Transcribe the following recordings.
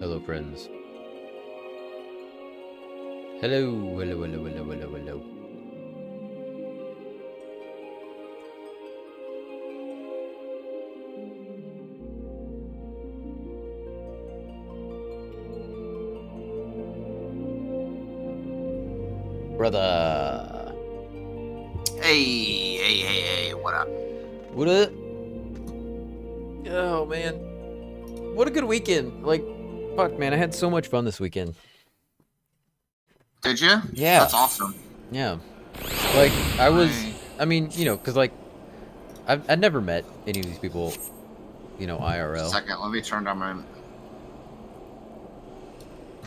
Hello, friends. Hello, hello, hello, hello, hello, hello. Brother. Hey, what up? What up? Oh, man. What a good weekend. Like, fuck, man, I had so much fun this weekend. Did you? Yeah. That's awesome. Yeah. Like, I mean, you know, because, like, I'd never met any of these people, you know, IRL. Second, let me turn down my...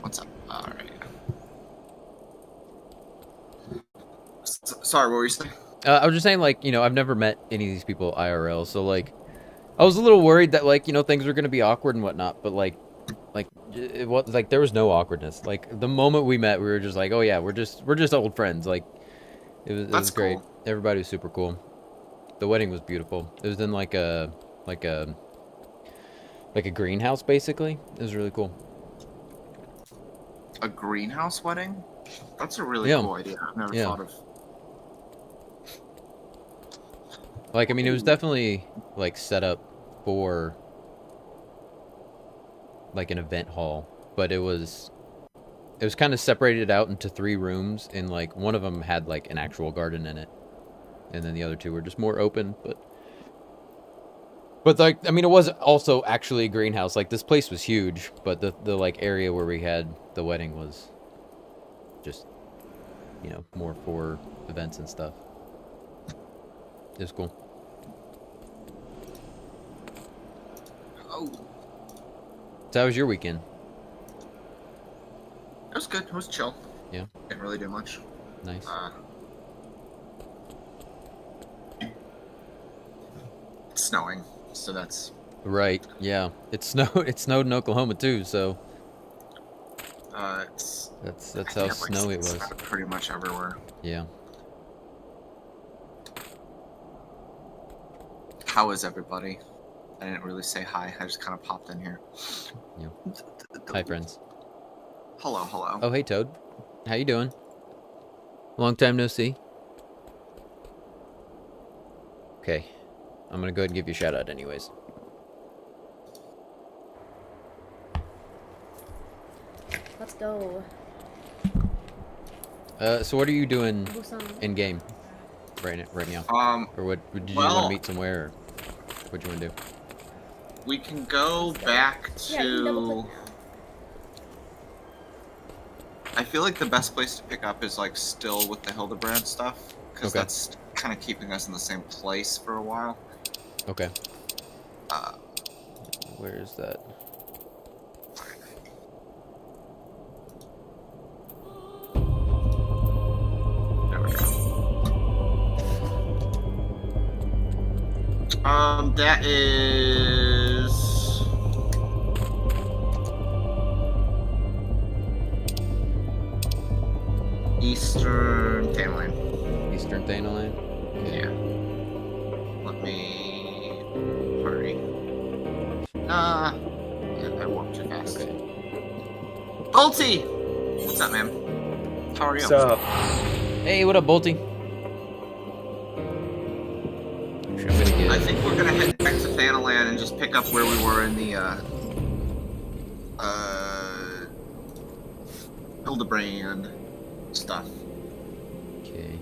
What's up? Alright. Sorry, what were you saying? I was just saying, like, you know, I've never met any of these people IRL, so, like, I was a little worried that, like, you know, things were going to be awkward and whatnot, but, like, it was, like, there was no awkwardness. Like, the moment we met, we were just like, oh, yeah, we're just old friends. Like, it was great. Cool. Everybody was super cool. The wedding was beautiful. It was in, like a greenhouse, basically. It was really cool. A greenhouse wedding? That's a really cool idea. I've never thought of... Like, I mean, it was definitely, like, set up for, like, an event hall, but it was kind of separated out into 3 rooms, and, like, one of them had, like, an actual garden in it, and then the other 2 were just more open, but like, I mean, it was also actually a greenhouse. Like, this place was huge, but the like, area where we had the wedding was just, you know, more for events and stuff. It was cool. Oh. So how was your weekend? It was good. It was chill. Yeah. Didn't really do much. Nice. It's snowing, so that's... Right, yeah. It snowed in Oklahoma too, so... it's... That's how snowy it was. Pretty much everywhere. Yeah. How is everybody? I didn't really say hi. I just kind of popped in here. Yeah. Hi, friends. Hello, hello. Oh, hey, Toad. How you doing? Long time no see. Okay. I'm gonna go ahead and give you a shout out anyways. Let's go. So what are you doing in game right now? Or what did you want to meet somewhere? Or what do you want to do? We can go back to... I feel like the best place to pick up is, like, still with the Hildebrand stuff, because that's kind of keeping us in the same place for a while. Okay. Where is that? There we go. That is... Eastern Thanaline. Eastern Thanaline? Okay. Yeah. Let me... hurry. Yeah, I walked too fast. Okay. Bolty! What's up, man? How are you? What's up? Hey, what up, Bolty? I think we're gonna head back to Thanaland and just pick up where we were in the, Hildebrand stuff. Okay.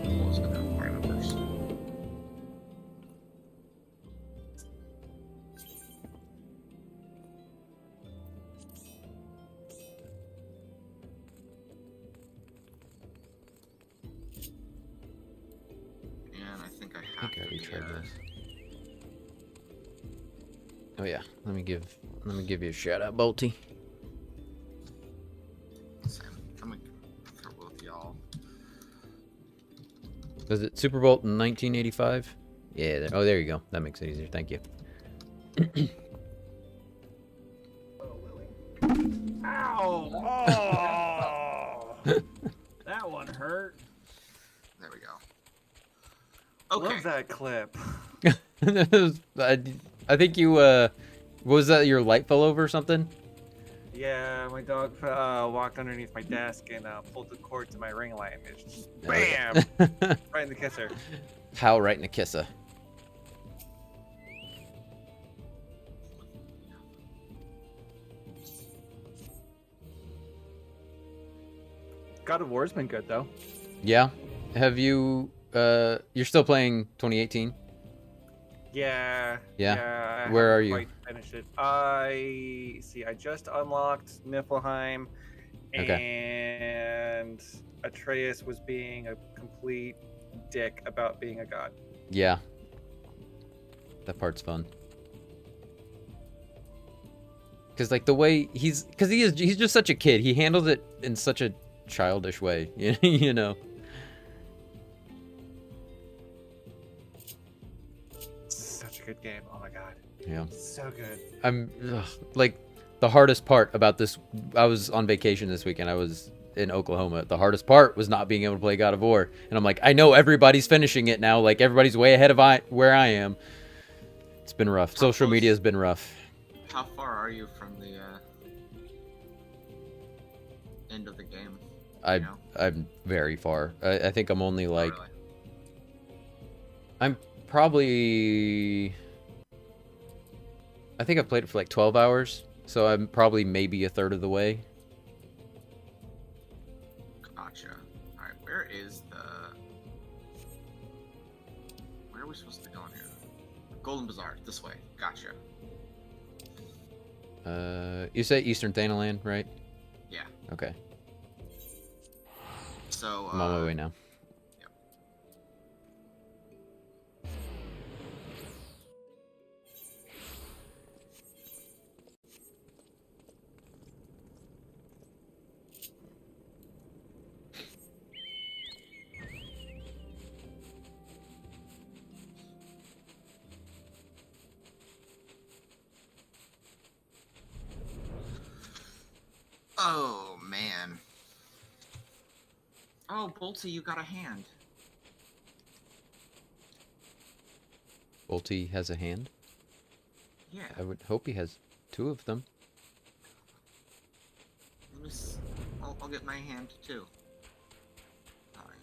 What was gonna require numbers? And I think I have I already tried this. Oh yeah, let me give you a shout out, Bolty. Coming for both y'all. Was it Super Bowl in 1985? Yeah. Oh, there you go. That makes it easier. Thank you. Ow! Oh! That one hurt. There we go. Okay. Love that clip. I, I think you what was that? Your light fell over or something? Yeah, my dog walked underneath my desk and pulled the cord to my ring light, and it's just Oh, bam, yeah. right in the kisser. How right in a kisser. God of War's been good though. Yeah. Have you you're still playing 2018? Yeah. Yeah. Yeah. I Where haven't are you? quite finished it. I just unlocked Niflheim, Okay. and Atreus was being a complete dick about being a god. Yeah. That part's fun. Cuz like the way he's he's just such a kid. He handles it in such a childish way, you know. Such a good game. Oh my god. Yeah. So good. Like the hardest part about this, I was on vacation this weekend. I was in Oklahoma. The hardest part was not being able to play God of War. And I'm like, I know everybody's finishing it now. Like everybody's way ahead of where I am. It's been rough. Social media has been rough. How far are you from the end of the game? I'm very far. I think I'm only like, Oh, really? I'm probably, I think I've played it for like 12 hours. So I'm probably maybe a third of the way. Gotcha. Alright, where are we supposed to be going here? Golden Bazaar, this way. Gotcha. You say Eastern Thanaland, right? Yeah. Okay. So, I'm on my way now. Yep. Oh, man. Oh, Bolty, you got a hand. Bolty has a hand. Yeah. I would hope he has two of them. I'll get my hand, too. Alright.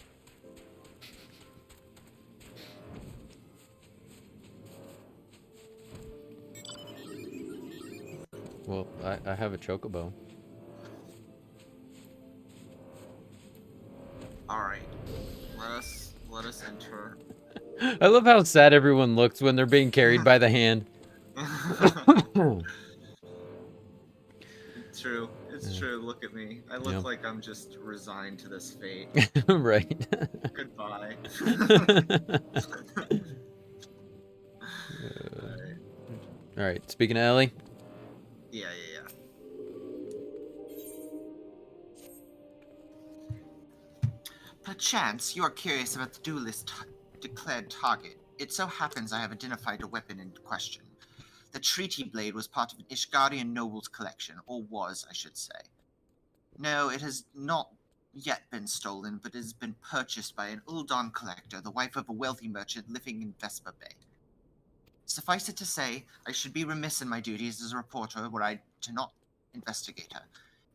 Well, I have a chocobo. Alright. Let us enter. I love how sad everyone looks when they're being carried by the hand. It's true. It's true. Look at me. I look like I'm just resigned to this fate. Right. Goodbye. All right. Speaking of Ellie. Yeah. Perchance you are curious about the duelist declared target. It so happens I have identified the weapon in question. The treaty blade was part of an Ishgardian noble's collection, or was, I should say. No, it has not yet been stolen, but it has been purchased by an Uldan collector, the wife of a wealthy merchant living in Vespa Bay. Suffice it to say, I should be remiss in my duties as a reporter were I to not investigate her.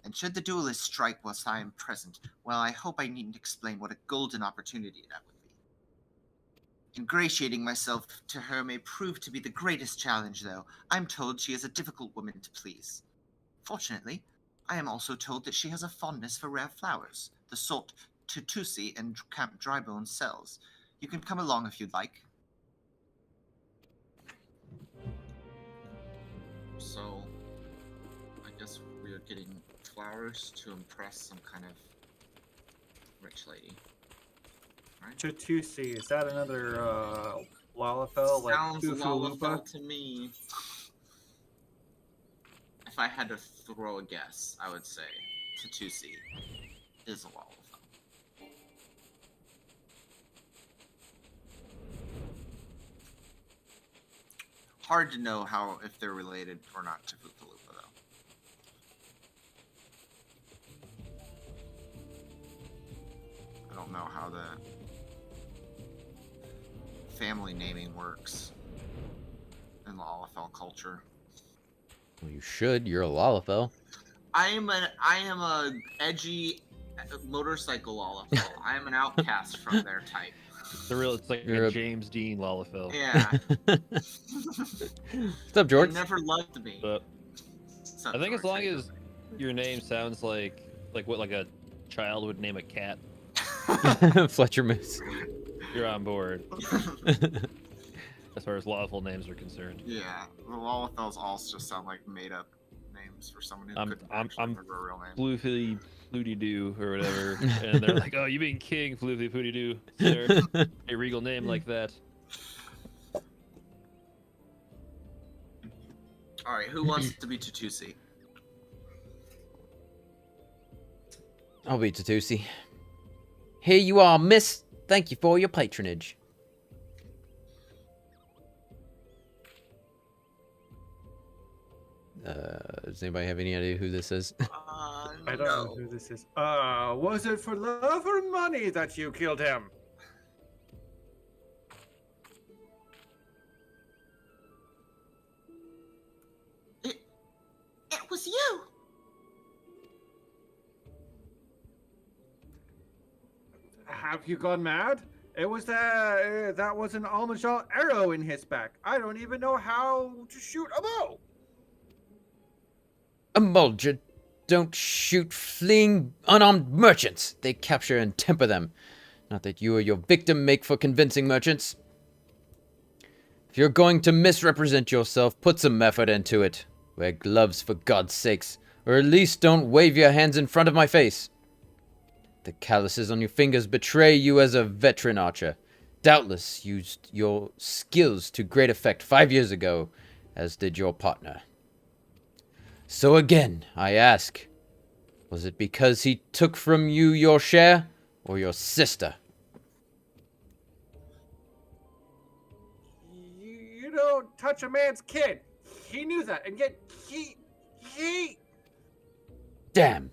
And should the duelist strike whilst I am present, well, I hope I needn't explain what a golden opportunity that would be. Ingratiating myself to her may prove to be the greatest challenge, though. I'm told she is a difficult woman to please. Fortunately, I am also told that she has a fondness for rare flowers, the sort Tutusi and Camp Drybone sells. You can come along if you'd like. So, I guess we're getting flowers to impress some kind of rich lady. Right? Tutusi, is that another Lalafell? Like Sounds Lalafell Lalafell to me. If I had to throw a guess, I would say Tutusi is a Lalafell. Hard to know if they're related or not to Fukalupa, though. I don't know how the family naming works in the Olafel culture. Well, you should. You're a Lalafell. I am a edgy motorcycle Olafel. I am an outcast from their type. It's like You're a a- James Dean Lalafell. Yeah. What's up, George? They never loved me. But What's up, I think as George? long How you as your name sounds like what a child would name a cat, Fletcher Moose. you're on board. As far as lawful names are concerned. Yeah, the Lalafels all just sound like made up names for someone who I'm- couldn't I'm- actually I'm remember a real name. Floofy Fluty Doo or whatever, and they're like, "Oh, you being King Floofy Fluty Doo, sir? A regal name like that." All right, who wants to be Tutusi? I'll be Tatusi. Here you are, miss. Thank you for your patronage. Does anybody have any idea who this is? I don't know who this is. Was it for love or money that you killed him? It was you. Have you gone mad? It was that was an almond shell arrow in his back. I don't even know how to shoot a bow. Emulger, don't shoot fleeing unarmed merchants. They capture and temper them. Not that you or your victim make for convincing merchants. If you're going to misrepresent yourself, put some effort into it. Wear gloves for God's sakes, or at least don't wave your hands in front of my face. The calluses on your fingers betray you as a veteran archer. Doubtless used your skills to great effect 5 years ago, as did your partner. So again, I ask, was it because he took from you your share, or your sister? You don't touch a man's kid. He knew that, and yet he. Damn,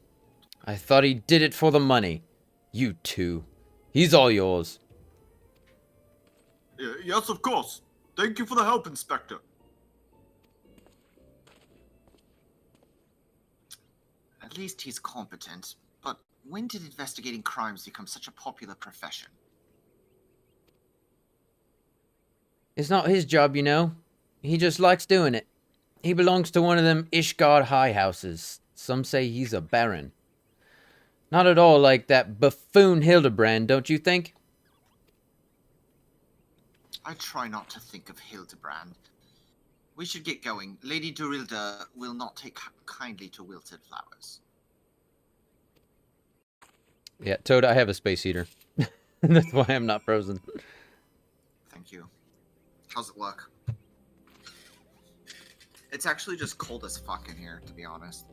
I thought he did it for the money. You too. He's all yours. Yes, of course. Thank you for the help, Inspector. At least he's competent. But when did investigating crimes become such a popular profession? It's not his job, you know. He just likes doing it. He belongs to one of them Ishgard high houses. Some say he's a baron. Not at all like that buffoon Hildebrand, don't you think? I try not to think of Hildebrand. We should get going. Lady Durilda will not take kindly to wilted flowers. Yeah, Toad, I have a space heater. That's why I'm not frozen. Thank you. How's it look? It's actually just cold as fuck in here, to be honest.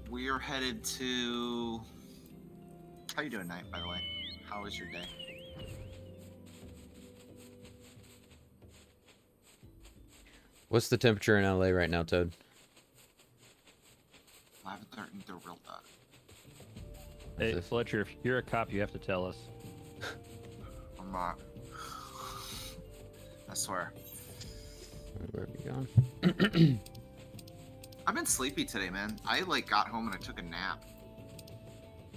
We're headed to... How you doing, Knight, by the way? How was your day? What's the temperature in LA right now, Toad? 11:13 Durilda. Hey, Fletcher, if you're a cop, you have to tell us. I'm not. I swear. Where have you gone? I've been sleepy today, man. I got home and I took a nap.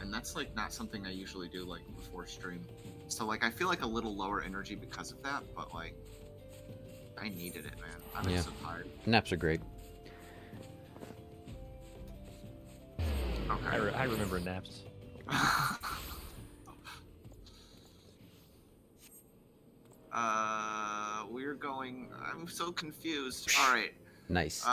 And that's not something I usually do before stream. So I feel a little lower energy because of that, but I needed it, man. I've been so tired. Naps are great. Okay. I remember naps. We're going. I'm so confused. All right. Nice.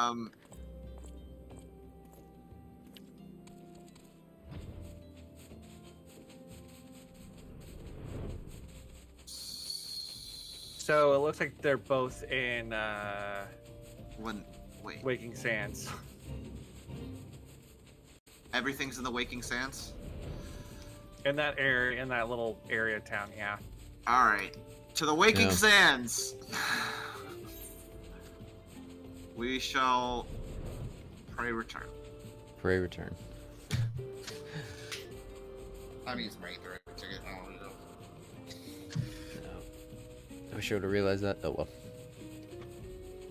So it looks like they're both in Wait. Waking Sands. Everything's in the Waking Sands? In that area, in that little area of town, yeah. Alright. To the Waking Yeah. Sands! We shall pray return. Pray return. I need some 8th ticket. I don't know. I wish I would have realized that. Oh well.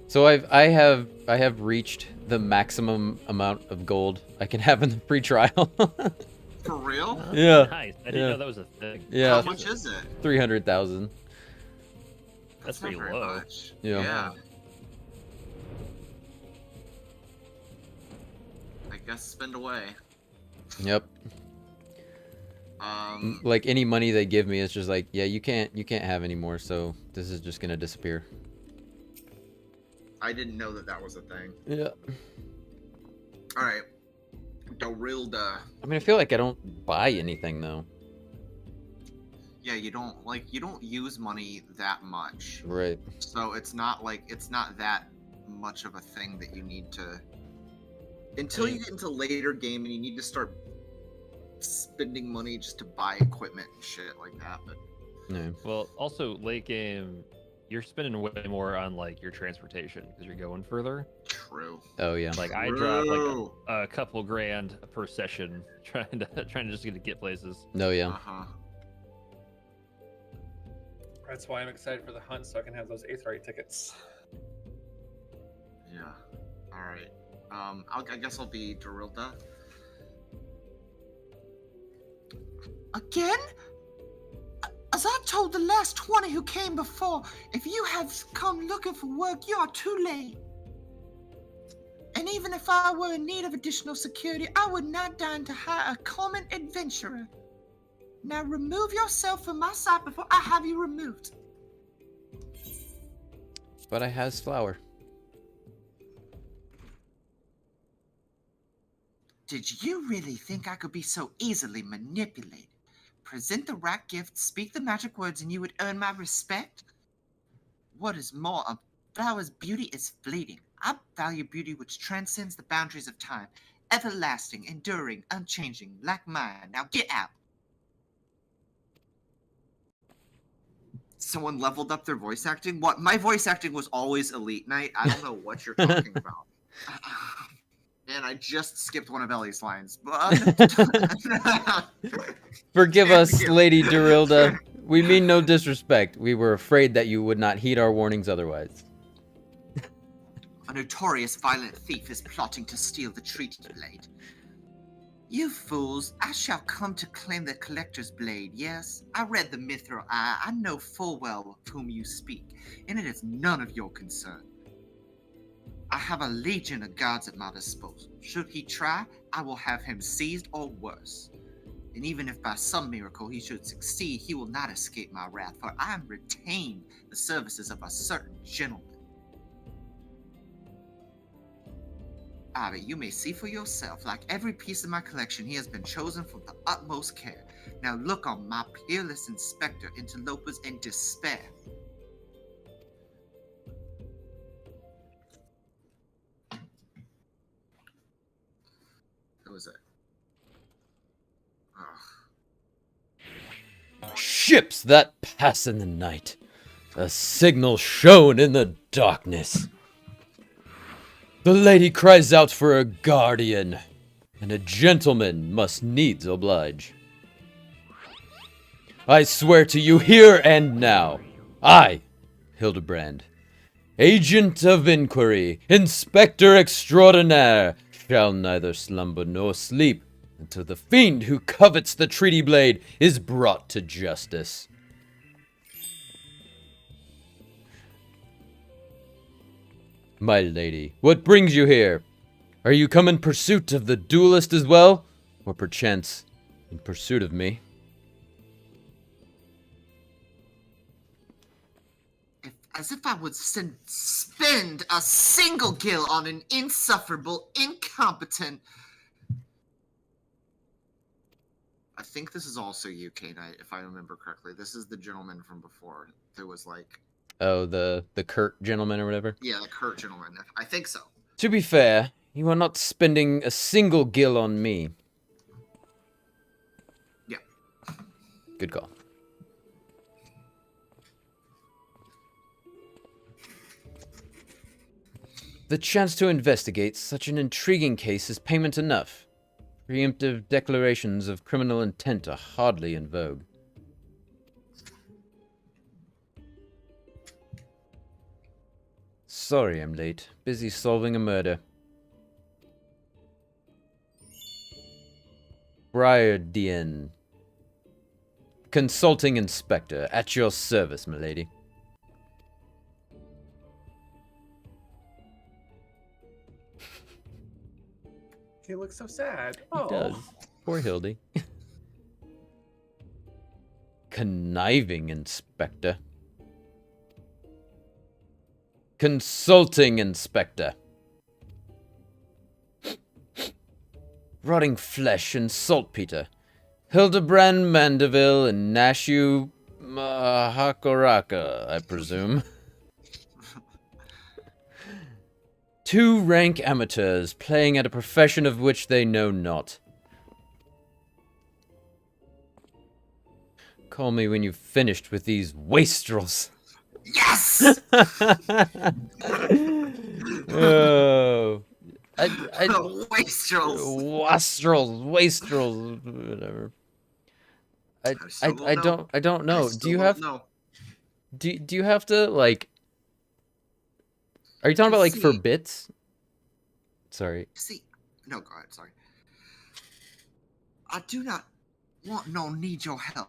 So I have reached the maximum amount of gold I can have in the free trial. For real? Yeah. Nice. I didn't know that was a thing. Yeah. How much is it? 300,000. That's not pretty very low. much. Yeah. I guess spend away. Yep. Like any money they give me, it's just like, yeah, you can't have any more, so this is just gonna disappear. I didn't know that was a thing. Yeah. All right. Dorilda. I mean, I feel like I don't buy anything though. Yeah, you don't use money that much. Right. So it's not that much of a thing that you need to until you get into later game and you need to start spending money just to buy equipment and shit like that. But Yeah. Well, also late game, you're spending way more on like your transportation because you're going further. true. Oh yeah. Like I drop like a couple grand per session trying to just get places. No, yeah. Uh-huh. That's why I'm excited for the hunt, so I can have those Aetheryte tickets. Yeah. All right. I guess I'll be Dorilda. Again? As I told the last 20 who came before, if you have come looking for work, you are too late. And even if I were in need of additional security, I would not deign to hire a common adventurer. Now remove yourself from my sight before I have you removed. But I has flour. Did you really think I could be so easily manipulated? Present the right gift, speak the magic words, and you would earn my respect? What is more, a flower's beauty is fleeting. I value beauty which transcends the boundaries of time, everlasting, enduring, unchanging, like mine. Now get out! Someone leveled up their voice acting? What? My voice acting was always Elite Knight. I don't know what you're talking about. And I just skipped one of Ellie's lines. Forgive us, Thank you. Lady Dorilda. We mean no disrespect. We were afraid that you would not heed our warnings otherwise. A notorious violent thief is plotting to steal the treaty blade. You fools, I shall come to claim the collector's blade, yes? I read the mithril eye. I know full well of whom you speak, and it is none of your concern. I have a legion of guards at my disposal. Should he try, I will have him seized or worse. And even if by some miracle he should succeed, he will not escape my wrath, for I am retained the services of a certain gentleman. Ah, but you may see for yourself, like every piece of my collection, he has been chosen with the utmost care. Now look on my peerless inspector, interlopers, and despair. Who was it? Ugh. Ships that pass in the night. A signal shown in the darkness. The lady cries out for a guardian, and a gentleman must needs oblige. I swear to you here and now, I, Hildebrand, agent of inquiry, inspector extraordinaire, shall neither slumber nor sleep until the fiend who covets the treaty blade is brought to justice. My lady, what brings you here? Are you come in pursuit of the duelist as well? Or perchance, in pursuit of me? As if I would spend a single gil on an insufferable, incompetent... I think this is also you, K-Nite, if I remember correctly. This is the gentleman from before. There was like... Oh, the Kurt gentleman or whatever? Yeah, the Kurt gentleman. I think so. To be fair, you are not spending a single gil on me. Yeah. Good call. The chance to investigate such an intriguing case is payment enough. Preemptive declarations of criminal intent are hardly in vogue. Sorry I'm late. Busy solving a murder. Briardian. Consulting Inspector. At your service, milady. He looks so sad. He Oh. does. Poor Hildi. Conniving Inspector. Consulting Inspector. Rotting flesh and saltpeter. Hildebrand Mandeville and Nashu Hakoraka, I presume. Two rank amateurs playing at a profession of which they know not. Call me when you've finished with these wastrels. Yes! Oh. Wastrels, whatever. I don't know. Do you have do you have to like? Are you talking about like for bits? Sorry. See, no, go ahead. Sorry. I do not need your help.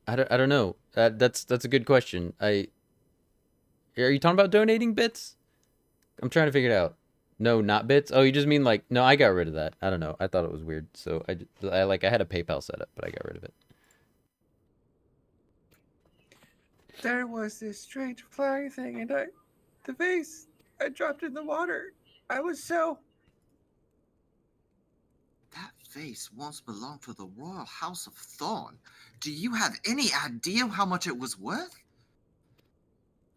I don't know. That's a good question. Are you talking about donating bits? I'm trying to figure it out. No, not bits. Oh, you just mean like no? I got rid of that. I don't know. I thought it was weird, so I had a PayPal setup, but I got rid of it. There was this strange flying thing, and the vase, I dropped in the water. I was so... That vase once belonged to the Royal House of Thorn. Do you have any idea how much it was worth?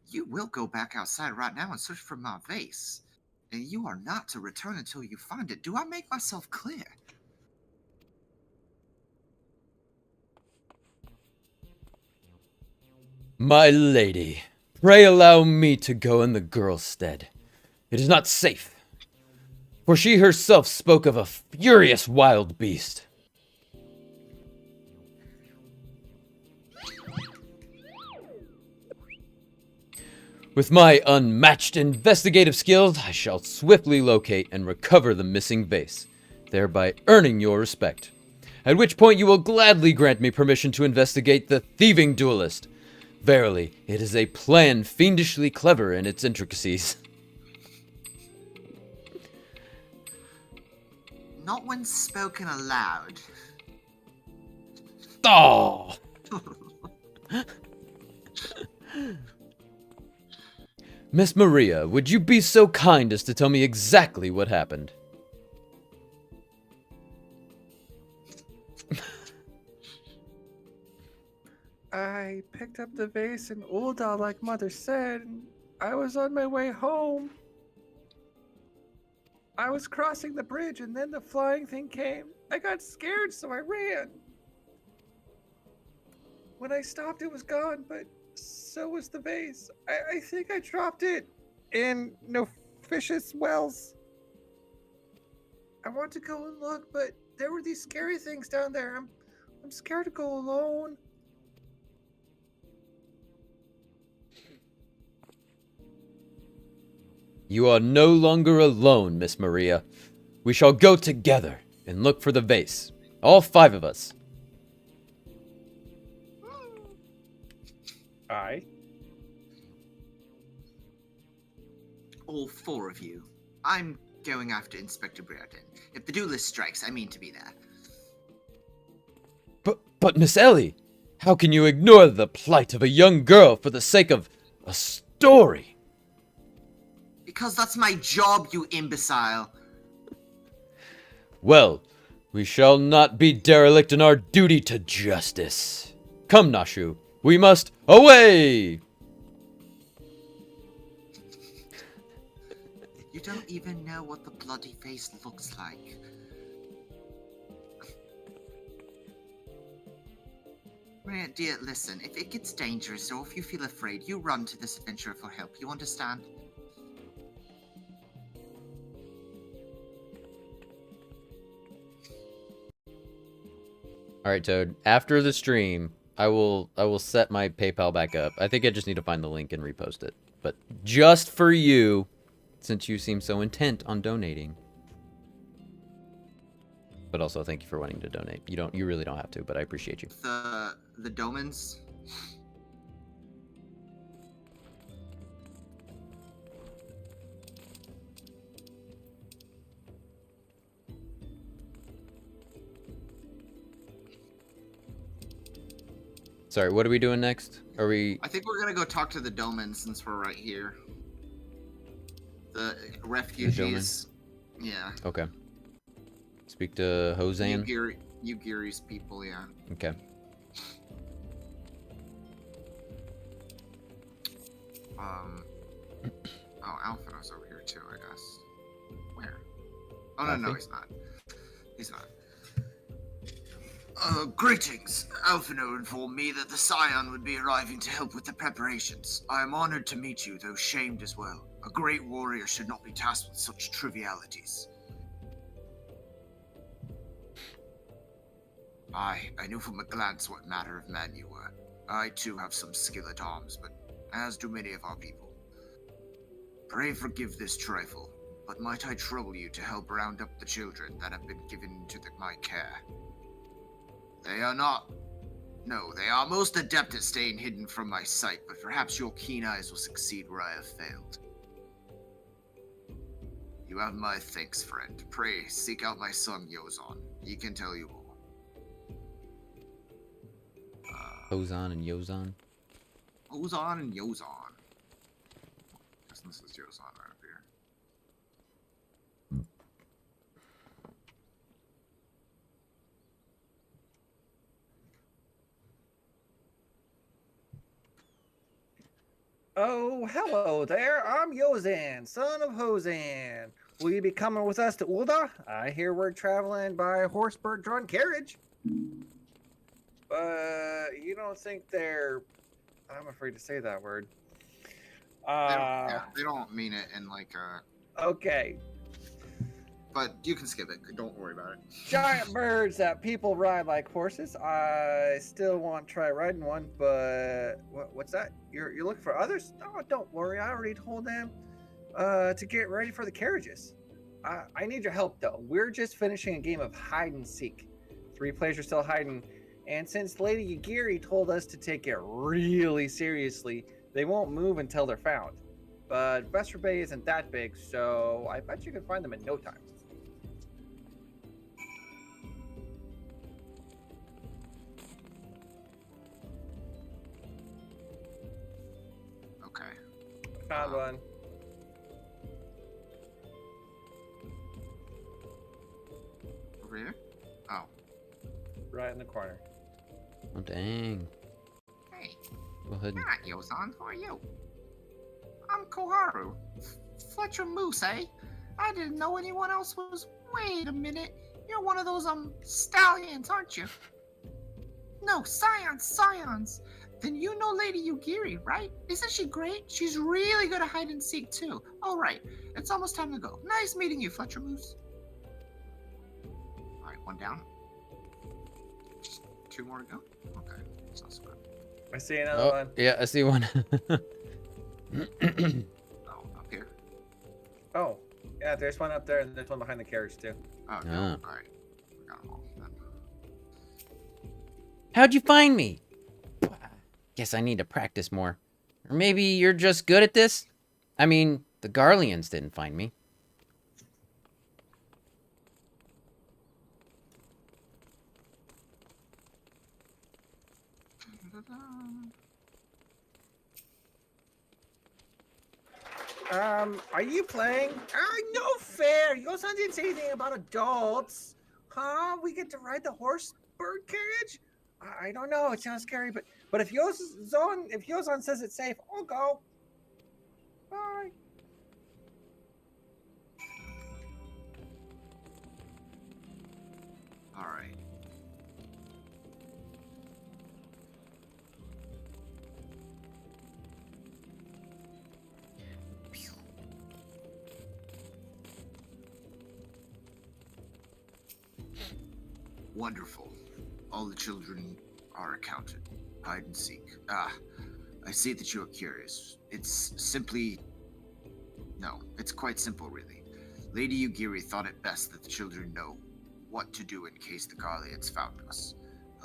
You will go back outside right now and search for my vase. And you are not to return until you find it. Do I make myself clear? My lady, pray allow me to go in the girl's stead. It is not safe, for she herself spoke of a furious wild beast. With my unmatched investigative skills, I shall swiftly locate and recover the missing vase, thereby earning your respect. At which point you will gladly grant me permission to investigate the thieving duelist. Verily, it is a plan fiendishly clever in its intricacies. Not when spoken aloud. Oh! Miss Maria, would you be so kind as to tell me exactly what happened? I picked up the vase in Ulda, like Mother said, and I was on my way home. I was crossing the bridge, and then the flying thing came. I got scared, so I ran. When I stopped, it was gone, but so was the vase. I think I dropped it in Nofficious Wells. I want to go and look, but there were these scary things down there. I'm scared to go alone. You are no longer alone, Miss Maria. We shall go together and look for the vase. All 5 of us. Aye. All 4 of you. I'm going after Inspector Brereton. If the duelist strikes, I mean to be there. But Miss Ellie, how can you ignore the plight of a young girl for the sake of a story? Because that's my job, you imbecile. Well, we shall not be derelict in our duty to justice. Come, Nashu, we must away! You don't even know what the bloody face looks like. Rhea, dear, listen, if it gets dangerous or if you feel afraid, you run to this adventurer for help, you understand? All right, Toad. After the stream, I will set my PayPal back up. I think I just need to find the link and repost it. But just for you, since you seem so intent on donating. But also, thank you for wanting to donate. You really don't have to, but I appreciate you. The Domans. Sorry, what are we doing next? Are we... I think we're gonna go talk to the Domans since we're right here. The refugees. Yeah. Okay. Speak to Hosan? Ugiri's people, yeah. Okay. Oh, Alphino's over here too, I guess. Where? Oh, no, Alfie? he's not. He's not. Greetings. Alphino informed me that the Scion would be arriving to help with the preparations. I am honored to meet you, though shamed as well. A great warrior should not be tasked with such trivialities. I knew from a glance what manner of man you were. I too have some skill at arms, but as do many of our people. Pray forgive this trifle, but might I trouble you to help round up the children that have been given to my care? They are not... No, they are most adept at staying hidden from my sight, but perhaps your keen eyes will succeed where I have failed. You have my thanks, friend. Pray, seek out my son, Yozon. He can tell you all. Hosan and Yozan? Ozon and Yozon. Guess this is Yozon right up here. Oh, hello there. I'm Yozan, son of Hosan. Will you be coming with us to Ulda? I hear we're traveling by horse-drawn carriage. But you don't think they're... I'm afraid to say that word. They don't mean it in like a... Okay. But you can skip it. Don't worry about it. Giant birds that people ride like horses. I still want to try riding one, but what's that? You're looking for others? No, don't worry. I already told them to get ready for the carriages. I need your help though. We're just finishing a game of hide and seek. 3 players are still hiding, and since Lady Yagiri told us to take it really seriously, they won't move until they're found. But Vesper Bay isn't that big, so I bet you can find them in no time. Okay. Found one. Over here? Oh. Right in the corner. Oh, dang. Hey. Go ahead. Not Yozan. Who are you? I'm Koharu. Fletcher Moose, eh? I didn't know anyone else was... Wait a minute. You're one of those, stallions, aren't you? No, scions. Then you know Lady Yugiri, right? Isn't she great? She's really good at hide and seek, too. All right. It's almost time to go. Nice meeting you, Fletcher Moose. All right, one down. Just 2 more to go? Okay. That's not so bad. I see another Oh, one. yeah, I see one. Oh, up here? Oh, yeah, there's one up there, and there's one behind the carriage, too. Oh, Ah. no. All right. We got them all. Then. How'd you find me? Guess I need to practice more. Or maybe you're just good at this? I mean, the Garleans didn't find me. Are you playing? No fair. Yosan didn't say anything about adults. Huh? We get to ride the horse bird carriage? I don't know. It sounds scary, but if Yozan says it's safe, I'll go. Bye. All right. Wonderful. all the children are accounted. Hide and seek. Ah, I see that you are curious. It's simply... No, it's quite simple, really. Lady Ugiri thought it best that the children know what to do in case the Garleans found us.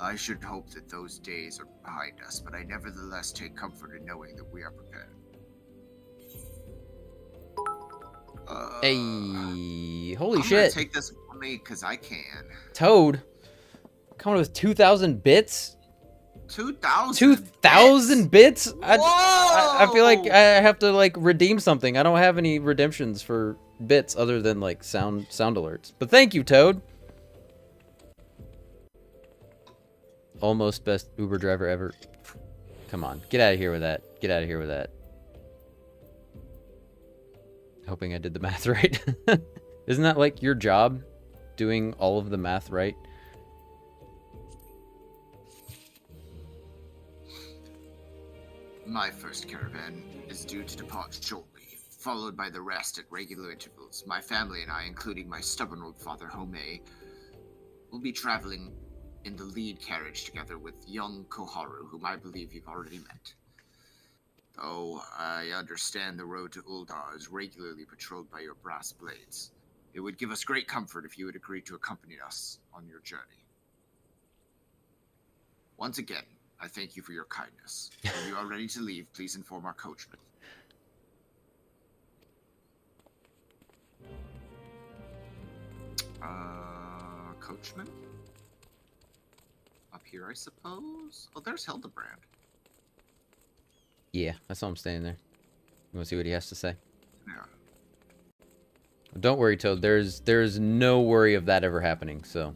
I should hope that those days are behind us, but I nevertheless take comfort in knowing that we are prepared. Hey, holy I'm shit. gonna take this with me because I can. Toad, coming with 2,000 bits? 2,000 2,000 bits? I feel like Whoa! I have to, like, redeem something. I don't have any redemptions for bits other than, like, sound alerts. But thank you, Toad. Almost best Uber driver ever. Come on, get out of here with that. Get out of here with that. Hoping I did the math right. Isn't that, like, your job? Doing all of the math right? My first caravan is due to depart shortly, followed by the rest at regular intervals. My family and I, including my stubborn old father, Home, will be traveling in the lead carriage together with young Koharu, whom I believe you've already met. Though I understand the road to Uldar is regularly patrolled by your brass blades. It would give us great comfort if you would agree to accompany us on your journey. Once again, I thank you for your kindness. When you are ready to leave, please inform our coachman. Coachman? Up here, I suppose? Oh, there's Hildebrand. Yeah, I saw him standing there. You want to see what he has to say? Yeah. Don't worry, Toad. There's no worry of that ever happening, so.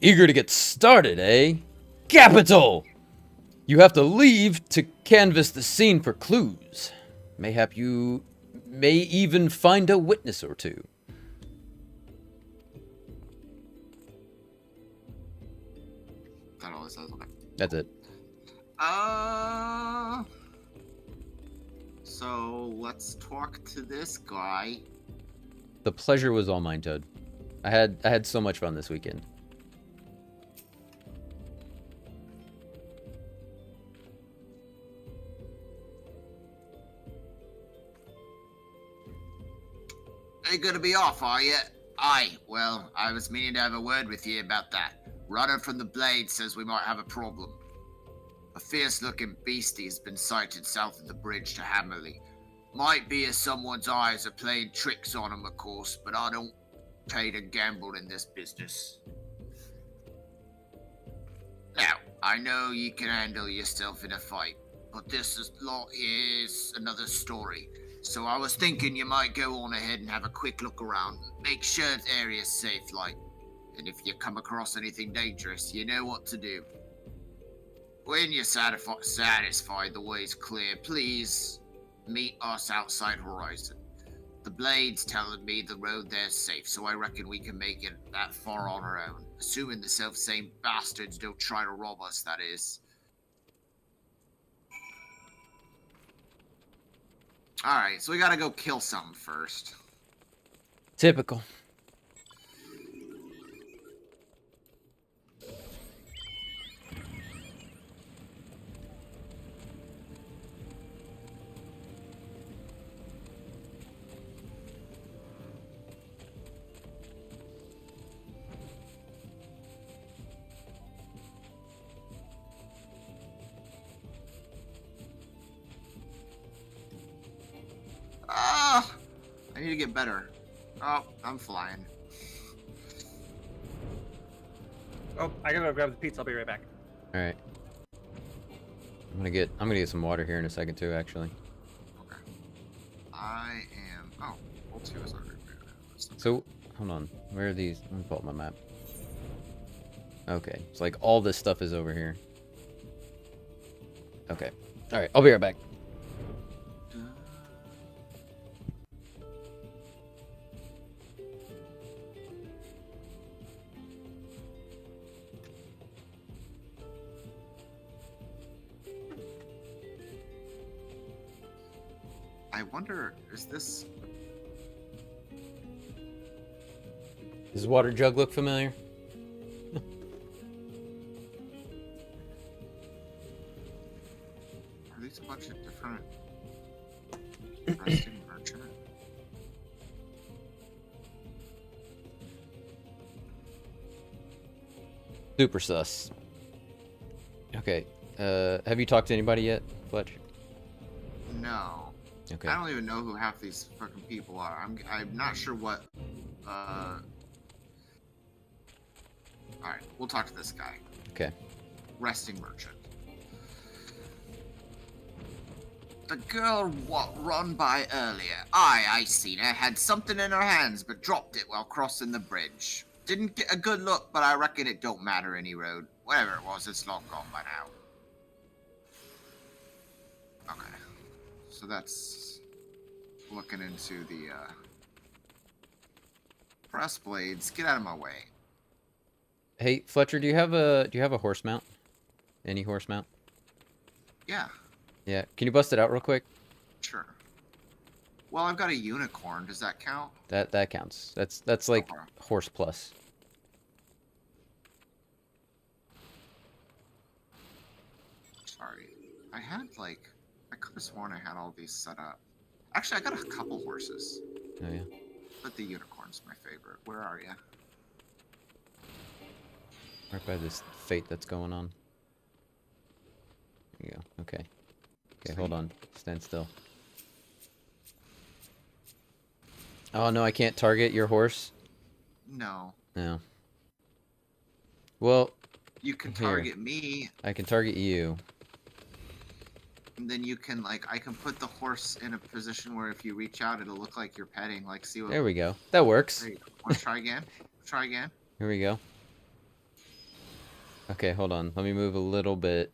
Eager to get started, eh? Capital! You have to leave to canvass the scene for clues. Mayhap you may even find a witness or two. That all it says. Okay. That's it. So let's talk to this guy. The pleasure was all mine, Toad. I had so much fun this weekend. Ain't gonna be off, are you? Aye, well, I was meaning to have a word with you about that. Runner from the Blade says we might have a problem. A fierce-looking beastie has been sighted south of the bridge to Hammerley. Might be as someone's eyes are playing tricks on him, of course, but I don't pay to gamble in this business. Now, I know you can handle yourself in a fight, but lot is another story. So I was thinking you might go on ahead and have a quick look around. Make sure the area's safe, like. And if you come across anything dangerous, you know what to do. When you're satisfied the way's clear, please meet us outside Horizon. The Blade's telling me the road there's safe, so I reckon we can make it that far on our own. Assuming the self-same bastards don't try to rob us, that is. Alright, so we gotta go kill something first. Typical. I need to get better. Oh, I'm flying. Oh, I gotta go grab the pizza. I'll be right back. All right. I'm gonna get some water here in a second too, actually. Okay. I am. Oh, well, 2 is already there. So, hold on. Where are these? Let me pull up my map. Okay, it's like all this stuff is over here. Okay. All right, I'll be right back. I wonder, is this... Does the water jug look familiar? Are these a bunch of different resting merchant? Super sus. Okay. Have you talked to anybody yet, Fletch? No. Okay. I don't even know who half these fucking people are. I'm not sure what. All right, we'll talk to this guy. Okay. Resting merchant. The girl run by earlier. I seen her. Had something in her hands, but dropped it while crossing the bridge. Didn't get a good look, but I reckon it don't matter any road. Whatever it was, it's long gone by now. Okay. So that's looking into the press blades. Get out of my way. Hey, Fletcher, do you have a horse mount? Any horse mount? Yeah, Yeah. Can you bust it out real quick? sure. Well, I've got a unicorn. Does that count? That counts. That's like Okay. horse plus. Sorry. I could have sworn I had all these set up. Actually, I got a couple horses, Oh yeah. but the unicorn's my favorite. Where are you? Right by this fate that's going on. There you go. Okay. Okay, hold on. Stand still. Oh no, I can't target your horse. No. No. Well, You can Here. target me, I can target you. and then you can, I can put the horse in a position where if you reach out, it'll look like you're petting. Like, see what. There we go. That works. There you go. Want to try again? Try again. Here we go. Okay, hold on. Let me move a little bit.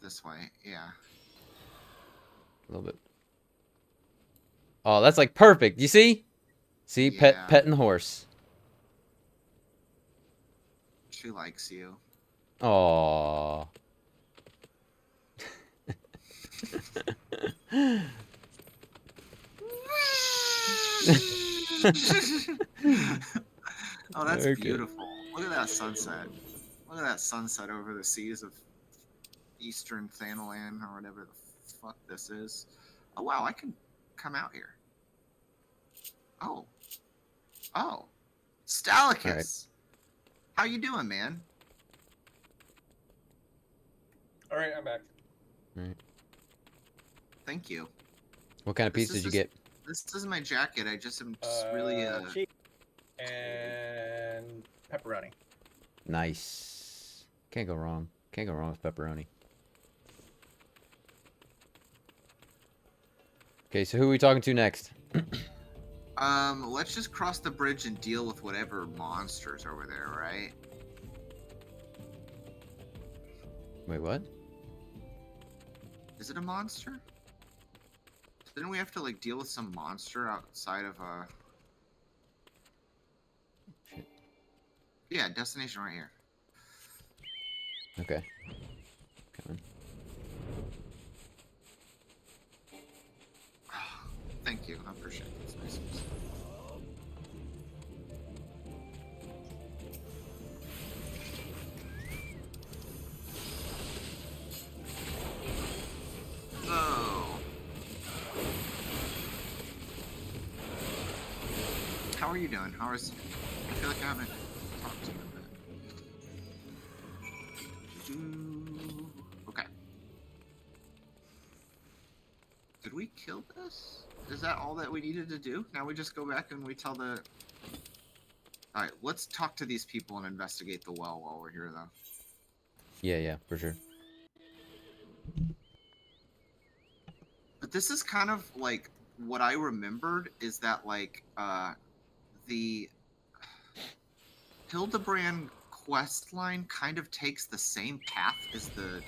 This way. Yeah. A little bit. Oh, that's like perfect. You see? See, Yeah. petting the horse. She likes you. Aww. Oh, that's Okay. beautiful. Look at that sunset. Look at that sunset over the seas of Eastern Thanalan or whatever the fuck this is. Oh, wow, I can come out here. Oh. Oh. Stalicus. Alright. How you doing, man? All right, I'm back. Thank you. What kind of This piece is did you get? This is my jacket. I just am just really Cheese and pepperoni. Nice. Can't go wrong. Can't go wrong with pepperoni. Okay, so who are we talking to next? let's just cross the bridge and deal with whatever monsters over there, right? Wait, what? Is it a monster? Didn't we have to like deal with some monster outside of Shit. Yeah, destination right here. Okay. Coming. Thank you. I appreciate it. It's nice. Oh. How are you doing? How is? I feel like I haven't talked to you in a bit. Okay. Did we kill this? Is that all that we needed to do? Now we just go back and we tell the... Alright, let's talk to these people and investigate the well while we're here, though. Yeah, for sure. But this is kind of, like, what I remembered is that, like, the Hildebrand quest line kind of takes the same path as the...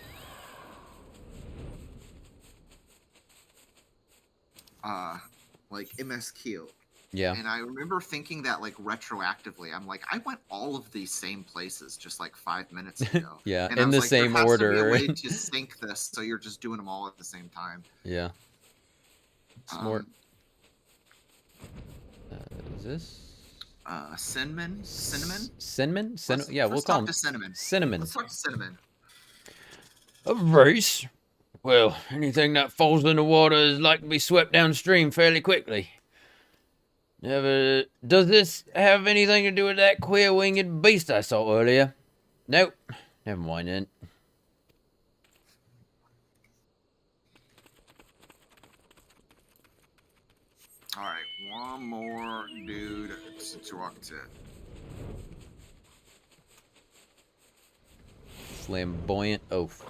like, MSQ. Yeah. And I remember thinking that, like, retroactively. I'm like, I went all of these same places just, like, 5 minutes ago. Yeah, And I in was the like, same there has to be order. a way to sync this so you're just doing them all at the same time. Yeah. It's more... Um, is this? Cinnamon? Cinnamon? Cinnamon? Let's- Yeah, we'll let's call talk him to Cinnamon. Cinnamon. Let's talk to Cinnamon. A vase? Well, anything that falls in the water is like to be swept downstream fairly quickly. Never. Does this have anything to do with that queer winged beast I saw earlier? Nope. Never mind then. Alright, one more dude to talk to. Flamboyant oaf.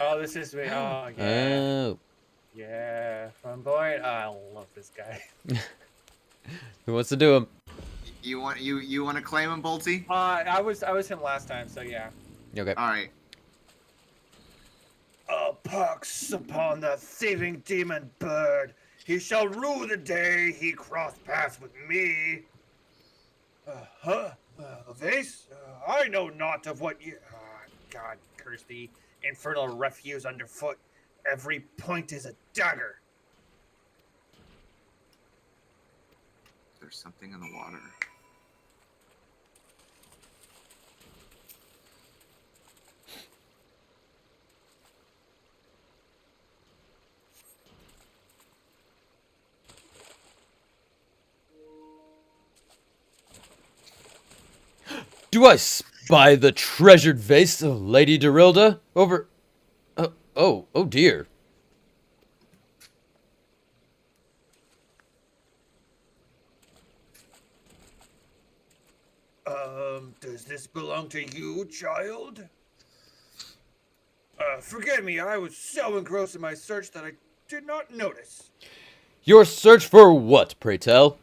Oh, this is me. Oh, yeah. Oh. Yeah. Flamboyant. I love this guy. Who wants to do him? You want to claim him, Bolty? I was him last time, so yeah. Okay. Alright. A pox upon the thieving demon bird. He shall rue the day he crossed paths with me. A vase? I know not of what you... God curse thee, infernal refuse underfoot. Every point is a dagger. There's something in the water. Do I spy the treasured vase of Lady Dorilda over... oh dear. Does this belong to you, child? Forgive me, I was so engrossed in my search that I did not notice. Your search for what, pray tell?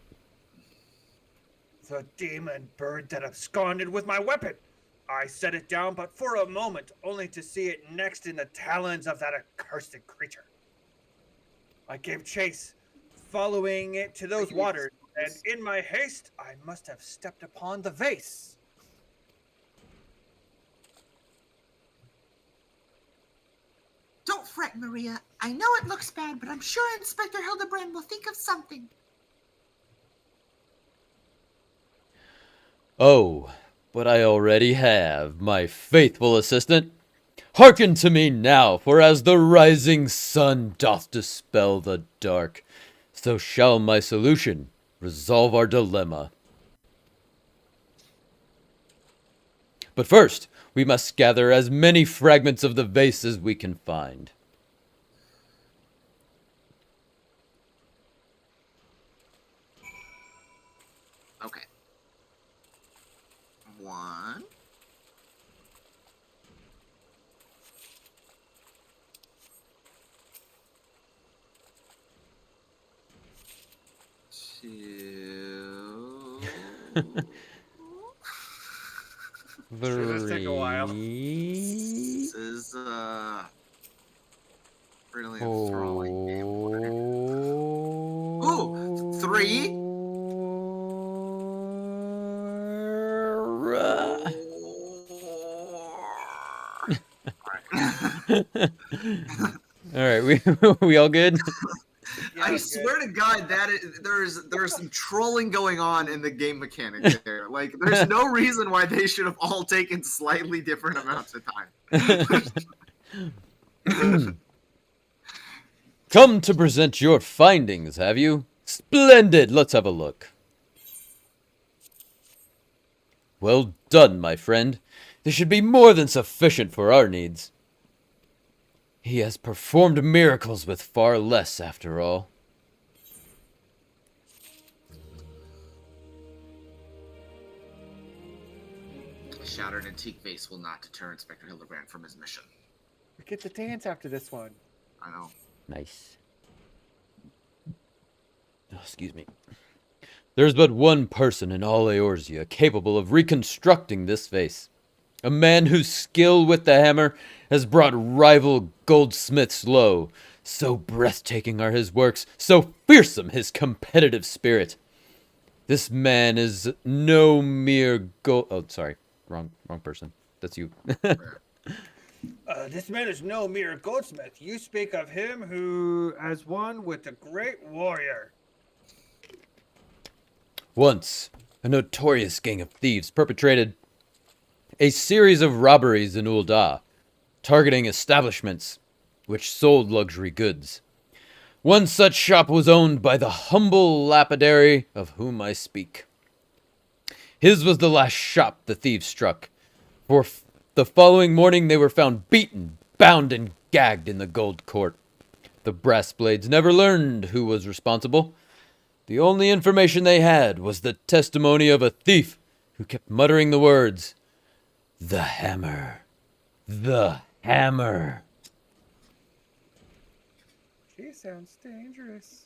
The demon bird that absconded with my weapon. I set it down but for a moment, only to see it next in the talons of that accursed creature. I gave chase, following it to those waters, and in my haste, I must have stepped upon the vase. Don't fret, Maria. I know it looks bad, but I'm sure Inspector Hildebrand will think of something. Oh, but I already have, my faithful assistant. Hearken to me now, for as the rising sun doth dispel the dark, so shall my solution resolve our dilemma. But first, we must gather as many fragments of the vase as we can find. Okay. 1. 2. This take a while. This is really enthralling gameplay. Ooh, 3. All right, we all good? Yeah, I good. swear to God, there's some trolling going on in the game mechanics there. Like, there's no reason why they should have all taken slightly different amounts of time. Come to present your findings, have you? Splendid! Let's have a look. Well done, my friend. This should be more than sufficient for our needs. He has performed miracles with far less, after all. A shattered antique vase will not deter Inspector Hildebrand from his mission. We get to dance after this one. I know. Nice. Oh, excuse me. There's but one person in all Eorzea capable of reconstructing this vase. A man whose skill with the hammer has brought rival goldsmiths low. So breathtaking are his works, so fearsome his competitive spirit. This man is no mere Oh, sorry. Wrong person. That's you. This man is no mere goldsmith. You speak of him who has one with a great warrior. Once, a notorious gang of thieves perpetrated a series of robberies in Ul'dah, targeting establishments which sold luxury goods. One such shop was owned by the humble lapidary of whom I speak. His was the last shop the thieves struck, for the following morning they were found beaten, bound, and gagged in the gold court. The brass blades never learned who was responsible. The only information they had was the testimony of a thief who kept muttering the words, "The hammer, the hammer." She sounds dangerous.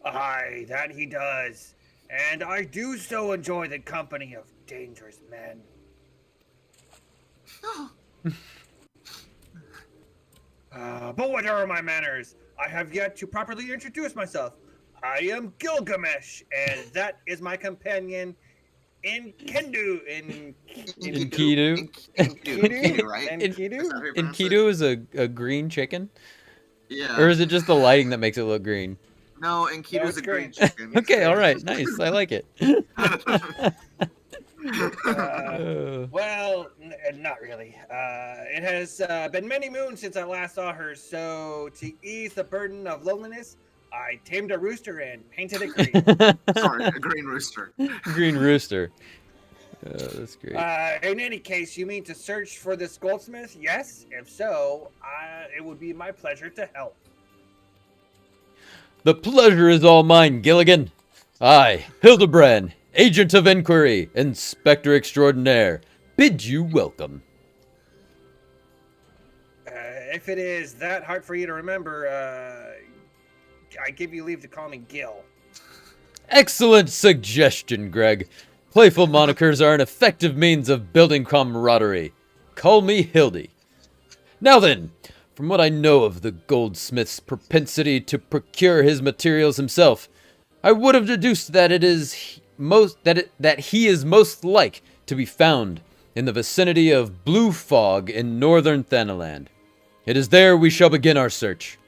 Aye, that he does. And I do so enjoy the company of dangerous men. But what are my manners? I have yet to properly introduce myself. I am Gilgamesh, and that is my companion Enkidu. Enkidu? Enkidu, right? Enkidu? Is that how you pronounce it? Enkidu is a green chicken? Yeah. Or is it just the lighting that makes it look green? No, Enkidu is it's a green green. chicken. Okay, alright, nice. I like it. Well, not really. It has been many moons since I last saw her, so to ease the burden of loneliness, I tamed a rooster and painted it green. Sorry, a green rooster. Green rooster. Oh, that's great. In any case, you mean to search for this goldsmith? Yes? If so, it would be my pleasure to help. The pleasure is all mine, Gilligan. I, Hildebrand, Agent of Inquiry, Inspector Extraordinaire, bid you welcome. If it is that hard for you to remember, I give you leave to call me Gil. Excellent suggestion, Greg. Playful monikers are an effective means of building camaraderie. Call me Hildi. Now then, from what I know of the goldsmith's propensity to procure his materials himself, I would have deduced that he is most like to be found in the vicinity of Blue Fog in northern Thanaland. It is there we shall begin our search.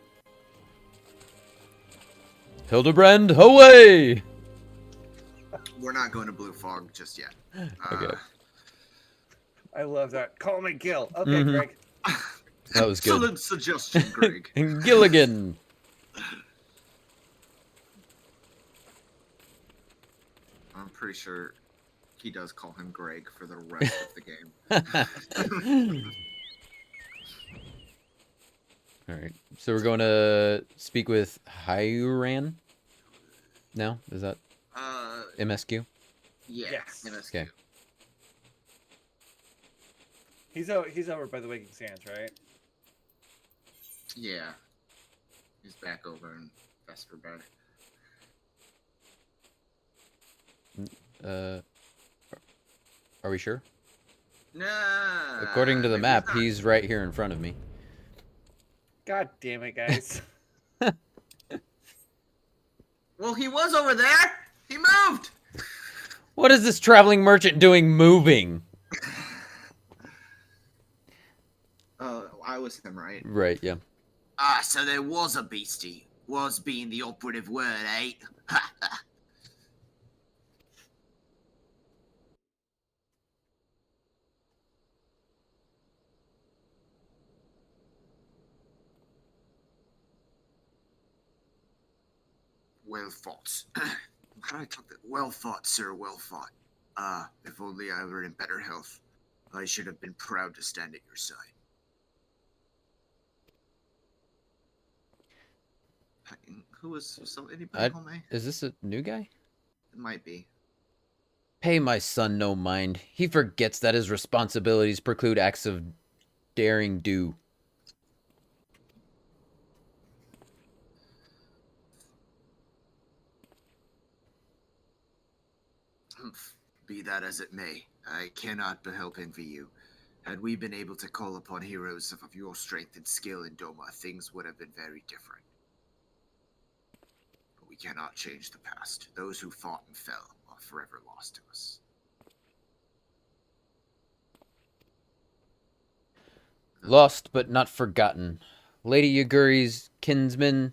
Hildebrand, away! We're not going to Blue Fog just yet. Okay. I love that. Call me Gil. Okay, Mhm. Greg. That was good. Excellent suggestion, Greg. And Gilligan. I'm pretty sure he does call him Greg for the rest of the game. Alright, so we're going to speak with Hyran now? Is that MSQ? Yeah. Yes. MSQ. Okay. He's over by the Waking Sands, right? Yeah. He's back over in Vesper Bay. Are we sure? Nah. According to the maybe map, not. he's right here in front of me. God damn it, guys. Well, he was over there. He moved. What is this traveling merchant doing moving? I was him, right? Right, yeah. Ah, so there was a beastie. Was being the operative word, eh? Well fought. How do I talk that? Well fought, sir, well fought. Ah, if only I were in better health. I should have been proud to stand at your side. Who was anybody call me? Is this a new guy? It might be. Pay my son no mind. He forgets that his responsibilities preclude acts of daring do. Be that as it may, I cannot but help envy you. Had we been able to call upon heroes of your strength and skill in Doma, things would have been very different. But we cannot change the past. Those who fought and fell are forever lost to us. Lost but not forgotten. Lady Yaguri's kinsmen,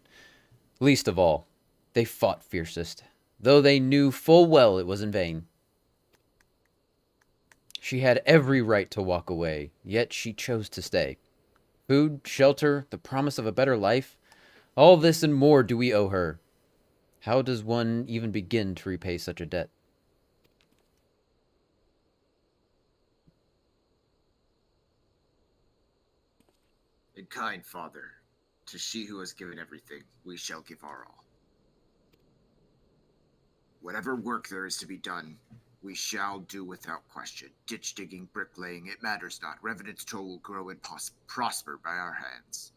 least of all. They fought fiercest. though they knew full well it was in vain. She had every right to walk away, yet she chose to stay. Food, shelter, the promise of a better life, all this and more do we owe her. How does one even begin to repay such a debt? And kind Father, to she who has given everything, we shall give our all. Whatever work there is to be done, we shall do without question. Ditch digging, bricklaying, it matters not. Revenant's toll will grow and prosper by our hands.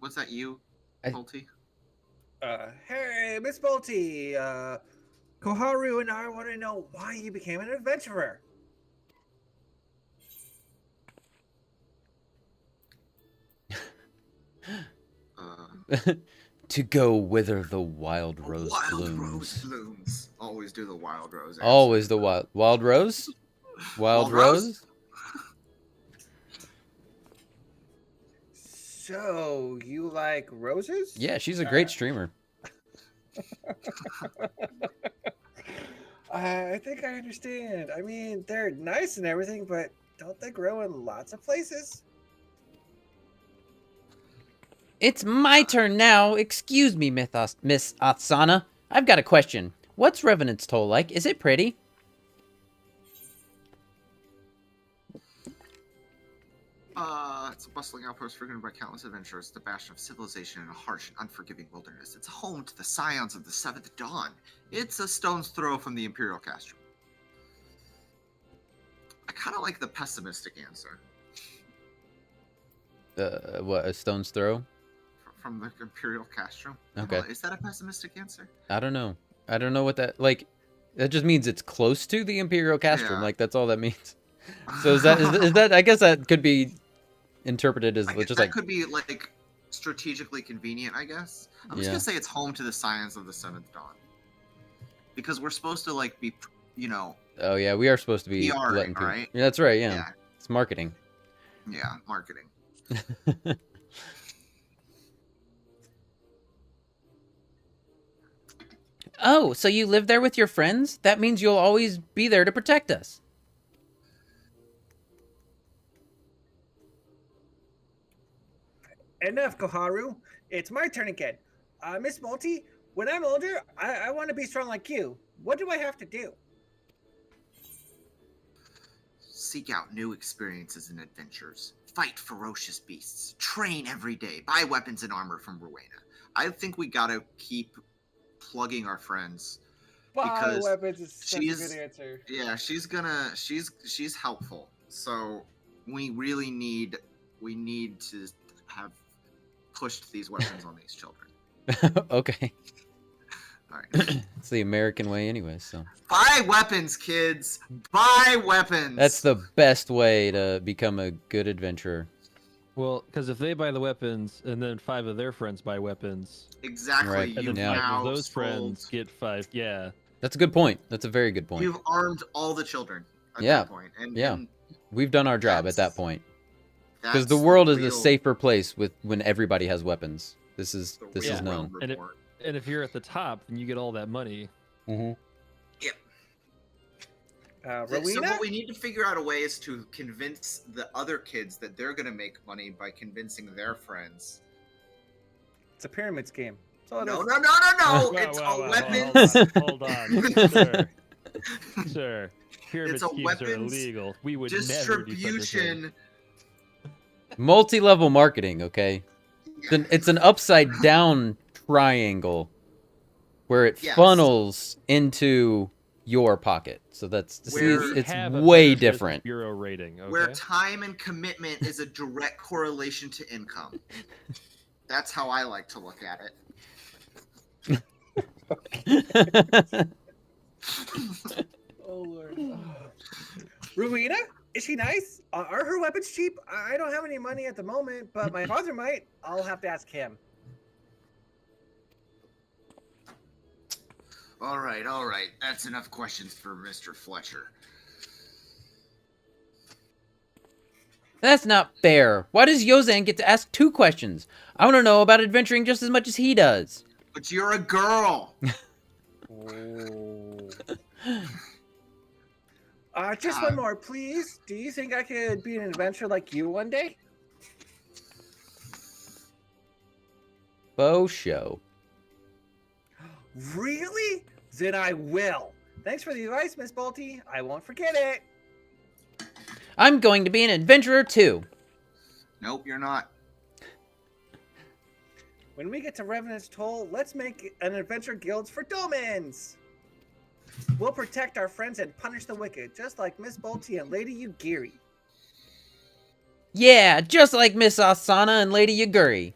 Was that you, Pulte? Hey, Miss Bolte, Koharu and I want to know why you became an adventurer. To go whither the wild rose Wild blooms. rose blooms. Always do the wild rose. Answer. Always the wild rose? Wild rose? So, you like roses? Yeah, she's a great streamer. I think I understand. I mean, they're nice and everything, but don't they grow in lots of places? It's my turn now. Excuse me, Miss Atsana. I've got a question. What's Revenant's Toll like? Is it pretty? It's a bustling outpost frequented by countless adventurers, the bastion of civilization in a harsh and unforgiving wilderness. It's home to the scions of the Seventh Dawn. It's a stone's throw from the Imperial Castrum. I kind of like the pessimistic answer. What, a stone's throw? From the Imperial Castrum. Okay. Is that a pessimistic answer? I don't know. I don't know what that, like, that just means it's close to the Imperial Castrum. Yeah. Like, that's all that means. So is that, I guess that could be interpreted as just that like, could be like strategically convenient, I guess. I'm just Yeah. gonna say it's home to the scions of the Seventh Dawn, because we're supposed to like be, oh yeah, we are supposed to be PRing, letting people. right? Yeah, that's right. Yeah. yeah, It's marketing. yeah, marketing. Oh, so you live there with your friends? That means you'll always be there to protect us. Enough, Koharu. It's my turn again. Miss Bolte, when I'm older, I want to be strong like you. What do I have to do? Seek out new experiences and adventures. Fight ferocious beasts. Train every day. Buy weapons and armor from Rowena. I think we gotta keep plugging our friends. Buy Because weapons is such a she's- good answer. Yeah, she's helpful. So we really need to have pushed these weapons on these children. Okay. All right. It's the American way anyway, so. Buy weapons, kids. Buy weapons. That's the best way to become a good adventurer. Well, because if they buy the weapons and then 5 of their friends buy weapons, exactly. Right. and You've then Yeah. 5 now of those sold- friends get 5, yeah. That's a good point. That's a very good point. You've armed all the children at Yeah. that point. And, Yeah. and We've done our job at that That's- point. Because that's the world is real- a safer place when everybody has weapons. This is the this real is known. world And it- report. And if you're at the top, then you get all that money. Mm-hmm. So Rowena? what we need to figure out a way is to convince the other kids that they're going to make money by convincing their friends. It's a pyramid scheme. That's all it No, is. no, no, no, no! Wow, It's wow, a wow, weapons. Hold on. Sir. Sir. Pyramid It's a schemes are weapons illegal. We would never do such a thing. distribution. Multi-level marketing, okay? It's an upside down triangle where it Yes. funnels into your pocket. So that's Where- it's Have a way better Business different. Bureau rating, okay? Where time and commitment is a direct correlation to income. That's how I like to look at it. Oh, Lord. Rowena? Is she nice? Are her weapons cheap? I don't have any money at the moment, but my father might. I'll have to ask him. All right. That's enough questions for Mr. Fletcher. That's not fair. Why does Yozan get to ask 2 questions? I want to know about adventuring just as much as he does. But you're a girl. Oh. Just God. one more, please. Do you think I could be an adventurer like you one day? Faux show. Really? Then I will. Thanks for the advice, Miss Bolte. I won't forget it. I'm going to be an adventurer too. Nope, you're not. When we get to Revenant's Toll, let's make an adventure guild for Domans. We'll protect our friends and punish the wicked, just like Miss Bolte and Lady Yugiri. Yeah, just like Miss Asana and Lady Yaguri.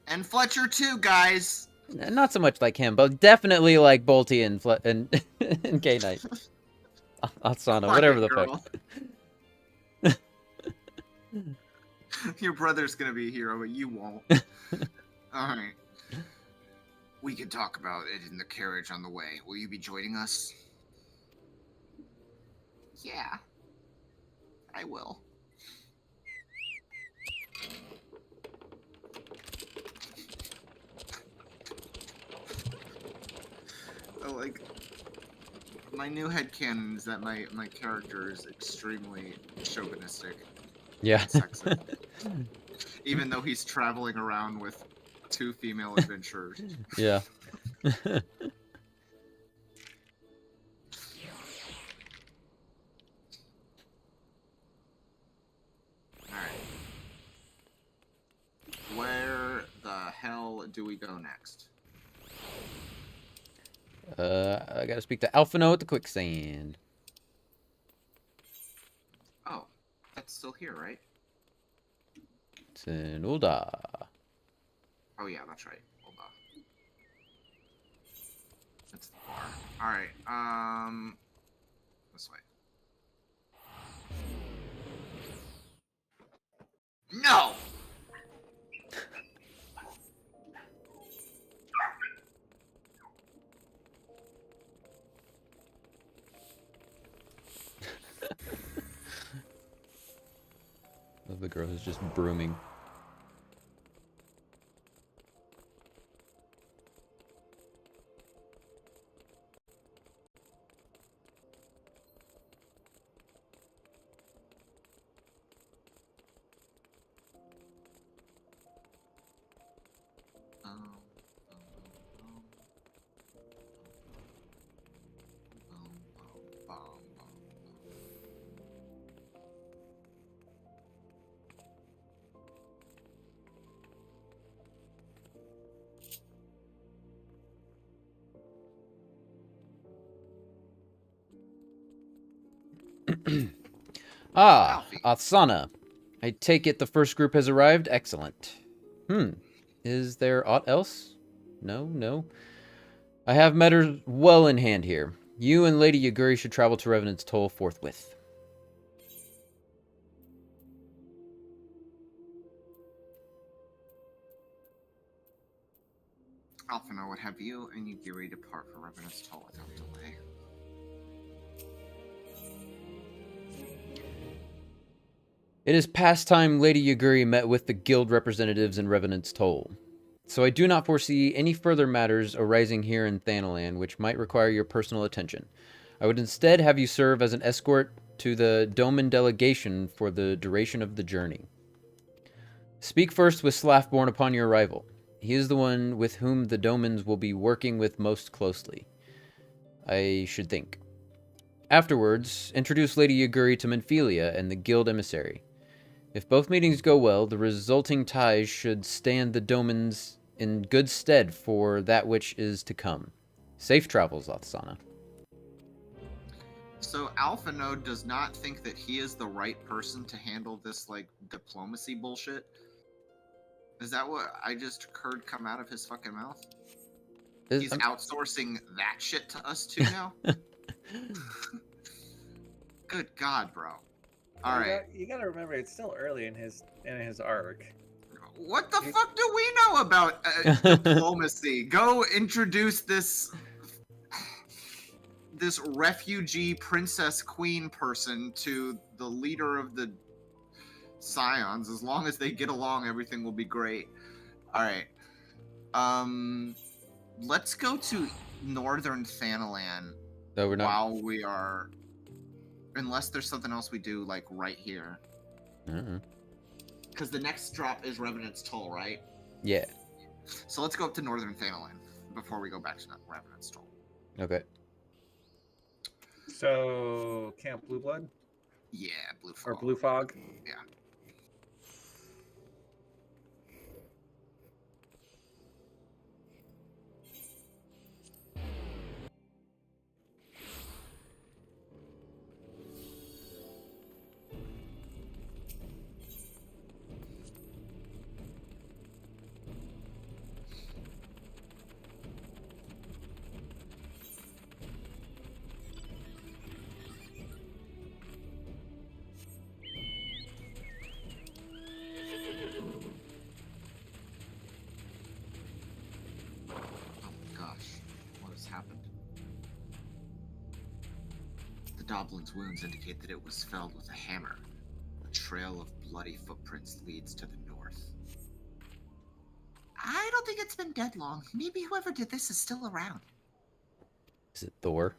And Fletcher too, guys. Not so much like him, but definitely like Bolte and and K-Nite. Asana, whatever the Girl. fuck. Your brother's gonna be a hero, but you won't. Alright. We can talk about it in the carriage on the way. Will you be joining us? Yeah. I will. Like, my new headcanon is that my character is extremely chauvinistic. Yeah. Sexist. Even though he's traveling around with 2 female adventurers. Yeah. Alright. Where the hell do we go next? I gotta speak to Alphino at the quicksand. Oh, that's still here, right? It's in Ulda. Oh yeah, that's right. Hold on. That's the bar. Alright, this way. No! The girl who's just brooming. Ah, Alfie. Asana. I take it the first group has arrived? Excellent. Is there aught else? No. I have matters well in hand here. You and Lady Yaguri should travel to Revenant's Toll forthwith. Alphino would have you and Yugiri depart for Revenant's Toll without delay. It is past time Lady Yaguri met with the guild representatives in Revenant's Toll. So I do not foresee any further matters arising here in Thanalan which might require your personal attention. I would instead have you serve as an escort to the Doman delegation for the duration of the journey. Speak first with Slaffborn upon your arrival. He is the one with whom the Domans will be working with most closely, I should think. Afterwards, introduce Lady Yaguri to Menphelia and the guild emissary. If both meetings go well, the resulting ties should stand the Domans in good stead for that which is to come. Safe travels, Asana. So Alphino does not think that he is the right person to handle this, like, diplomacy bullshit? Is that what I just heard come out of his fucking mouth? He's outsourcing that shit to us too now? Good God, bro. All right. You gotta remember, it's still early in his arc. What the fuck do we know about diplomacy? Go introduce this refugee princess queen person to the leader of the Scions. As long as they get along, everything will be great. All right. Let's go to Northern Thanalan No, we're not. while we are, unless there's something else we do like right here. Because the next drop is Revenant's Toll, right? Yeah. So let's go up to Northern Thanalan before we go back to Revenant's Toll. Okay. So, Camp Blue Blood? Yeah, Blue Fog. Or Blue Fog? Yeah. Doblin's wounds indicate that it was felled with a hammer. A trail of bloody footprints leads to the north. I don't think it's been dead long. Maybe whoever did this is still around. Is it Thor?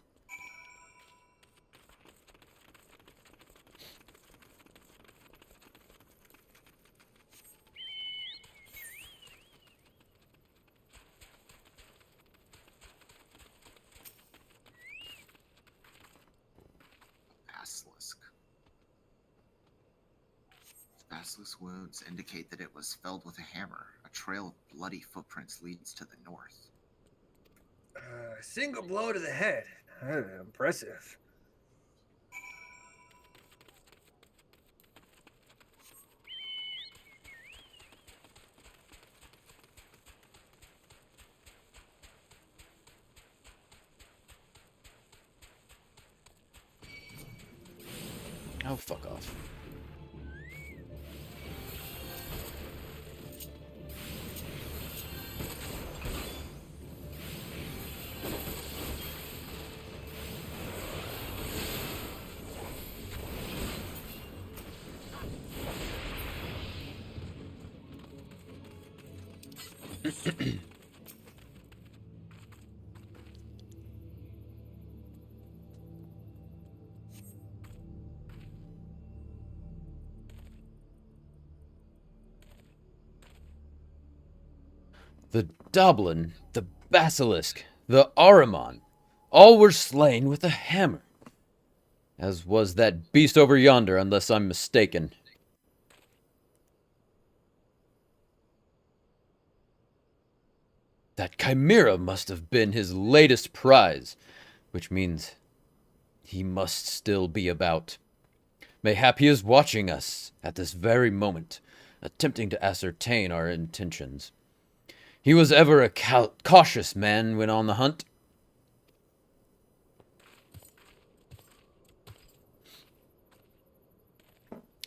Basilisk's wounds indicate that it was felled with a hammer. A trail of bloody footprints leads to the north. Single blow to the head. Impressive. Oh, fuck off. The Doblin, the Basilisk, the Ahriman, all were slain with a hammer. As was that beast over yonder, unless I'm mistaken. That chimera must have been his latest prize, which means he must still be about. Mayhap he is watching us at this very moment, attempting to ascertain our intentions. He was ever a cautious man when on the hunt.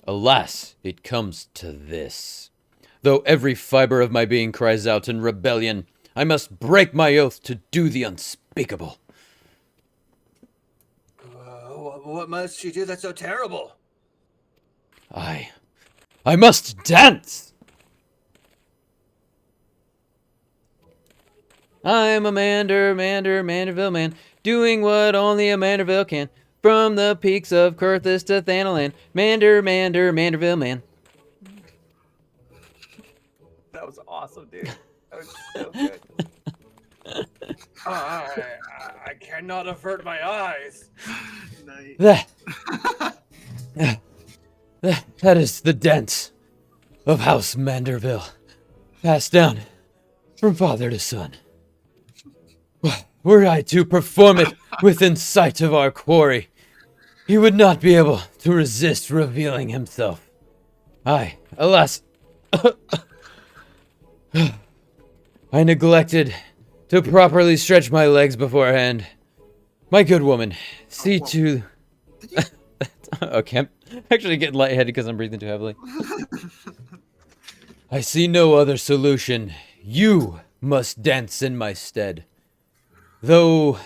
Alas, it comes to this. Though every fiber of my being cries out in rebellion, I must break my oath to do the unspeakable. What must you do that's so terrible? I must dance! I'm a Manderville man, doing what only a Manderville can. From the peaks of Kurthis to Thanalan, Manderville man. That was awesome, dude. That was so good. I cannot avert my eyes. That is the dance of House Manderville, passed down from father to son. Were I to perform it within sight of our quarry, he would not be able to resist revealing himself. Alas, I neglected to properly stretch my legs beforehand. My good woman, see to... Okay, I'm actually getting lightheaded because I'm breathing too heavily. I see no other solution. You must dance in my stead. Though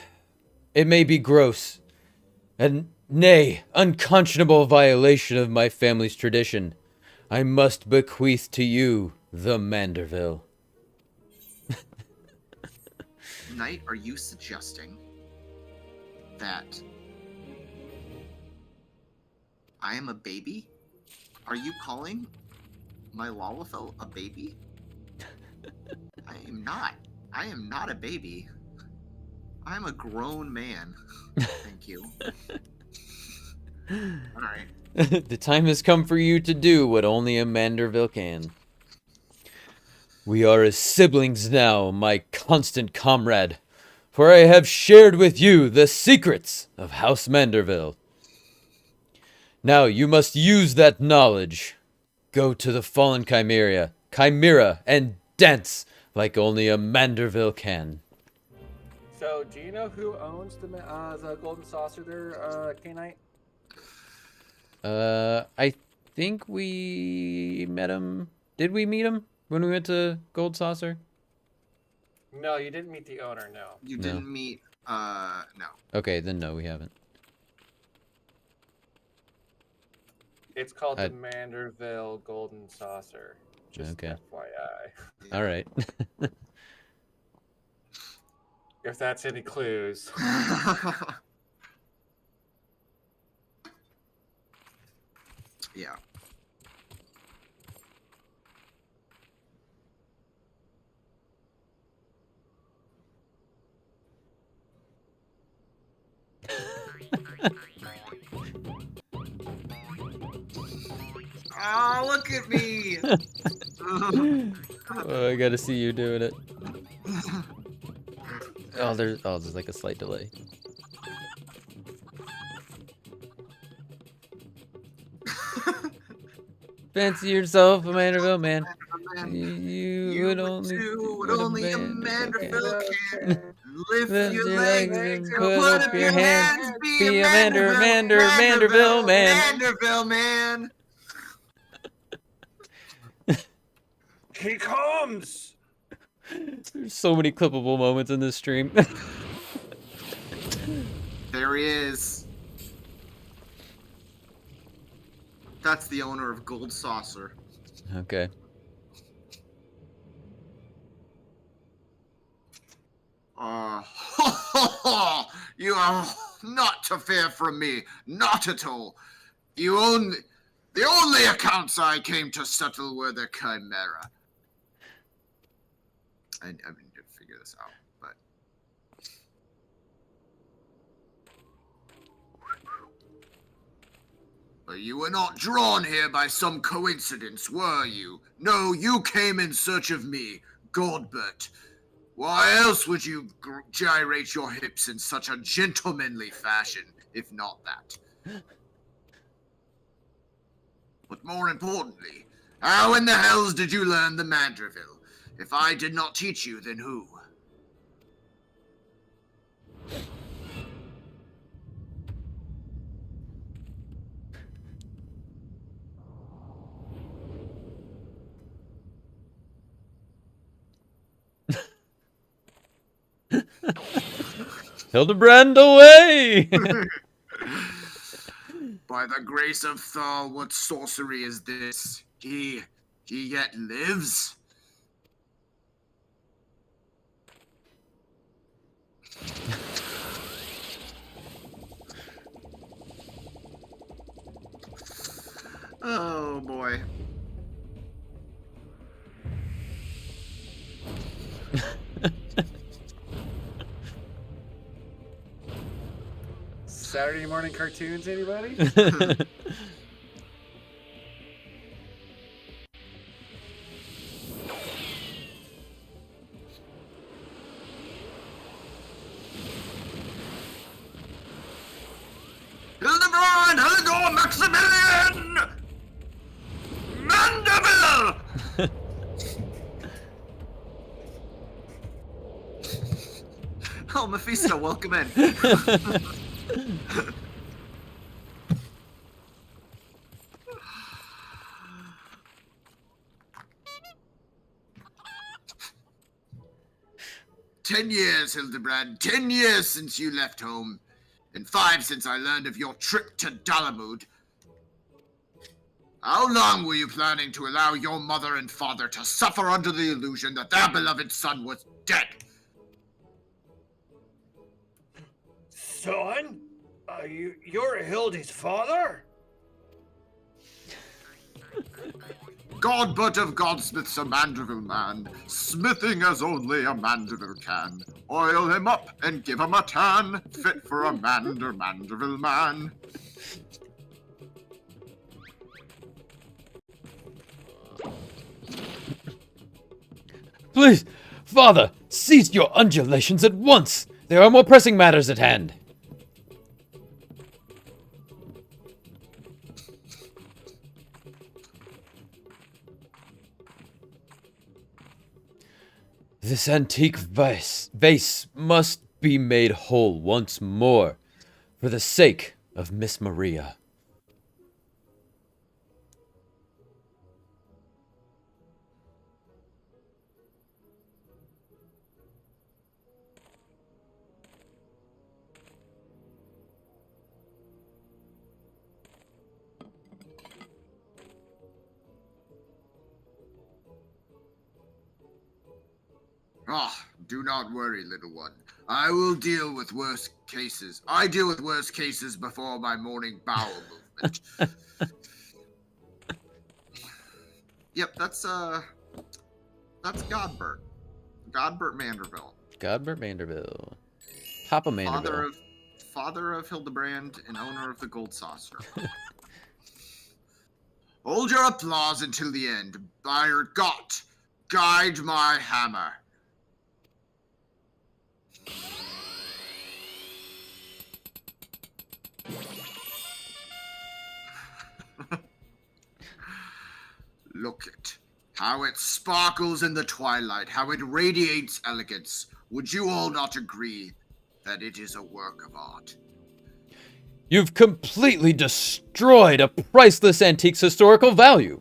it may be gross, and nay, unconscionable violation of my family's tradition, I must bequeath to you the Manderville. Knight, are you suggesting that I am a baby? Are you calling my Lalafell a baby? I am not. I am not a baby. I'm a grown man. Thank you. Alright. The time has come for you to do what only a Manderville can. We are as siblings now, my constant comrade, for I have shared with you the secrets of House Manderville. Now you must use that knowledge. Go to the fallen Chimera, and dance like only a Manderville can. So, do you know who owns the golden saucer there, K-Nite? I think we met him. Did we meet him when we went to Gold Saucer? No, you didn't meet the owner, no. You No. didn't meet, no. Okay, then no, we haven't. It's called the Manderville Golden Saucer. Just Okay. FYI. All right. If that's any clues. Yeah. Oh, look at me! Oh, I gotta see you doing it. There's like a slight delay. Fancy yourself a Manderville man. You would only a Manderville can lift lift your your legs legs and and put up your hands. Be a Manderville man. Manderville man. He comes! There's so many clippable moments in this stream. There he is. That's the owner of Gold Saucer. Okay. You are not to fear from me, not at all. The only accounts I came to settle were the Chimera. I mean, to figure this out, but you were not drawn here by some coincidence, were you? No, you came in search of me, Goldbert. Why else would you gyrate your hips in such a gentlemanly fashion, if not that? But more importantly, how in the hells did you learn the Manderville? If I did not teach you, then who? Hildebrand away! By the grace of Thor, what sorcery is this? He yet lives? Oh boy. Saturday morning cartoons, anybody? Hildebrand, Helidor, Maximilian! Mandeville! Oh, Mephisto, welcome in. 10 years, Hildebrand. 10 years since you left home. And 5 since I learned of your trip to Dalamud. How long were you planning to allow your mother and father to suffer under the illusion that their beloved son was dead? Son? You're Hildi's father? Godbert of Godsmith's a Mandeville man, smithing as only a Mandeville can. Oil him up and give him a tan, fit for a Mandeville man. Please, father, cease your undulations at once. There are more pressing matters at hand. This antique vase must be made whole once more, for the sake of Miss Maria. Ah, do not worry, little one. I will deal with worse cases. I deal with worse cases before my morning bowel movement. Yep, that's Godbert. Godbert Manderville. Godbert Vanderbilt. Papa Manderbilt. Father of Hildebrand and owner of the Gold Saucer. Hold your applause until the end. By your God, guide my hammer. Look it. How it sparkles in the twilight, how it radiates elegance. Would you all not agree that it is a work of art? You've completely destroyed a priceless antique's historical value.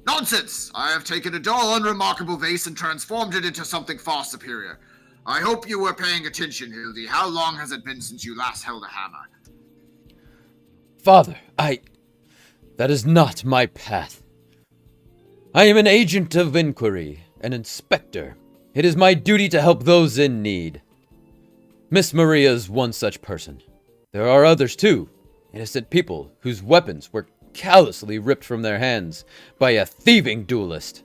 Nonsense! I have taken a dull, unremarkable vase and transformed it into something far superior. I hope you were paying attention, Hildi. How long has it been since you last held a hammer? Father, that is not my path. I am an agent of inquiry, an inspector. It is my duty to help those in need. Miss Maria is one such person. There are others too, innocent people whose weapons were callously ripped from their hands by a thieving duelist.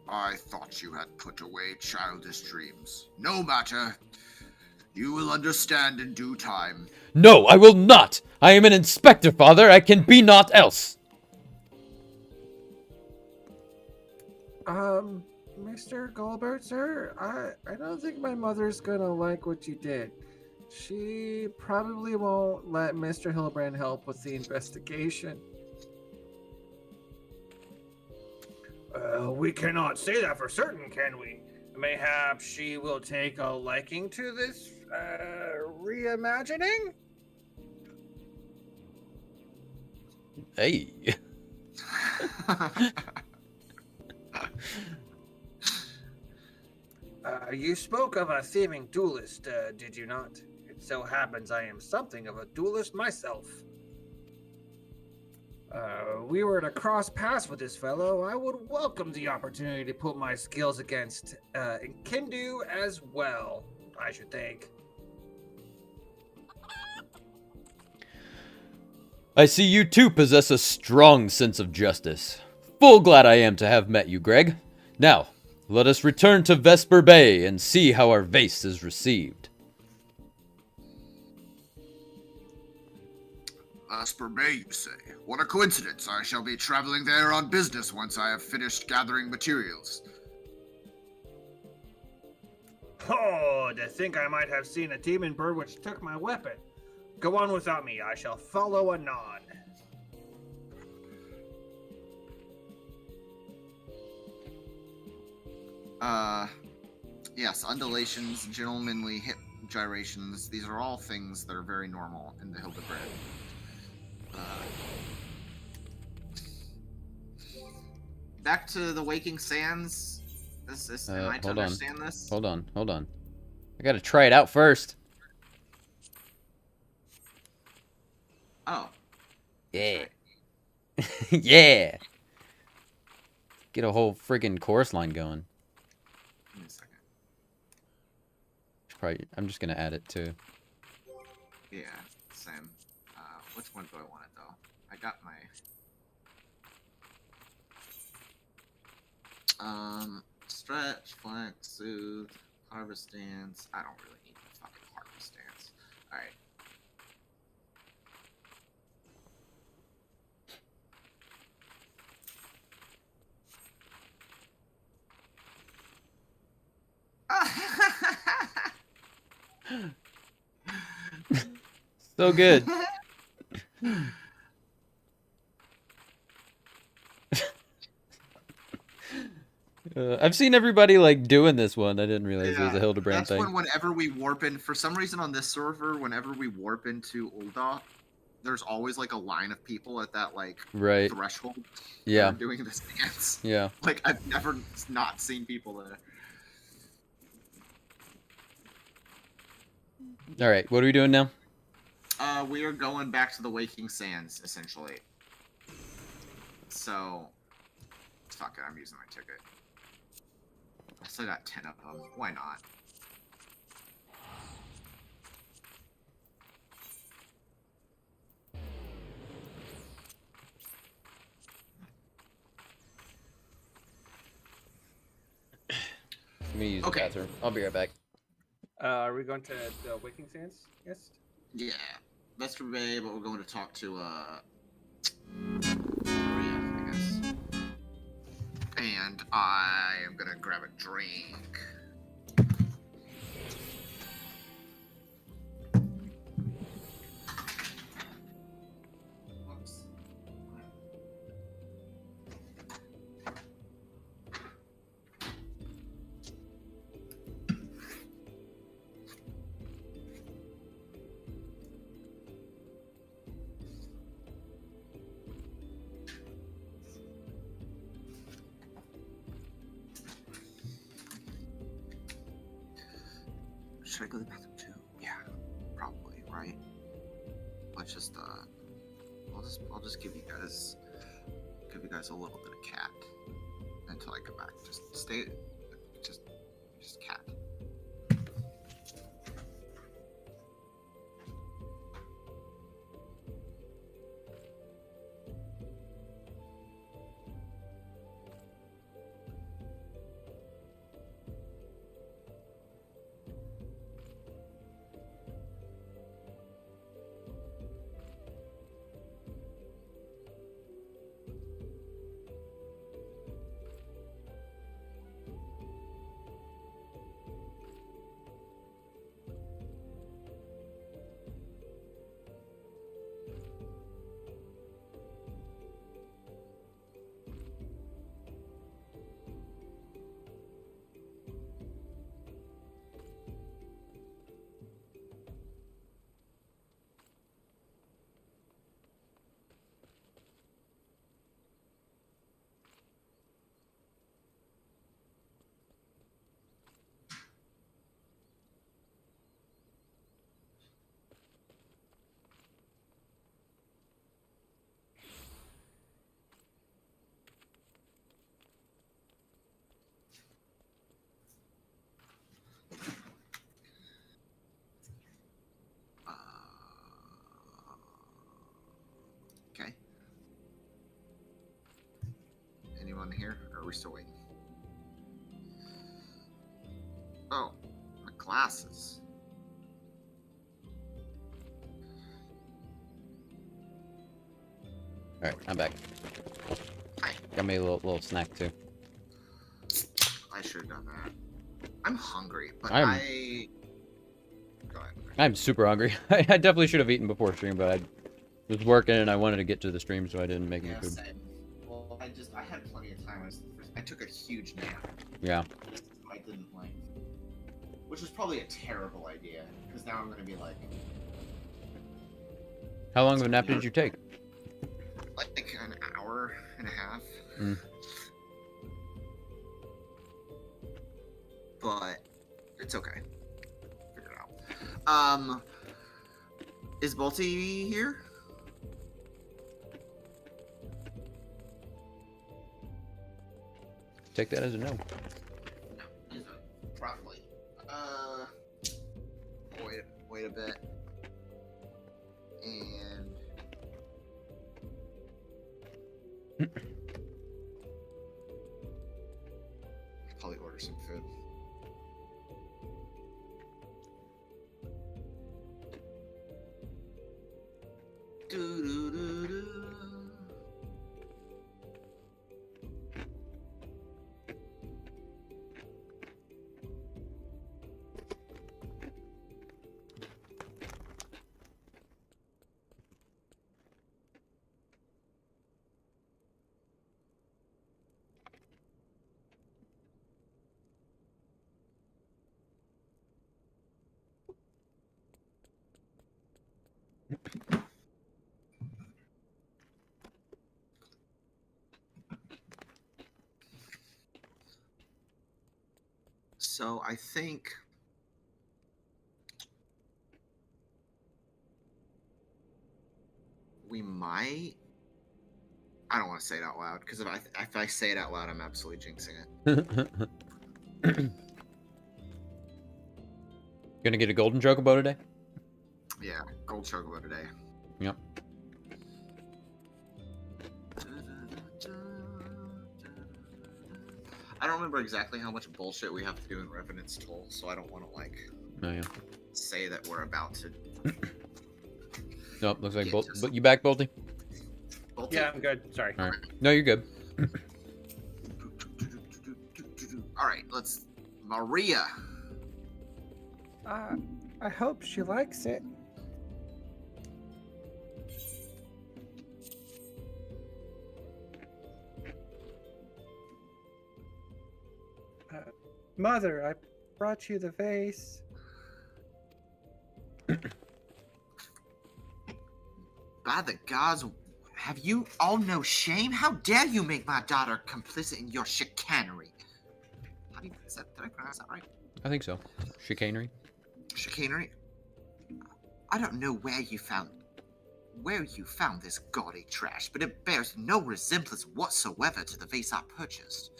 I thought you had put away childish dreams. No matter. You will understand in due time. No, I will not! I am an inspector, father. I can be naught else. Mr. Goldberg, sir, I don't think my mother's gonna like what you did. She probably won't let Mr. Hildebrand help with the investigation. We cannot say that for certain, can we? Mayhaps she will take a liking to this reimagining? Hey. You spoke of a thieving duelist, did you not? It so happens I am something of a duelist myself. We were to cross paths with this fellow, I would welcome the opportunity to put my skills against Kindu as well, I should think. I see you too possess a strong sense of justice. Full glad I am to have met you, Greg. Now, let us return to Vesper Bay and see how our vase is received. Vesper Bay, you say? What a coincidence. I shall be traveling there on business once I have finished gathering materials. Oh, to think I might have seen a demon bird which took my weapon. Go on without me, I shall follow anon. Yes, undulations, gentlemanly hip gyrations, these are all things that are very normal in the Hildebrand. back to the Waking Sands. Am I to hold on. understand this? Hold on. I gotta try it out first. Oh. Yeah. Right. Yeah. Get a whole friggin' chorus line going. Give me a second. I'm just gonna add it too. Yeah, same. Which one do I want it though? I got my. Stretch, flex, soothe, harvest stance. I don't really need the fucking harvest stance. Alright. So good. I've seen everybody like doing this one. I didn't realize it was a Hildebrand that's thing. whenever we warp in, for some reason on this server, whenever we warp into Ulda, there's always like a line of people at that like Right. threshold. Yeah. That are doing this dance. Yeah. Like I've never not seen people there. All right. What are we doing now? We are going back to the Waking Sands, essentially. So, fuck it, I'm using my ticket. I still got 10 of them. Why not? Let me use Okay. the bathroom. I'll be right back. Are we going to the Waking Sands? Yes. Yeah. That's for Bay, but we're going to talk to, Maria, I guess. And I am gonna grab a drink. Whoops. Should I go to the bathroom too? Yeah, probably, right? Let's just I'll just give you guys a little bit of cat until I come back. Just stay just cat. Okay. Anyone here? Or are we still waiting? Oh, my glasses. All right, I'm back. Hi. Got me a little snack too. I should have done that. I'm hungry, but I'm- I. Go ahead. I'm super hungry. I definitely should have eaten before stream, but I was working and I wanted to get to the stream, so I didn't make any Yeah, food. same. Well, I had plenty of time. I took a huge nap. Yeah. I didn't like, which was probably a terrible idea because now I'm gonna be like How long of a nap did you take? an hour and a half. Mm. but it's okay. Figure it out. Is Bolty here? Take that as a no. No, isn't. Probably. Wait a bit. And probably order some food. Do-do-do-do. So I think we might. I don't want to say it out loud because if I say it out loud, I'm absolutely jinxing it. Gonna get a golden chocobo today? Yeah, gold chocobo today. Yep. I don't remember exactly how much bullshit we have to do in Revenant's Toll, so I don't want to like Oh yeah. say that we're about to. Nope, looks like Yeah, Bolt. just- But you back, Bolty? Bolty? Yeah, I'm good. Sorry. All right. No, you're good. All right, let's. Maria. I hope she likes it. Mother, I brought you the vase. By the gods, have you all no shame? How dare you make my daughter complicit in your chicanery? How do you, did I pronounce that right? I think so. Chicanery. Chicanery? I don't know where you found this gaudy trash, but it bears no resemblance whatsoever to the vase I purchased.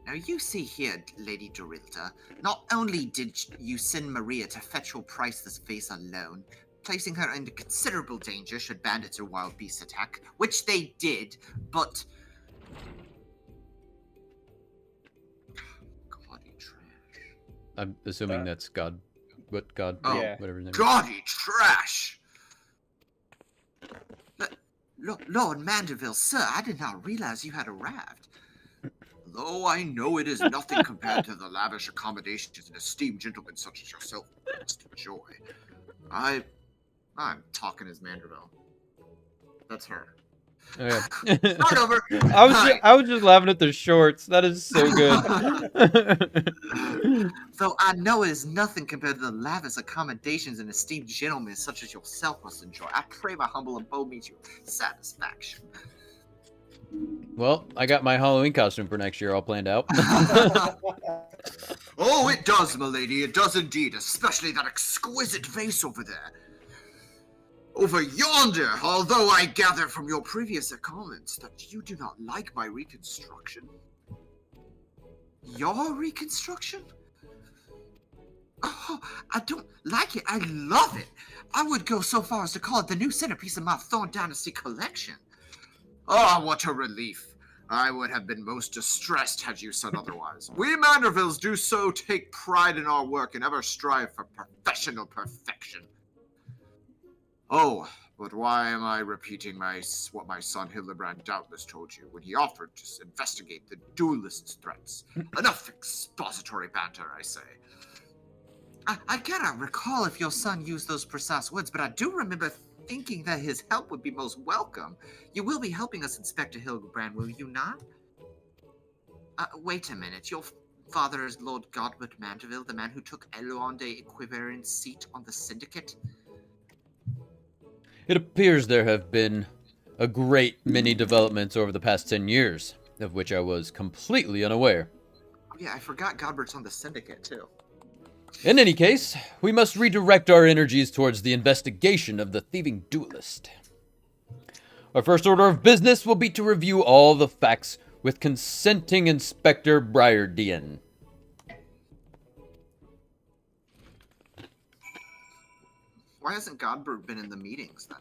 Now you see here, Lady Dorilda, not only did you send Maria to fetch your priceless vase alone, placing her into considerable danger should bandits or wild beasts attack, which they did, but... Gaudy trash. I'm assuming that's God. What God? Oh, Yeah. Whatever his name is. Gaudy trash! Lord Mandeville, sir, I did not realize you had arrived. Though I know it is nothing compared to the lavish accommodations an esteemed gentleman such as yourself must enjoy. I'm talking as Mandeville. That's her. Oh, yeah. Start over! I was just laughing at the shorts. That is so good. Though I know it is nothing compared to the lavish accommodations an esteemed gentleman such as yourself must enjoy, I pray my humble abode meets your satisfaction. Well, I got my Halloween costume for next year all planned out. Oh, it does, milady, it does indeed, especially that exquisite vase over there. Over yonder, although I gather from your previous comments that you do not like my reconstruction. Your reconstruction? Oh, I don't like it, I love it. I would go so far as to call it the new centerpiece of my Thorn Dynasty collection. Oh, what a relief. I would have been most distressed had you said otherwise. We Mandervilles do so take pride in our work and ever strive for professional perfection. Oh, but why am I repeating what my son Hildebrand doubtless told you when he offered to investigate the duelist's threats? Enough expository banter, I say. I cannot recall if your son used those precise words, but I do remember thinking that his help would be most welcome. You will be helping us, Inspector Hildebrand, will you not? Wait a minute. Your father is Lord Godward Mandeville, the man who took Eluan de Equivarin's seat on the Syndicate? It appears there have been a great many developments over the past 10 years, of which I was completely unaware. Oh, yeah, I forgot Godbert's on the syndicate, too. In any case, we must redirect our energies towards the investigation of the thieving duelist. Our first order of business will be to review all the facts with consenting Inspector Briardian. Why hasn't Godbert been in the meetings, then?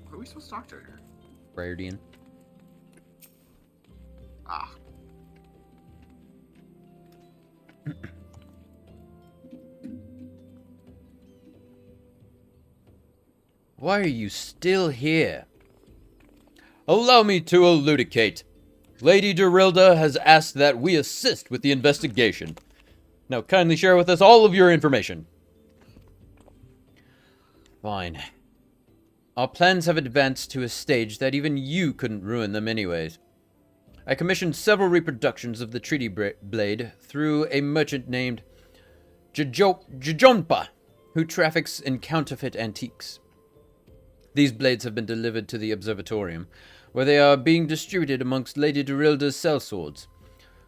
Who are we supposed to talk to here? Briardian. Ah. Why are you still here? Allow me to elucidate. Lady Dorilda has asked that we assist with the investigation. Now kindly share with us all of your information. Fine. Our plans have advanced to a stage that even you couldn't ruin them anyways. I commissioned several reproductions of the treaty blade through a merchant named Jijonpa, who traffics in counterfeit antiques. These blades have been delivered to the observatorium, where they are being distributed amongst Lady Dorilda's sellswords.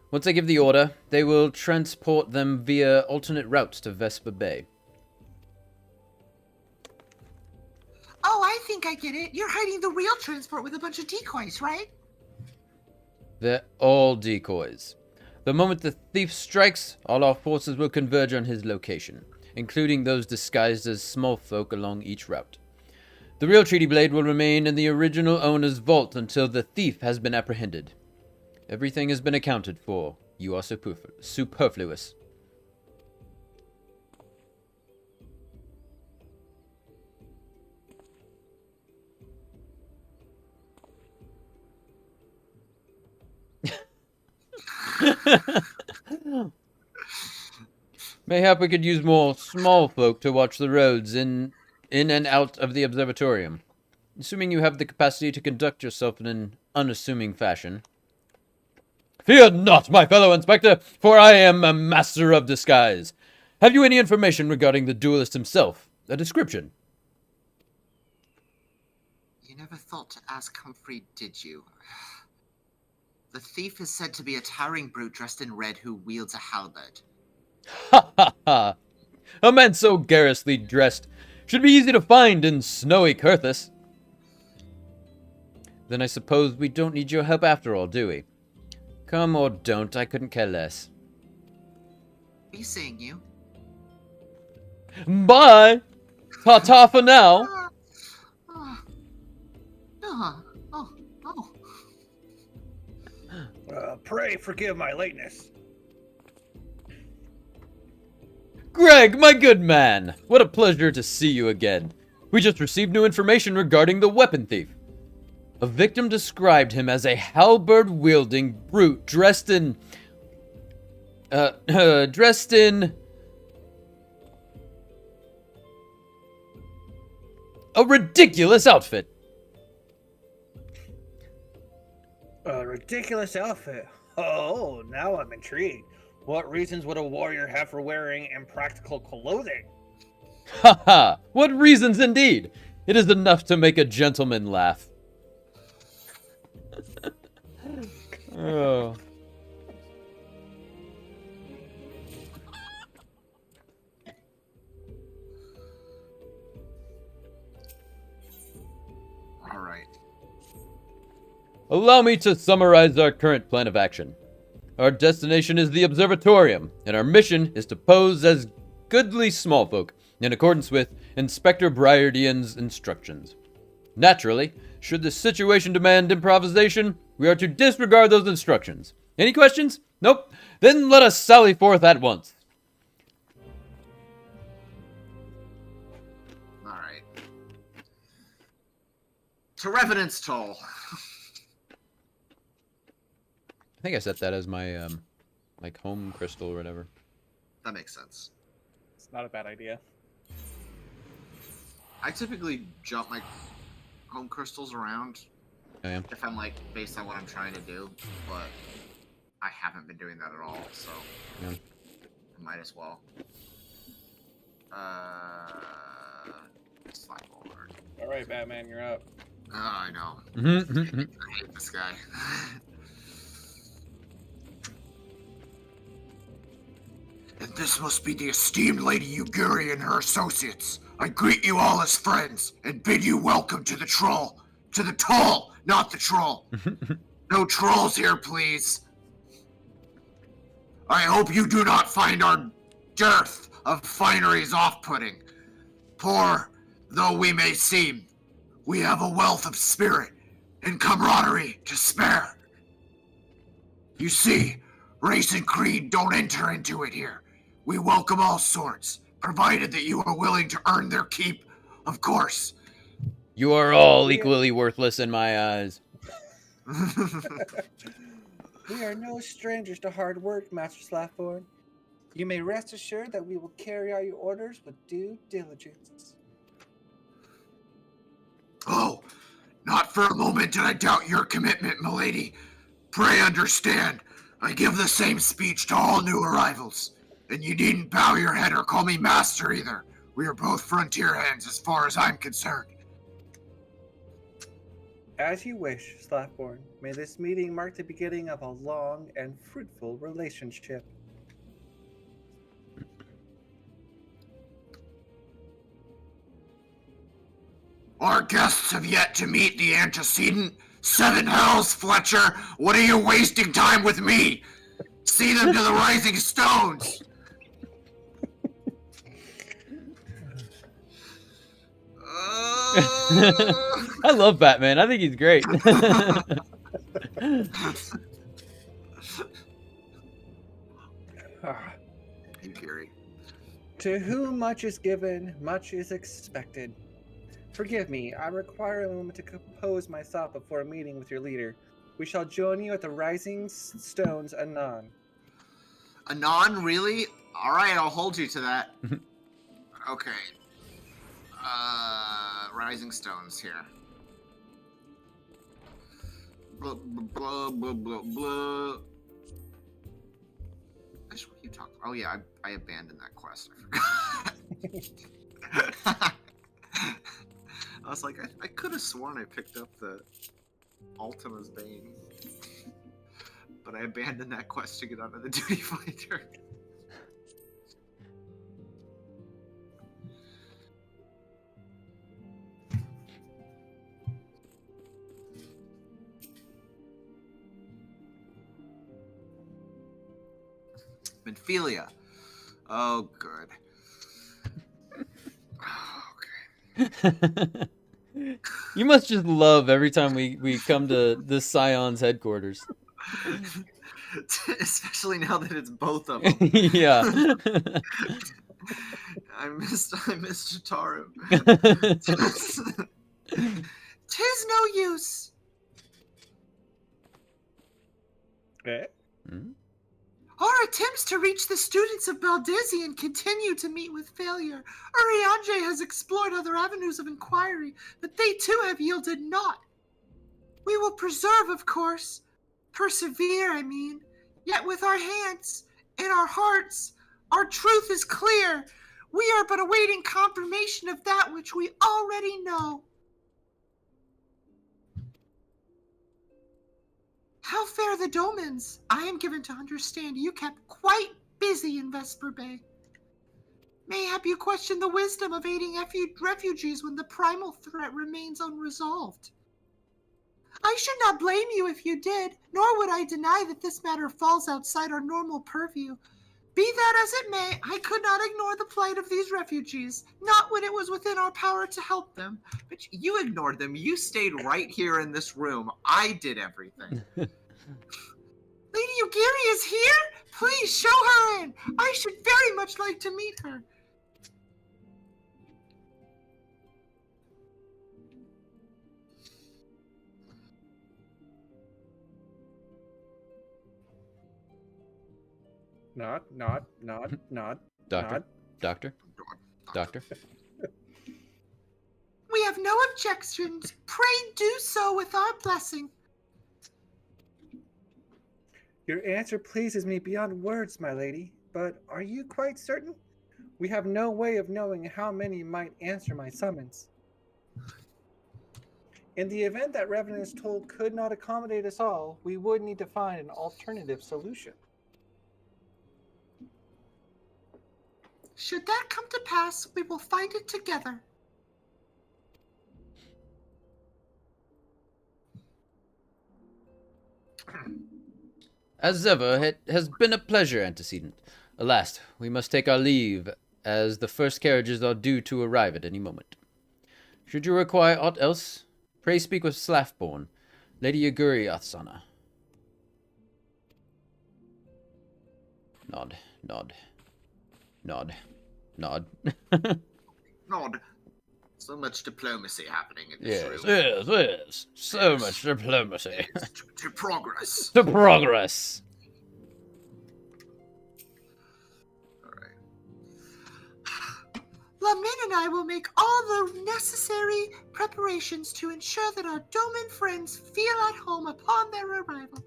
Once I give the order, they will transport them via alternate routes to Vesper Bay. Oh, I think I get it. You're hiding the real transport with a bunch of decoys, right? They're all decoys. The moment the thief strikes, all our forces will converge on his location, including those disguised as small folk along each route. The real treaty blade will remain in the original owner's vault until the thief has been apprehended. Everything has been accounted for. You are superfluous. Mayhap we could use more small folk to watch the roads in and out of the observatorium. Assuming you have the capacity to conduct yourself in an unassuming fashion. Fear not, my fellow inspector, for I am a master of disguise. Have you any information regarding the duelist himself? A description? You never thought to ask Humphrey, did you? The thief is said to be a towering brute dressed in red who wields a halberd. Ha ha ha! A man so garrulously dressed should be easy to find in snowy Curthis. Then I suppose we don't need your help after all, do we? Come or don't, I couldn't care less. Be seeing you. Bye! Ta-ta for now! Pray forgive my lateness. Greg, my good man! What a pleasure to see you again. We just received new information regarding the weapon thief. A victim described him as a halberd-wielding brute dressed in a ridiculous outfit. A ridiculous outfit. Oh, now I'm intrigued. What reasons would a warrior have for wearing impractical clothing? Ha ha! What reasons indeed! It is enough to make a gentleman laugh. Oh. All right. Allow me to summarize our current plan of action. Our destination is the observatorium, and our mission is to pose as goodly small folk, in accordance with Inspector Briardian's instructions. Naturally, should the situation demand improvisation, we are to disregard those instructions. Any questions? Nope. Then let us sally forth at once. All right. To Revenant's Toll. I think I set that as my, like, home crystal or whatever. That makes sense. It's not a bad idea. I typically jump my home crystals around Oh, yeah. if I'm, like, based on what I'm trying to do, but I haven't been doing that at all, so Yeah. I might as well. Slide forward. All right, Batman, you're up. Oh, I know. Mhm. I hate this guy. And this must be the esteemed Lady Yuguri and her associates. I greet you all as friends and bid you welcome to the troll. To the toll, not the troll. No trolls here, please. I hope you do not find our dearth of fineries off-putting. Poor though we may seem, we have a wealth of spirit and camaraderie to spare. You see, race and creed don't enter into it here. We welcome all sorts, provided that you are willing to earn their keep, of course. You are all equally worthless in my eyes. We are no strangers to hard work, Master Slathborn. You may rest assured that we will carry out your orders with due diligence. Oh, not for a moment did I doubt your commitment, milady. Pray understand, I give the same speech to all new arrivals. And you needn't bow your head or call me master either. We are both frontier hands as far as I'm concerned. As you wish, Slathborn. May this meeting mark the beginning of a long and fruitful relationship. Our guests have yet to meet the antecedent. 7 hells, Fletcher! What are you wasting time with me? See them to the rising stones! I love Batman. I think he's great. Hey, Gary. To whom much is given, much is expected. Forgive me, I require a moment to compose myself before a meeting with your leader. We shall join you at the rising stones anon. Anon, really? Alright, I'll hold you to that. Okay. Rising stones here. Blah, blah, blah, blah, blah. I should keep talking. Oh yeah, I abandoned that quest. I forgot. I was like, I could have sworn I picked up the Ultima's Bane. But I abandoned that quest to get onto the Duty Fighter. Minfilia. Oh, good. Okay. You must just love every time we come to the Scion's headquarters. Especially now that it's both of them. Yeah. I missed Jataru. Tis no use. Eh? Hmm? Our attempts to reach the students of Baldizian continue to meet with failure. Urianger has explored other avenues of inquiry, but they too have yielded naught. We will preserve, of course. Persevere, I mean. Yet with our hands, in our hearts, our truth is clear. We are but awaiting confirmation of that which we already know. How fare the Domans? I am given to understand you kept quite busy in Vesper Bay. Mayhap you question the wisdom of aiding refugees when the primal threat remains unresolved. I should not blame you if you did, nor would I deny that this matter falls outside our normal purview. Be that as it may, I could not ignore the plight of these refugees, not when it was within our power to help them. But you ignored them. You stayed right here in this room. I did everything. Lady Yugiri is here? Please show her in. I should very much like to meet her. Not. Doctor? We have no objections. Pray do so with our blessing. Your answer pleases me beyond words, my lady. But are you quite certain? We have no way of knowing how many might answer my summons. In the event that Revenant's Toll could not accommodate us all, we would need to find an alternative solution. Should that come to pass, we will find it together. As ever, it has been a pleasure, Antecedent. Alas, we must take our leave, as the first carriages are due to arrive at any moment. Should you require aught else, pray speak with Slaffborn, Lady Yaguri Athsana. Nod, nod, nod, nod. Nod. So much diplomacy happening in this Yes, room. yes. So much diplomacy. To progress. To progress. Alright. Lamin and I will make all the necessary preparations to ensure that our Doman friends feel at home upon their arrival.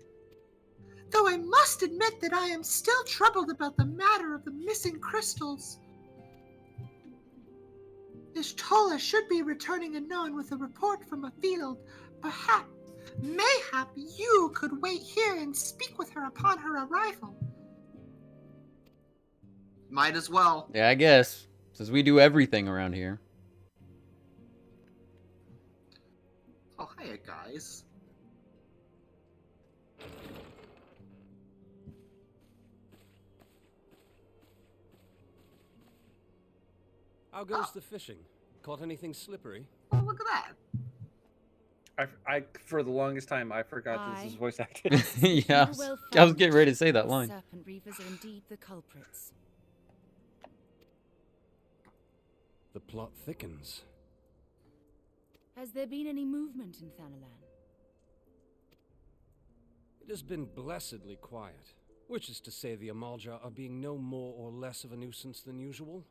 Though I must admit that I am still troubled about the matter of the missing crystals. Ishtola should be returning anon with a report from a field. Perhaps, mayhap you could wait here and speak with her upon her arrival. Might as well. Yeah, I guess. Since we do everything around here. Oh, hiya, guys. How goes the fishing? Caught anything slippery? Oh, look at that. I for the longest time, I forgot this is voice acted. Yeah, I was getting ready to say that line. Serpent reavers are indeed the culprits. The plot thickens. Has there been any movement in Thanalan? It has been blessedly quiet, which is to say the Amalja are being no more or less of a nuisance than usual,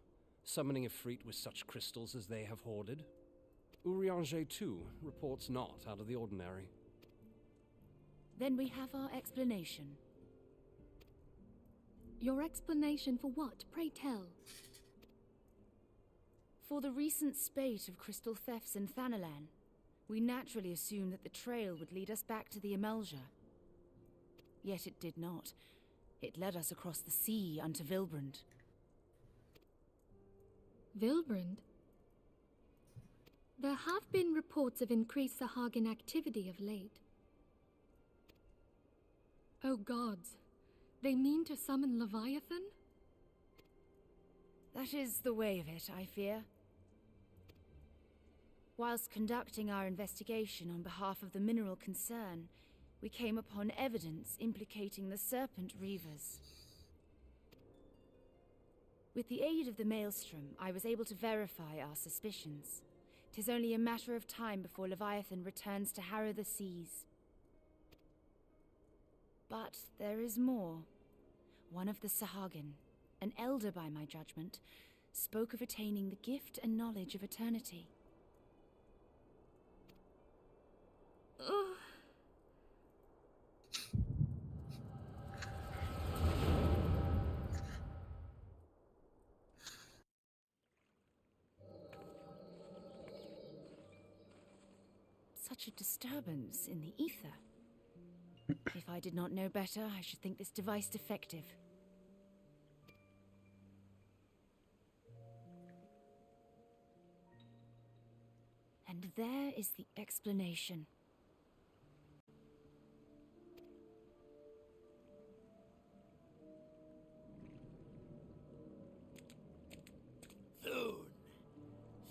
summoning a fleet with such crystals as they have hoarded. Urianger, too, reports not out of the ordinary. Then we have our explanation. Your explanation for what, pray tell? For the recent spate of crystal thefts in Thanalan, we naturally assumed that the trail would lead us back to the Amalja. Yet it did not. It led us across the sea unto Vilbrand. Vilbrand? There have been reports of increased Sahagin activity of late. Oh gods, they mean to summon Leviathan? That is the way of it, I fear. Whilst conducting our investigation on behalf of the mineral concern, we came upon evidence implicating the Serpent Reavers. With the aid of the Maelstrom, I was able to verify our suspicions. 'Tis only a matter of time before Leviathan returns to harrow the seas. But there is more. One of the Sahagin, an elder by my judgment, spoke of attaining the gift and knowledge of eternity. Ugh. Such a disturbance in the ether. If I did not know better, I should think this device defective. And there is the explanation.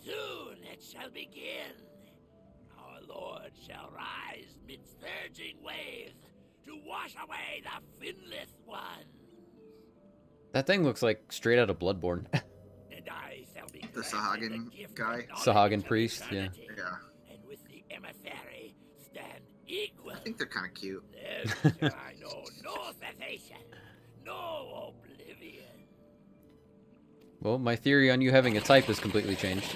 Soon it shall begin. Our Lord shall rise midst surging waves to wash away the finless ones. That thing looks like straight out of Bloodborne. And I shall be The Sahagin guy? Sahagin priest, yeah. Yeah. And with the emissary stand equal. I think they're kind of cute. Then shall I know no cessation, no oblivion. Well, my theory on you having a type has completely changed.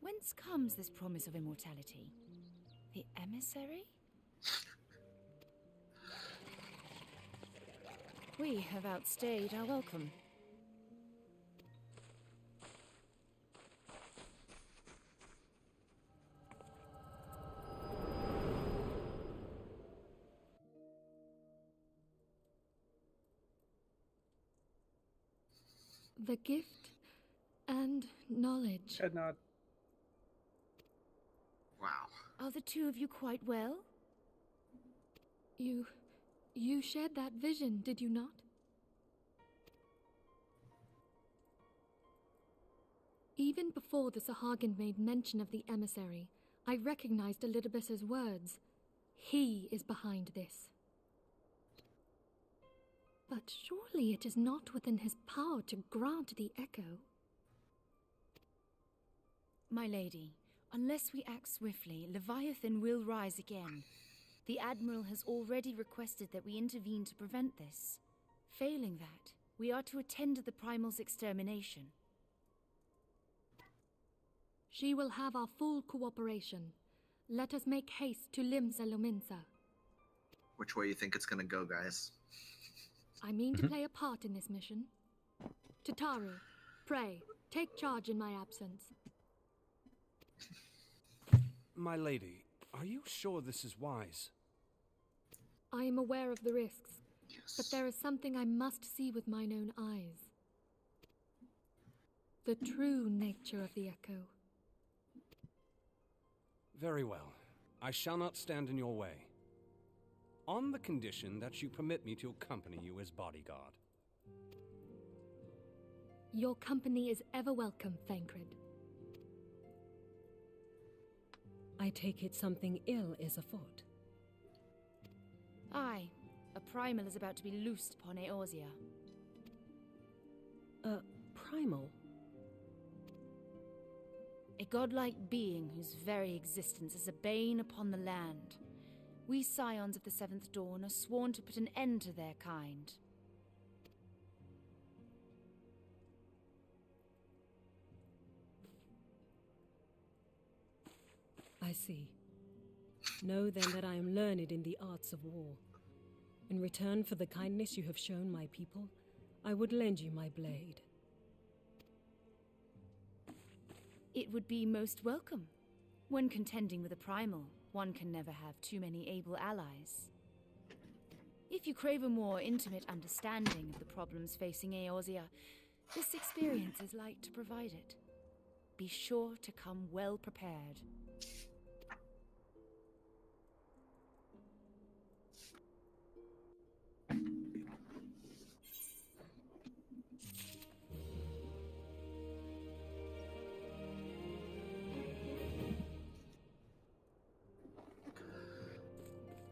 Whence comes this promise of immortality? The emissary? We have outstayed our welcome. The gift and knowledge. Head nod. Wow. Are the two of you quite well? You shared that vision, did you not? Even before the Sahagin made mention of the emissary, I recognized Elidibus's words. He is behind this. But surely it is not within his power to grant the echo. My lady, unless we act swiftly, Leviathan will rise again. The Admiral has already requested that we intervene to prevent this. Failing that, we are to attend to the Primal's extermination. She will have our full cooperation. Let us make haste to Limsa Lominsa. Which way you think it's gonna go, guys? I mean to play a part in this mission. Tataru, pray, take charge in my absence. My lady, are you sure this is wise? I am aware of the risks, Yes. but there is something I must see with mine own eyes. The true nature of the echo. Very well. I shall not stand in your way. On the condition that you permit me to accompany you as bodyguard. Your company is ever welcome, Thancred. I take it something ill is afoot. Aye, a Primal is about to be loosed upon Eorzea. A primal? A godlike being whose very existence is a bane upon the land. We scions of the Seventh Dawn are sworn to put an end to their kind. I see. Know then that I am learned in the arts of war. In return for the kindness you have shown my people, I would lend you my blade. It would be most welcome. When contending with a Primal, one can never have too many able allies. If you crave a more intimate understanding of the problems facing Eorzea, this experience is like to provide it. Be sure to come well prepared.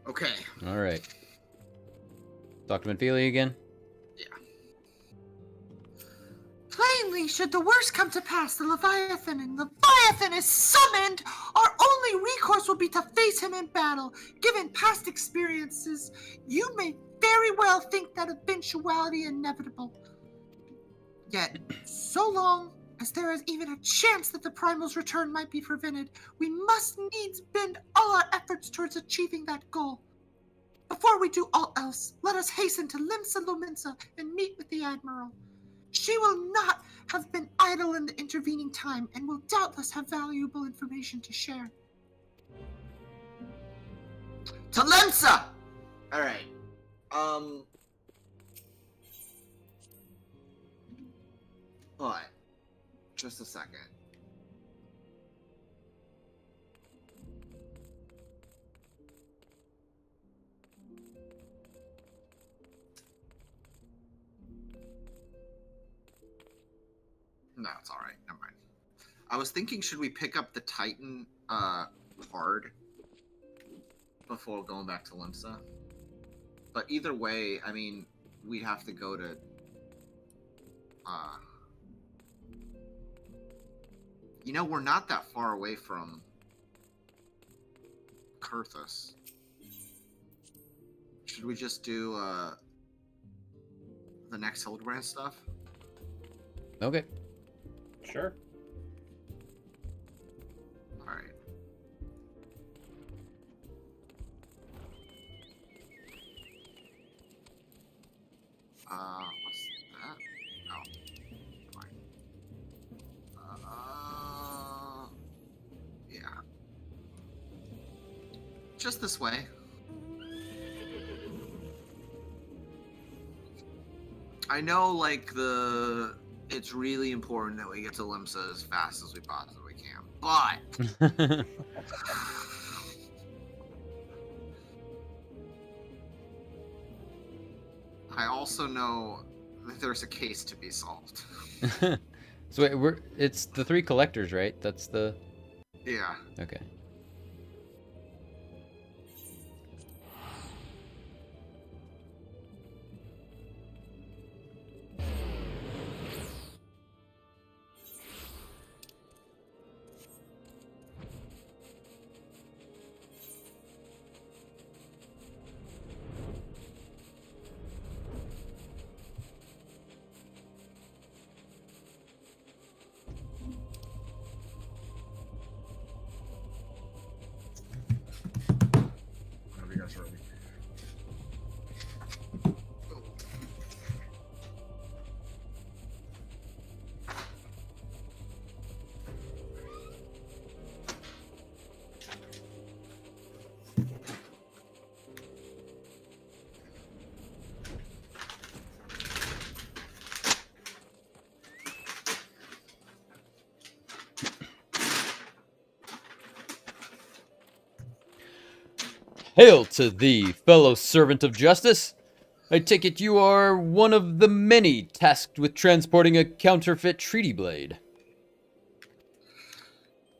Okay. All right. Dr. Manfili again? Yeah. Plainly, should the worst come to pass, the Leviathan is summoned, our only recourse will be to face him in battle. Given past experiences, you may very well think that eventuality inevitable. Yet, so long as there is even a chance that the Primal's return might be prevented, we must needs bend all our efforts towards achieving that goal. Before we do all else, let us hasten to Limsa Lominsa and meet with the Admiral. She will not have been idle in the intervening time and will doubtless have valuable information to share. To Limsa! Alright. Hold on. Just a second. No, it's alright. Never mind. I was thinking, should we pick up the Titan card before going back to Limsa? But either way, I mean, we'd have to go to you know, we're not that far away from Kurthus. Should we just do the next Hildebrand stuff? Okay. Sure. Alright. What's that? Oh. Fine. Yeah. Just this way. I know, like, it's it's really important that we get to Limsa as fast as we possibly can. But I also know that there's a case to be solved. So wait, it's the 3 collectors, right? That's the... Yeah. Okay. Whenever you guys are ready. Hail to thee, fellow servant of justice! I take it you are one of the many tasked with transporting a counterfeit treaty blade.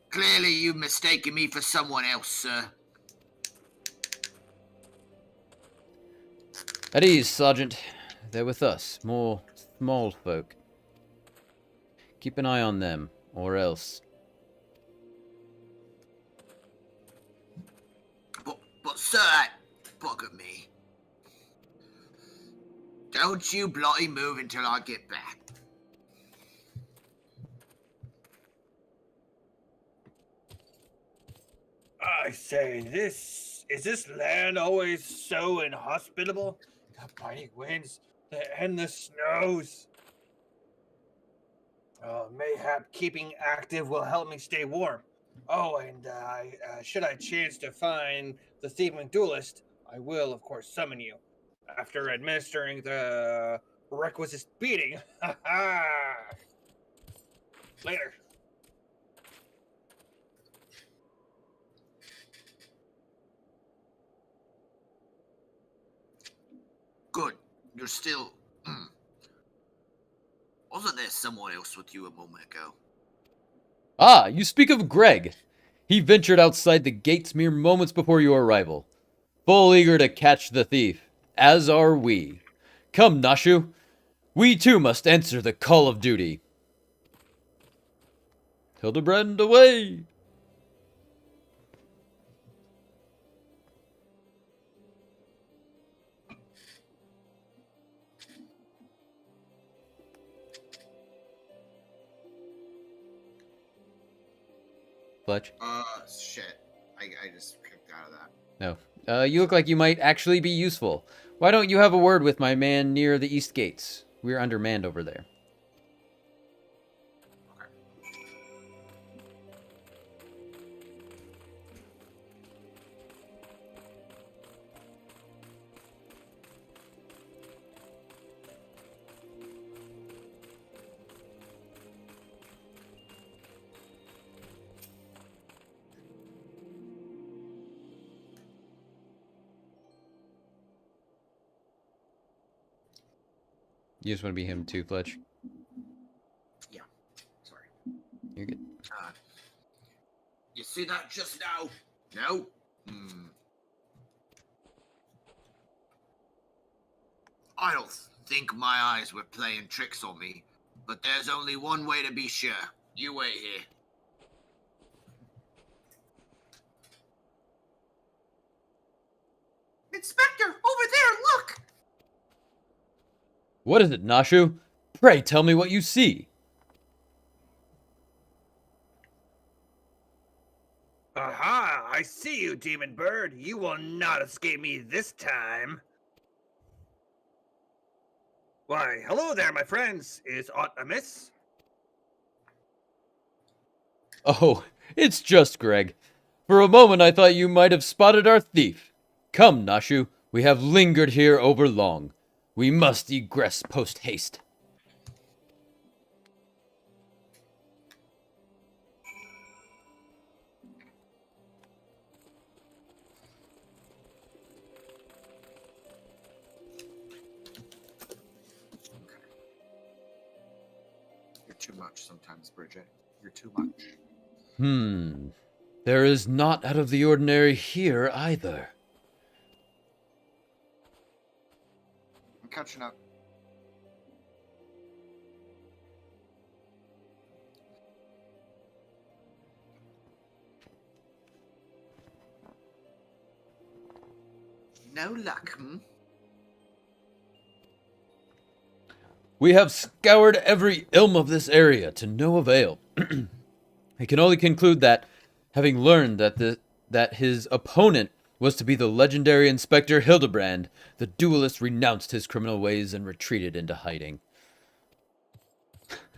Clearly, you've mistaken me for someone else, sir. At ease, Sergeant. They're with us, more small folk. Keep an eye on them, or else. But sir, bugger me. Don't you bloody move until I get back. I say, is this land always so inhospitable? The biting winds, the endless snows. Mayhap keeping active will help me stay warm. Oh, and should I chance to find the thieving duelist, I will, of course, summon you. After administering the requisite beating. Ha ha! Later. Good. You're still... Wasn't there someone else with you a moment ago? Ah, you speak of Greg. He ventured outside the gates mere moments before your arrival, full eager to catch the thief, as are we. Come, Nashu. We too must answer the call of duty. Hildebrand, away! Fletch? Shit. I just kicked out of that. No. You look like you might actually be useful. Why don't you have a word with my man near the east gates? We're undermanned over there. You just want to be him too, Fletch? Yeah. Sorry. You're good. You see that just now? No? I don't think my eyes were playing tricks on me, but there's only one way to be sure. You wait here. Inspector, over there, look! What is it, Nashu? Pray tell me what you see. Aha! I see you, demon bird. You will not escape me this time. Why, hello there, my friends. Is aught amiss? Oh, it's just Greg. For a moment I thought you might have spotted our thief. Come, Nashu, we have lingered here over long. We must egress post-haste. You're too much sometimes, Bridget. You're too much. There is not out of the ordinary here either. I'm catching up. No luck, hmm? We have scoured every ilm of this area to no avail. I can only conclude that, having learned that his opponent was to be the legendary Inspector Hildebrand, the duelist renounced his criminal ways and retreated into hiding.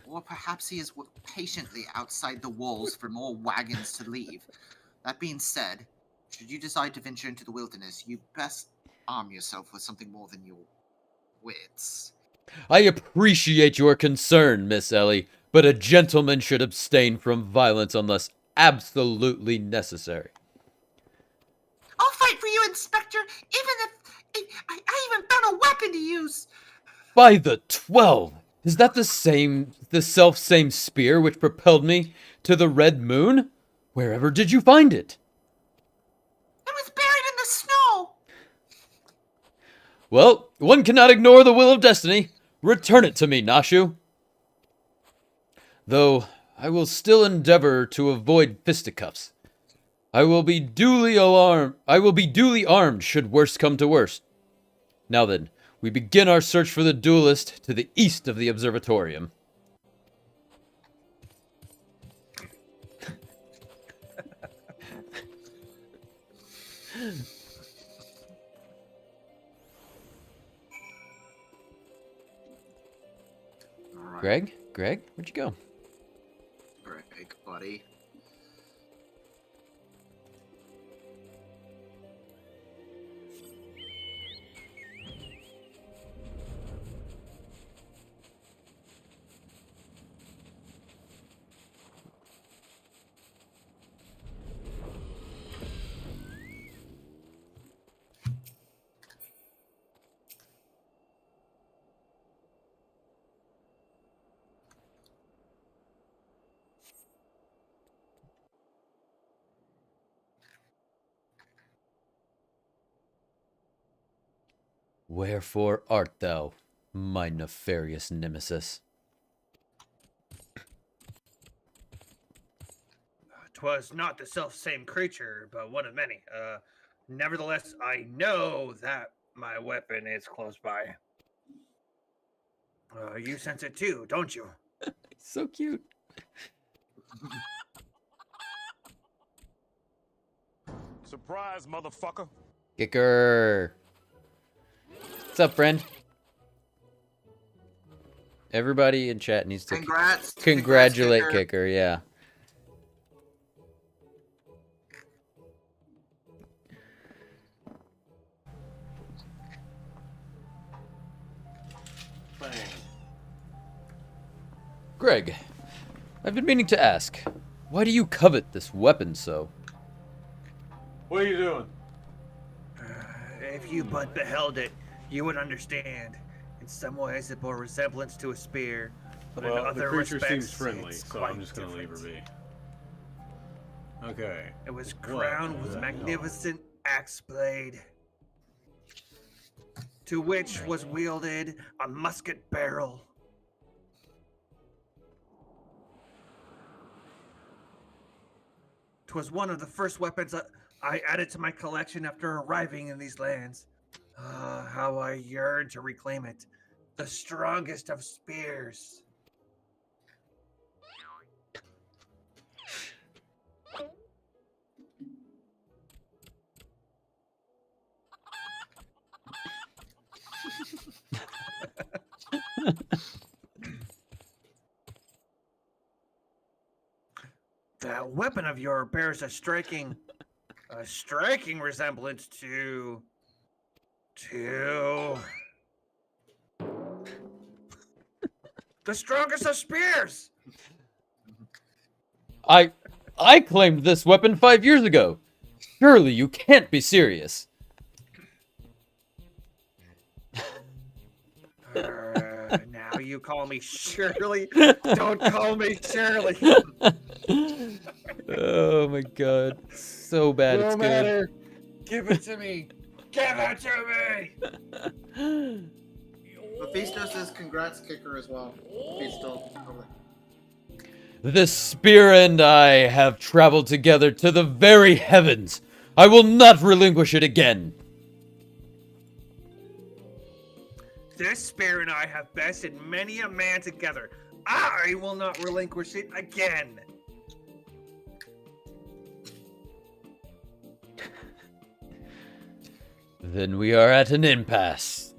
Or perhaps he is patiently outside the walls for more wagons to leave. That being said, should you decide to venture into the wilderness, you best arm yourself with something more than your wits. I appreciate your concern, Miss Ellie, but a gentleman should abstain from violence unless absolutely necessary. I'll fight for you, Inspector, even if I even found a weapon to use. By the 12! Is that the self-same spear which propelled me to the Red Moon? Wherever did you find it? It was buried in the snow. Well, one cannot ignore the will of destiny. Return it to me, Nashu. Though I will still endeavor to avoid fisticuffs. I will be duly armed should worst come to worst. Now then, we begin our search for the duelist to the east of the observatorium. Right. Greg, where'd you go? Greg, buddy. Wherefore art thou, my nefarious nemesis? 'Twas not the self-same creature, but one of many. Nevertheless, I know that my weapon is close by. You sense it too, don't you? So cute. Surprise, motherfucker. Kicker. What's up, friend? Everybody in chat needs to congratulate Kicker. Kicker, yeah. Greg, I've been meaning to ask, why do you covet this weapon so? What are you doing? If you but beheld it, you would understand. In some ways, it bore resemblance to a spear, but in Well, the other creature respects, seems friendly, it's so quite I'm just gonna leave her different. be. Okay. It was crowned with a magnificent axe blade, to which was wielded a musket barrel. 'Twas one of the first weapons I added to my collection after arriving in these lands. How I yearn to reclaim it. The strongest of spears. That weapon of yours bears a striking resemblance to the strongest of spears. I claimed this weapon 5 years ago. Surely you can't be serious. Now Now you call me Shirley. Don't call me Shirley. Oh my god. So bad No it's matter. Give it to me. Give it to me. Mephisto says congrats, Kicker, as well. Mephisto. The spear and I have traveled together to the very heavens. I will not relinquish it again. This spear and I have bested many a man together. I will not relinquish it again. Then we are at an impasse.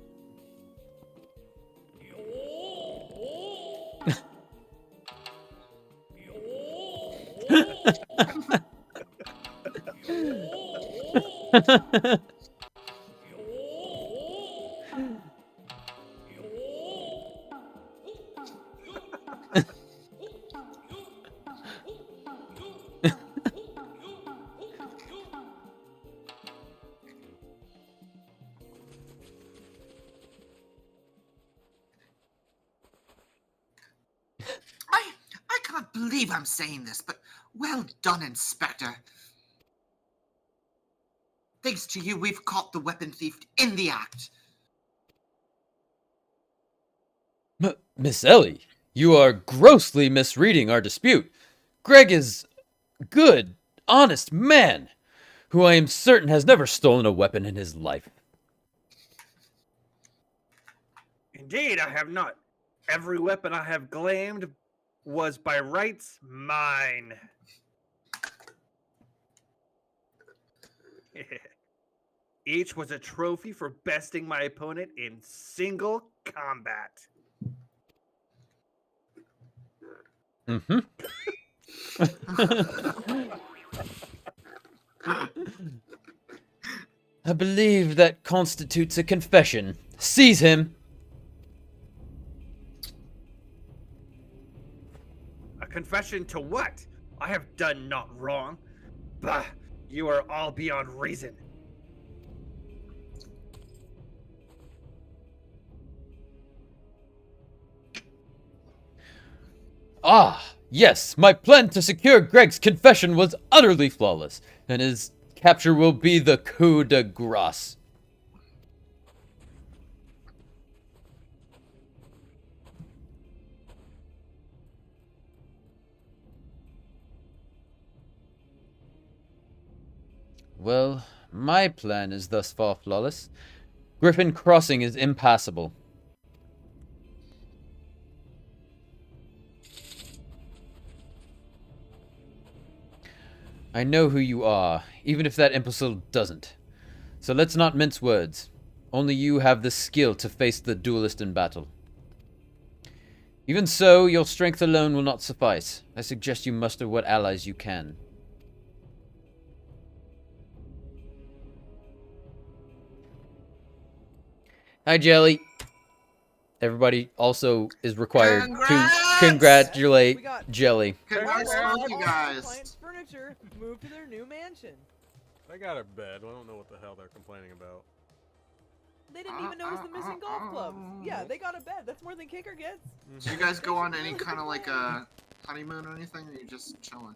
I cannot believe I'm saying this, but well done, Inspector. Thanks to you, we've caught the weapon thief in the act. Miss Ellie, you are grossly misreading our dispute. Greg is a good, honest man, who I am certain has never stolen a weapon in his life. Indeed, I have not. Every weapon I have claimed was by rights mine. Each was a trophy for besting my opponent in single combat. Mm-hmm. I believe that constitutes a confession. Seize him. A confession to what? I have done not wrong. Bah, you are all beyond reason. Ah, yes, my plan to secure Greg's confession was utterly flawless, and his capture will be the coup de grace. Well, my plan is thus far flawless. Griffin Crossing is impassable. I know who you are, even if that imbecile doesn't. So let's not mince words. Only you have the skill to face the duelist in battle. Even so, your strength alone will not suffice. I suggest you muster what allies you can. Hi, Jelly. Everybody also is required to congratulate Jelly. Congrats to you guys. Client's furniture moved to their new mansion. They got a bed. I don't know what the hell they're complaining about. They didn't even notice the missing golf clubs. Yeah, they got a bed. That's more than Kicker gets. Do you guys go on any kind of like a honeymoon or anything, or are you just chilling?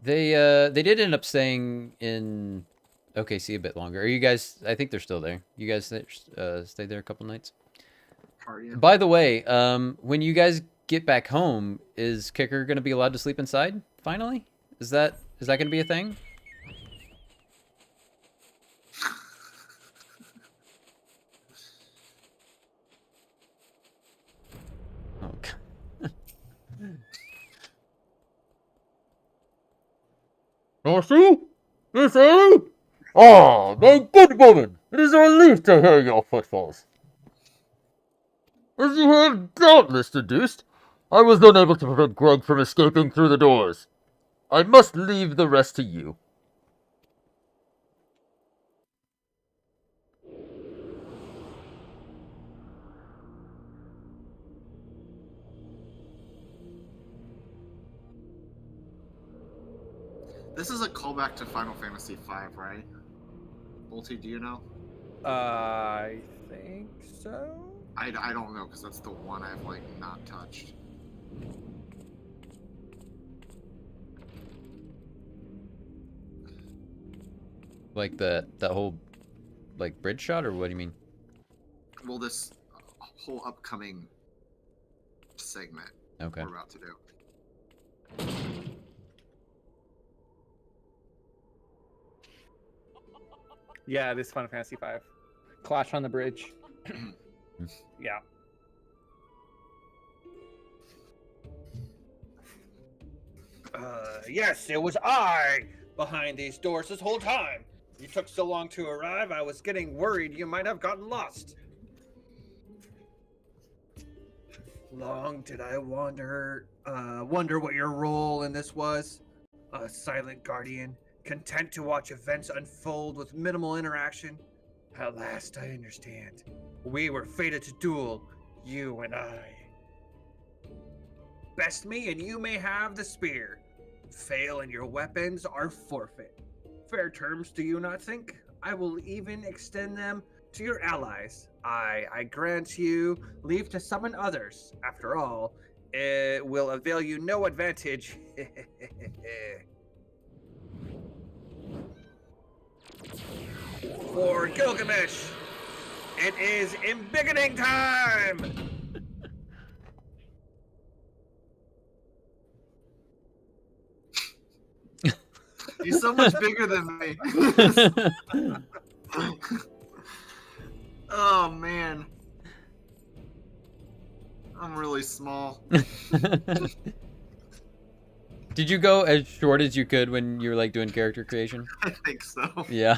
They did end up staying in OKC a bit longer. Are you guys? I think they're still there. You guys stayed there a couple nights. Partying. By the way, when you guys get back home, is Kicker gonna be allowed to sleep inside? Finally, is that gonna be a thing? Oh, God. Darcy? Miss Ellie? Ah, my good woman! It is a relief to hear your footfalls. As you have doubtless deduced, I was unable to prevent Greg from escaping through the doors. I must leave the rest to you. This is a callback to Final Fantasy V, right? Bolty, do you know? I think so. I don't know, because that's the one I've, like, not touched. Like that whole, like, bridge shot, or what do you mean? Well, this whole upcoming segment Okay. we're about to do. Yeah, this is Final Fantasy V. Clash on the bridge. Yeah. Yes, it was I behind these doors this whole time. You took so long to arrive, I was getting worried you might have gotten lost. Long did I wonder what your role in this was. A silent guardian, content to watch events unfold with minimal interaction. At last I understand. We were fated to duel, you and I. Best me and you may have the spear. Fail and your weapons are forfeit. Fair terms, do you not think? I will even extend them to your allies. I grant you leave to summon others. After all, it will avail you no advantage. For Gilgamesh, it is embiggening time! He's so much bigger than me. Oh, man. I'm really small. Did you go as short as you could when you were like doing character creation? I think so. Yeah.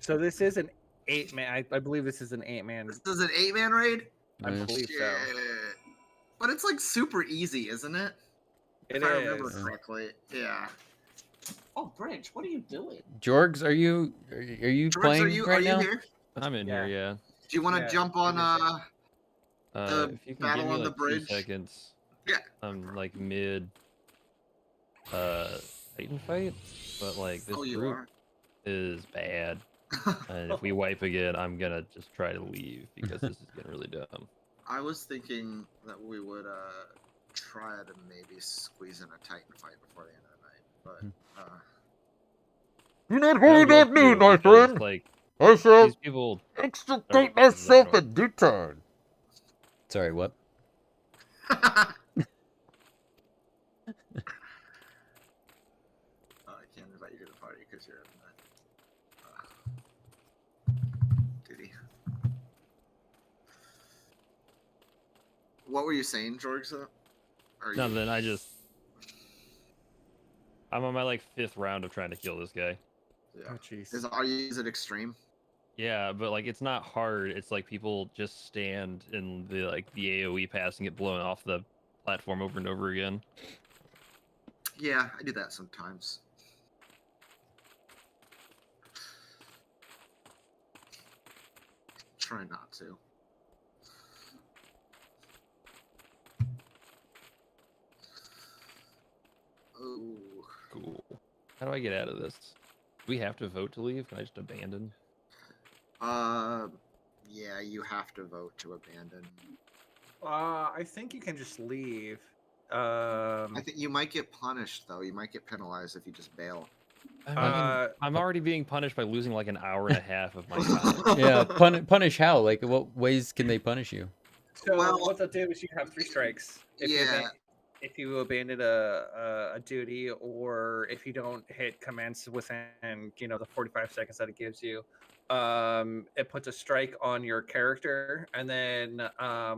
So this is an 8-man. I believe this is an 8-man. This is an 8-man raid? I believe so. But it's like super easy, isn't it? It if I remember is. correctly. Yeah. Oh, Bridge, what are you doing? Jorgs, are you Jorgs, playing are you right now? here? I'm in here, yeah. Do you want to jump on the if you can battle give me on like the bridge? 2 seconds. Yeah. I'm like mid Titan fight, but like this you group are? is bad. And if we wipe again, I'm gonna just try to leave because this is getting really dumb. I was thinking that we would try to maybe squeeze in a Titan fight before the end of the night, but Do not I worry would love about me, to, my because, friend. like, I shall these people extricate myself in due time. Sorry, what? I can't invite you to the party because you're in the duty. What were you saying, George? Nothing. I'm on my like 5th round of trying to kill this guy. Yeah. Oh jeez. Is it extreme? Yeah, but like it's not hard. It's like people just stand in the the AoE pass and get blown off the platform over and over again. Yeah, I do that sometimes. Try not to. Oh. Cool. How do I get out of this? Do we have to vote to leave? Can I just abandon? Yeah, you have to vote to abandon. I think you can just leave. I think you might get punished though. You might get penalized if you just bail. I'm already being punished by losing like an hour and a half of my time. Yeah, punish how? Like, what ways can they punish you? So what they'll do is you have 3 strikes. If you abandon a duty, or if you don't hit commence within the 45 seconds that it gives you, it puts a strike on your character, and then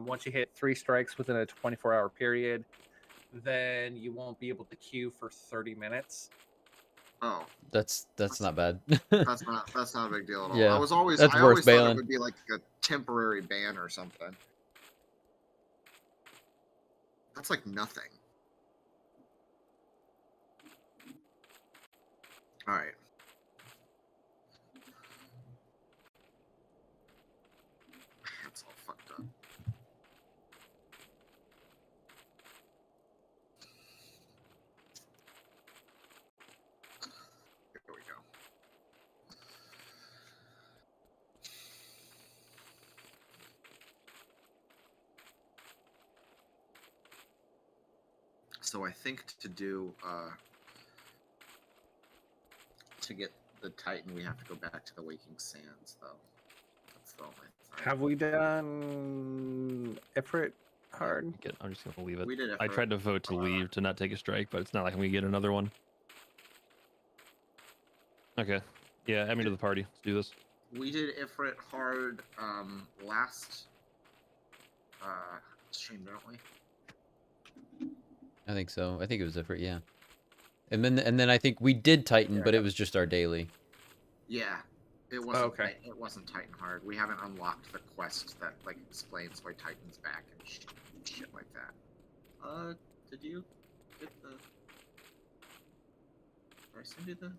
once you hit 3 strikes within a 24-hour period, then you won't be able to queue for 30 minutes. Oh, that's not bad. that's not a big deal at all. Yeah, I that's always worth thought bailing. it would be like a temporary ban or something. That's like nothing. All right. That's all fucked up. Here we go. So I think to do to get the Titan, we have to go back to the Waking Sands, though. That's the only thing. Have we done Ifrit hard? I'm just gonna leave it. We did I Ifrit. tried to vote to leave to not take a strike, but it's not like we get another one. Okay. Yeah, add me to the party. Let's do this. We did Ifrit hard last stream, don't we? I think so. I think it was different, yeah. And then I think we did Titan, but it was just our daily. Yeah, it wasn't. Okay. It wasn't Titan hard. We haven't unlocked the quest that like explains why Titan's back and shit like that. Did you get the? Did I send you the?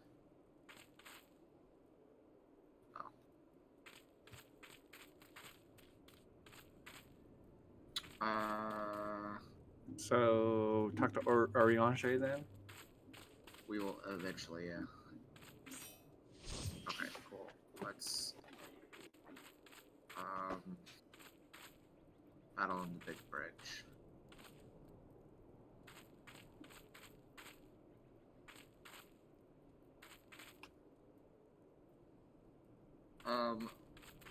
So talk to Oriange then. We will eventually, yeah. Okay, cool. Let's battle on the big bridge.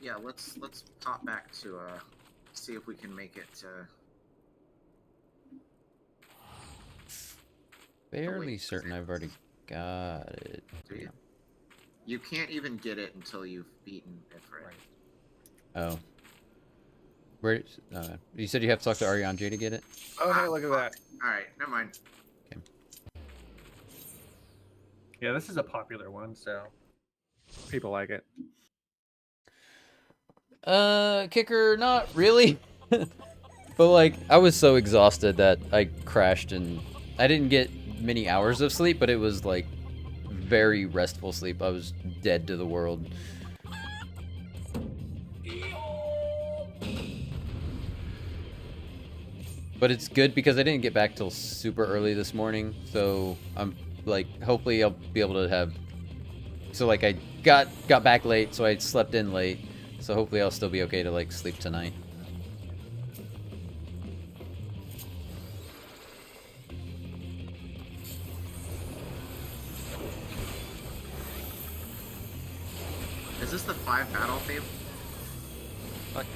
Yeah, let's pop back to see if we can make it to. Fairly certain I've already got it. Do you? You can't even get it until you've beaten Ifrit. Oh. Where? You said you have to talk to Ariane to get it? Oh, hey, look at that. Alright, never mind. Okay. Yeah, this is a popular one, so people like it. Kicker, not really. But like, I was so exhausted that I crashed and I didn't get many hours of sleep, but it was like very restful sleep. I was dead to the world. But it's good because I didn't get back till super early this morning, so I'm like, hopefully I'll be able to have. So like, I got back late, so I slept in late. So hopefully I'll still be okay to like sleep tonight. Is this the 5 battle theme? Fuck.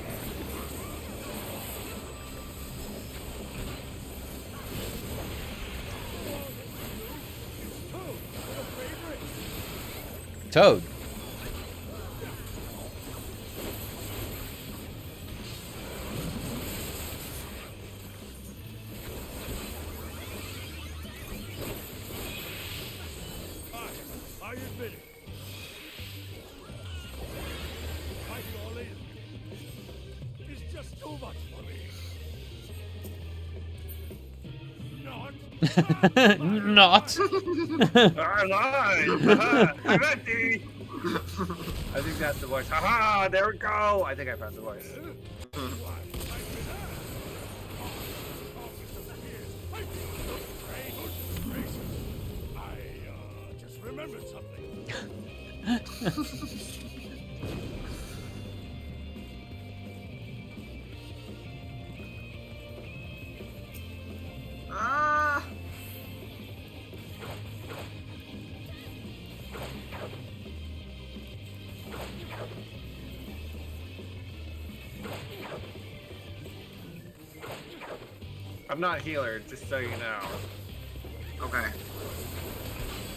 Toad. How you been? Fighting all in. It's just too much for me. Not. Not. Alive! I'm ready! I think that's the voice. Haha! There we go! I think I found the voice. Just remembered something. Ah! I'm not healer, just so you know. Okay.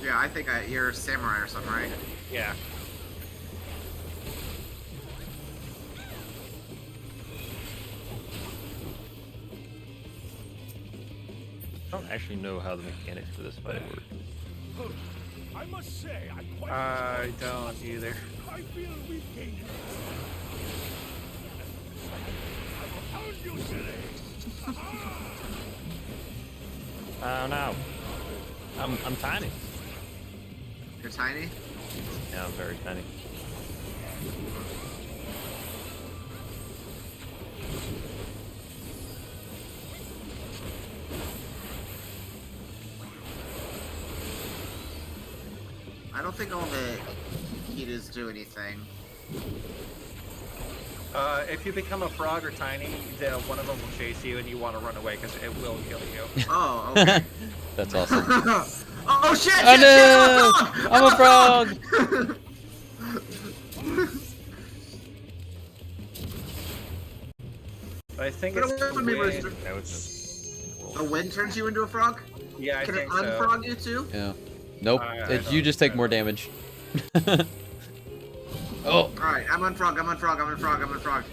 Yeah, I think you're a samurai or something, right? Yeah. I don't actually know how the mechanics for this fight work. I must say, I don't either. I feel we've gained. I found you today. Oh no. I'm tiny. You're tiny? Yeah, I'm very tiny. I don't think all the heaters do anything. If you become a frog or tiny, one of them will chase you and you want to run away because it will kill you. Oh, okay. That's awesome. Oh shit! Oh Shit! no! I'm a frog! I think Get it's away the from me, wind. Rooster. That was just. The wind turns you into a frog? Yeah, I Can think it so. unfrog you too? Yeah. Nope. I You just take I more don't- damage. Oh. Alright, I'm unfrog, I'm unfrog, I'm unfrog, I'm unfrog.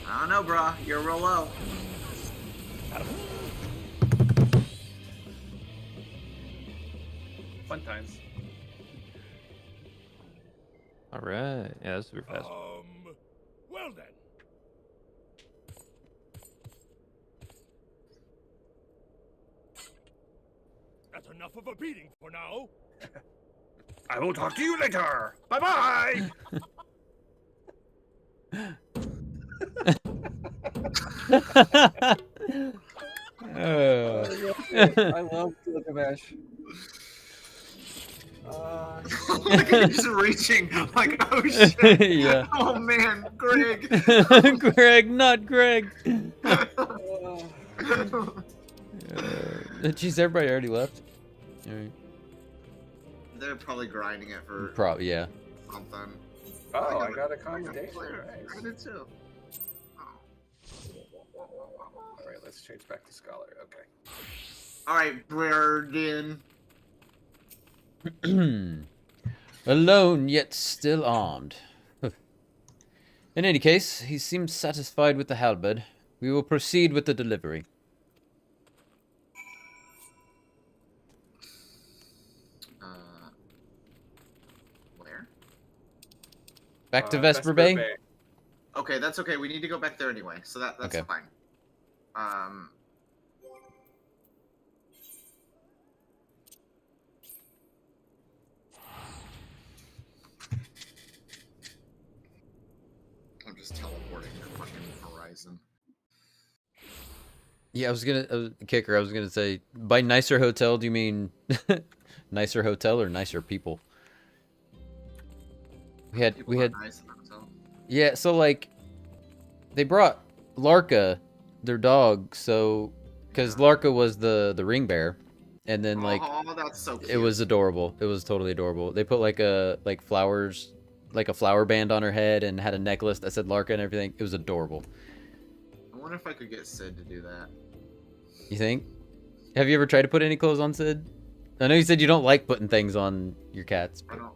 I don't know, bro. You're real low. Fun times. All right. Yeah, that's super fast. Well then. That's enough of a beating for now. I will talk to you later. Bye bye. I love Gilgamesh. Look at he's reaching like, oh shit. Yeah. Oh man, Greg. Greg, not Greg. Jeez, everybody already left. All right. They're probably grinding it for Probably, yeah. something. Oh, I got a commendation. I did too. Alright, let's change back to Scholar. Okay. Alright, Brandon. Alone, yet still armed. In any case, he seems satisfied with the halberd. We will proceed with the delivery. Where? Back to Vesper Bay? Okay, that's okay. We need to go back there anyway, so that's Okay. fine. I'm just teleporting to fucking Horizon. Yeah, I was gonna say, by nicer hotel, do you mean nicer hotel or nicer people? We had, Nice hotel. yeah, so like, they brought Larka, their dog, so, because Larka was the ring bearer, and then like, Oh, that's so cute. it was adorable. It was totally adorable. They put like flowers, like a flower band on her head, and had a necklace that said Larka and everything. It was adorable. I wonder if I could get Sid to do that. You think? Have you ever tried to put any clothes on Sid? I know you said you don't like putting things on your cats. I don't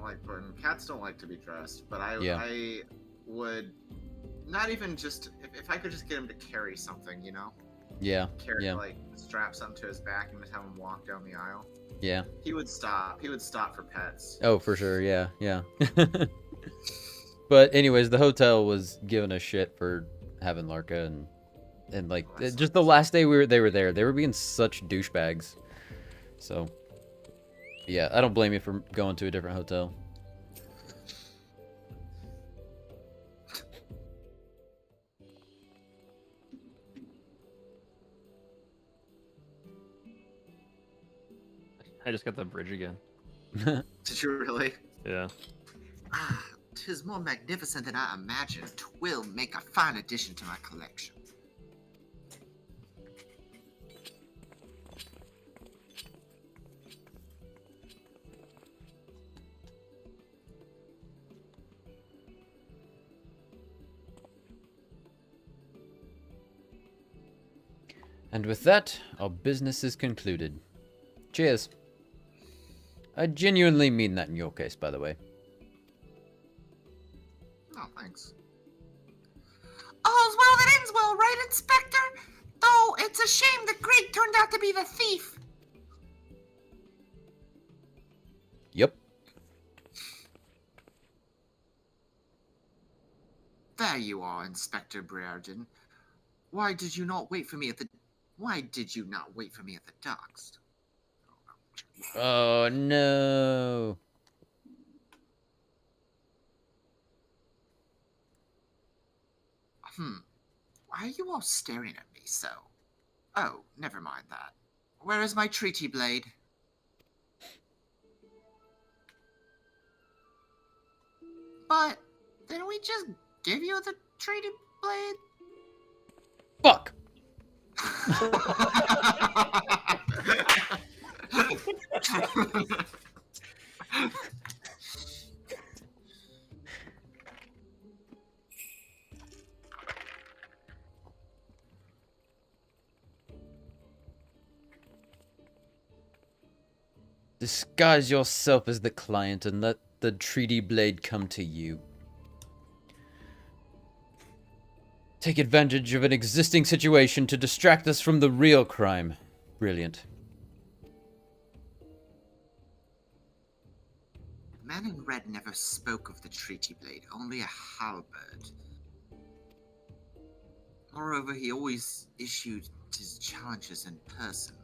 like putting cats don't like to be dressed, but Yeah. I would not even just if I could just get him to carry something, you know? Yeah. Carry Yeah. like strap something to his back and just have him walk down the aisle. Yeah. He would stop. He would stop for pets. Oh, for sure. Yeah. Yeah. But anyways, the hotel was giving us shit for having Larka and like just the last day they were there, they were being such douchebags. So yeah, I don't blame you for going to a different hotel. I just got the bridge again. Did you really? Yeah. Ah, 'tis more magnificent than I imagined. 'Twill make a fine addition to my collection. And with that, our business is concluded. Cheers. I genuinely mean that in your case, by the way. Oh, thanks. All's well that ends well, right, Inspector? Though it's a shame that Greg turned out to be the thief. Yep. There you are, Inspector Brearden. Why did you not wait for me at the docks? Oh no. Why are you all staring at me so? Oh, never mind that. Where is my treaty blade? But didn't we just give you the treaty blade? Fuck! Disguise yourself as the client and let the treaty blade come to you. Take advantage of an existing situation to distract us from the real crime. Brilliant. The man in red never spoke of the treaty blade, only a halberd. Moreover, he always issued his challenges in person.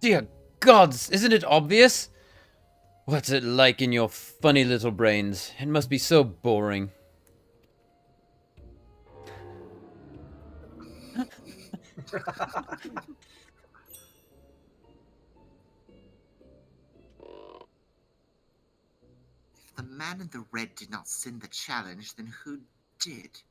Dear gods, isn't it obvious? What's it like in your funny little brains? It must be so boring. If the man in the red did not send the challenge, then who did?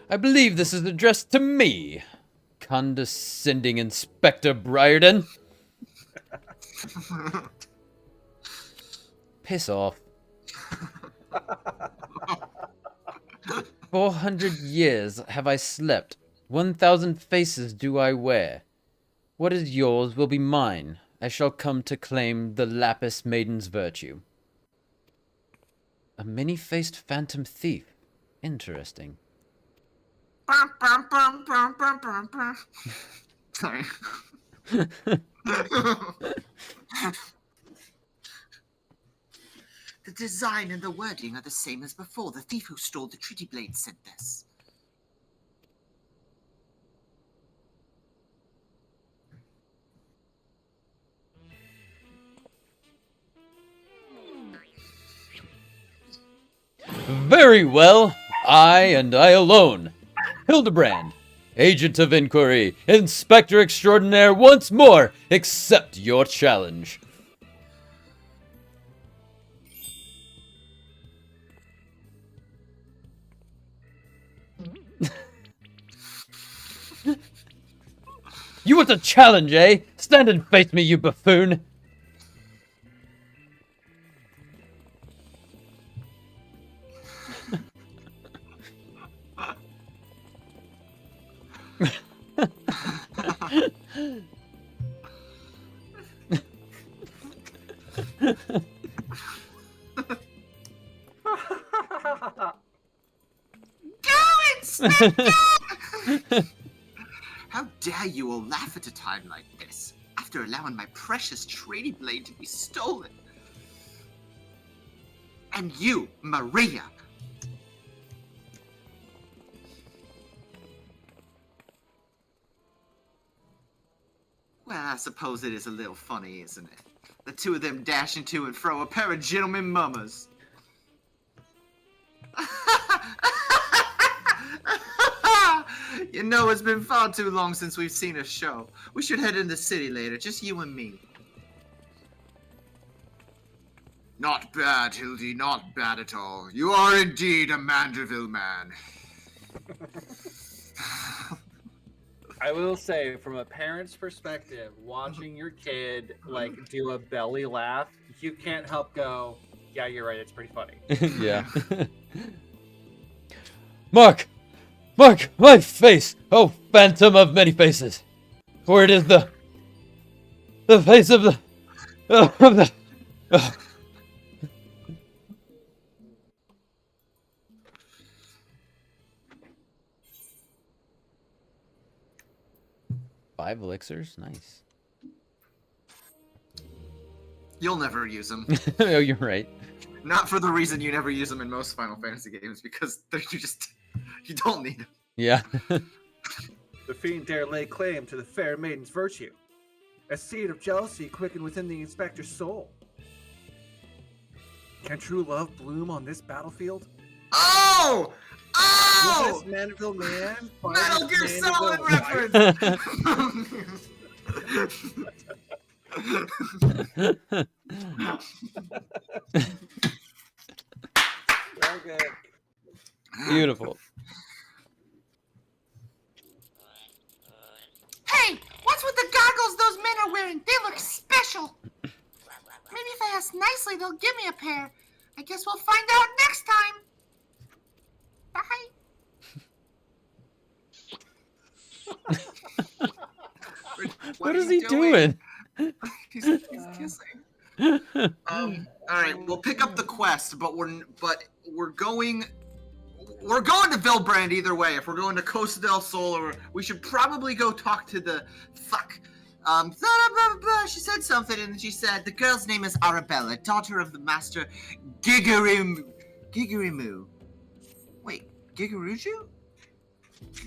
I believe this is addressed to me, condescending Inspector Briarden. Piss off. 400 years have I slept. 1,000 faces do I wear. What is yours will be mine. I shall come to claim the Lapis Maiden's virtue. A many-faced phantom thief. Interesting. Sorry. The design and the wording are the same as before. The thief who stole the treaty blade sent this. Very well. I and I alone. Hildebrand, Agent of Inquiry, Inspector Extraordinaire once more, accept your challenge. You want a challenge, eh? Stand and face me, you buffoon. How dare you all laugh at a time like this, after allowing my precious treaty blade to be stolen? And you, Maria! Well, I suppose it is a little funny, isn't it? The two of them dashing to and fro, a pair of gentlemen mummers. You know, it's been far too long since we've seen a show. We should head in the city later, just you and me. Not bad, Hildi, not bad at all. You are indeed a Manderville man. I will say, from a parent's perspective, watching your kid like do a belly laugh, you can't help go, "Yeah, you're right. It's pretty funny." Yeah. Mark, my face! Oh, phantom of many faces! For it is the face of the of the. Ugh. 5 elixirs, nice. You'll never use them. Oh, you're right. Not for the reason you never use them in most Final Fantasy games, because you don't need them. Yeah. The fiend dare lay claim to the fair maiden's virtue. A seed of jealousy quickened within the inspector's soul. Can true love bloom on this battlefield? Oh! Oh! Will this Mandeville man find Metal Gear his Solid Mandeville Okay. Beautiful. Hey, what's with the goggles those men are wearing? They look special. Maybe if I ask nicely, they'll give me a pair. I guess we'll find out next time. Bye. What is he doing? He's kissing. All right, we'll pick up the quest, but we're going to Vilbrand either way. If we're going to Costa del Sol, or we should probably go talk to the blah, blah, blah. She said something, and she said the girl's name is Arabella, daughter of the master Gigarimu. Wait, Gigaruju?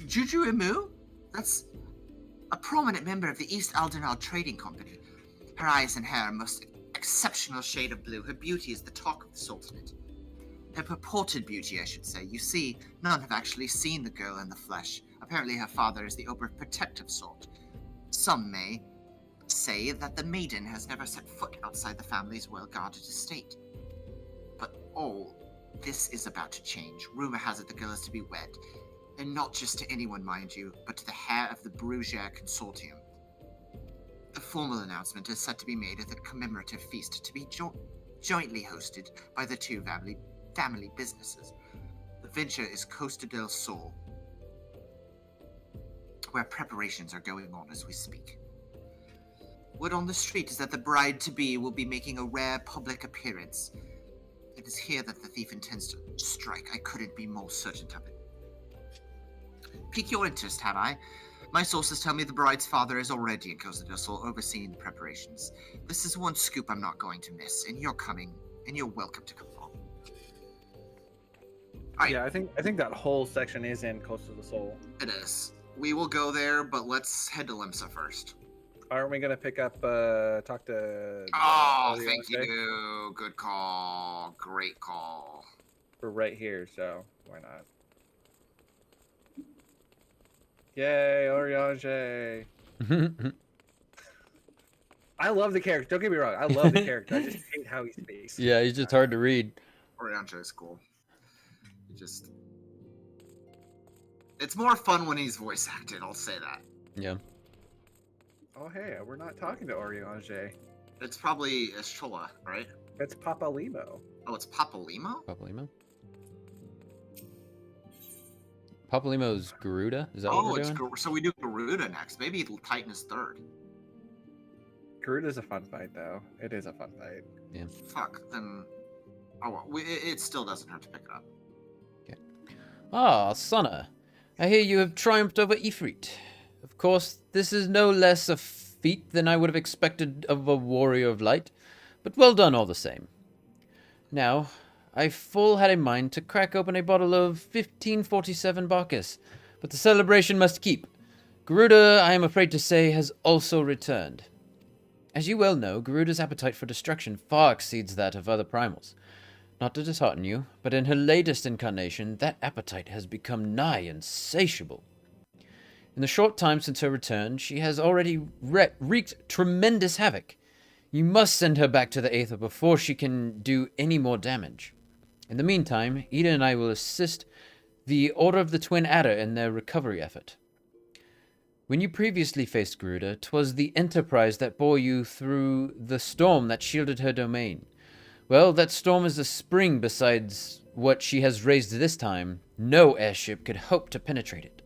Juju Imu? That's a prominent member of the East Aldenal Trading Company. Her eyes and hair are a most exceptional shade of blue. Her beauty is the talk of the Sultanate. Her purported beauty, I should say. You see, none have actually seen the girl in the flesh. Apparently her father is the overprotective sort. Some may say that the maiden has never set foot outside the family's well-guarded estate. But all this is about to change. Rumor has it the girl is to be wed. And not just to anyone, mind you, but to the heir of the Brugier Consortium. The formal announcement is set to be made at a commemorative feast to be jointly hosted by the two family businesses. The venture is Costa del Sol, where preparations are going on as we speak. Word on the street is that the bride-to-be will be making a rare public appearance. It is here that the thief intends to strike. I couldn't be more certain of it. Pique your interest, have I? My sources tell me the bride's father is already in Costa del Sol overseeing the preparations. This is one scoop I'm not going to miss, and you're welcome to come along. Right. Yeah, I think that whole section is in Costa del Sol. It is. We will go there, but let's head to Limsa first. Aren't we gonna pick up talk to Thank you. Good call. Great call. We're right here, so why not? Yay, Oriange. I love the character. Don't get me wrong. I love the character. I just hate how he speaks. Yeah, he's just hard to read. Oriange is cool. It's more fun when he's voice acted, I'll say that. Yeah. Oh, hey, we're not talking to Oriange. It's probably Eschola, right? It's Papa Limo. Oh, it's Papa Limo? Papa Limo? Papa Limo's Garuda? Is that what we're doing? So we do Garuda next. Maybe Titan is third. Garuda's a fun fight, though. It is a fun fight. Yeah. Fuck, then... Oh, well, it still doesn't hurt to pick it up. Okay. Ah, Sonna. I hear you have triumphed over Ifrit. Of course, this is no less a feat than I would have expected of a warrior of light, but well done all the same. Now, I full had in mind to crack open a bottle of 1547 Bacchus, but the celebration must keep. Garuda, I am afraid to say, has also returned. As you well know, Garuda's appetite for destruction far exceeds that of other primals. Not to dishearten you, but in her latest incarnation, that appetite has become nigh insatiable. In the short time since her return, she has already wreaked tremendous havoc. You must send her back to the Aether before she can do any more damage. In the meantime, Ida and I will assist the Order of the Twin Adder in their recovery effort. When you previously faced Garuda, 'twas the Enterprise that bore you through the storm that shielded her domain. Well, that storm is a spring besides what she has raised this time. No airship could hope to penetrate it.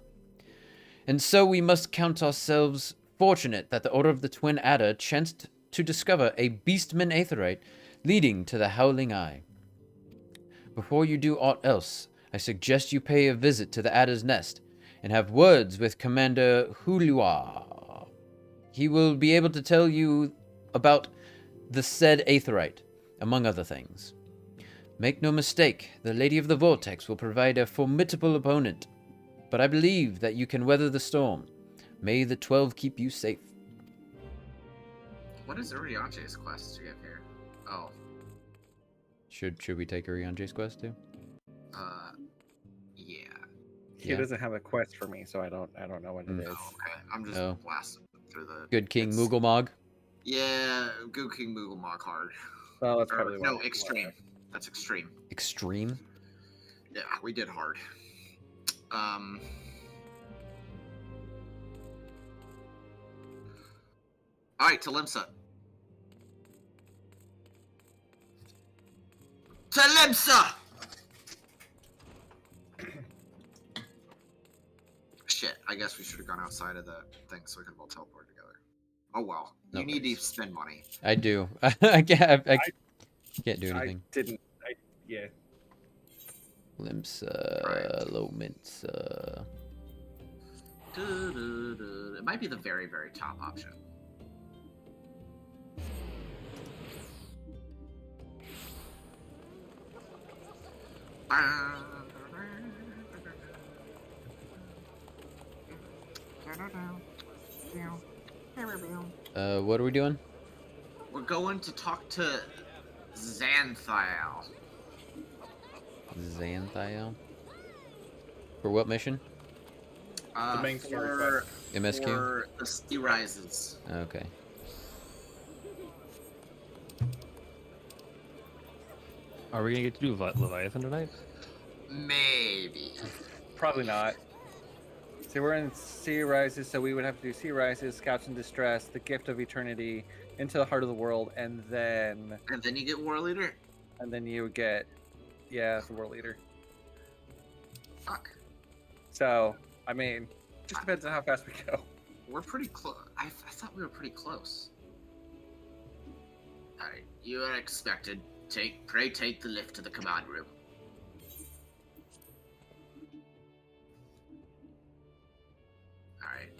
And so we must count ourselves fortunate that the Order of the Twin Adder chanced to discover a beastman aetheryte leading to the Howling Eye. Before you do aught else, I suggest you pay a visit to the Adder's Nest and have words with Commander Hulua. He will be able to tell you about the said aetheryte, among other things. Make no mistake, the Lady of the Vortex will provide a formidable opponent, but I believe that you can weather the storm. May the 12 keep you safe. What is Uriante's quest you have here? Oh. Should we take Uriante's quest too? Yeah. He doesn't have a quest for me, so I don't know what it is. Oh, okay. I'm just blasting through the... Good King Moogelmog? Yeah, Good King Moogelmog hard. Well, that's probably no, extreme. That's extreme. Extreme? Yeah, we did hard. Alright, Talimsa. Talimsa! Shit, I guess we should have gone outside of the thing so we could all teleport together. Oh well. No You need to spend money. I do. I can't do anything. Yeah. Limsa, Lominsa. It might be the very, very top option. What are we doing? We're going to talk to Xanthiel. Xanthiel? For what mission? The main story for MSQ? For the Sea Rises. Okay. Are we gonna get to do Leviathan tonight? Maybe. Probably not. See, we're in Sea Rises, so we would have to do Sea Rises, Scouts in Distress, the Gift of Eternity, Into the Heart of the World, and then... And then you get War Leader? And then you get... Yeah, the War Leader. Fuck. So, I mean, just depends on how fast we go. We're pretty close. I thought we were pretty close. Alright, you are expected. Pray take the lift to the command room. Alright.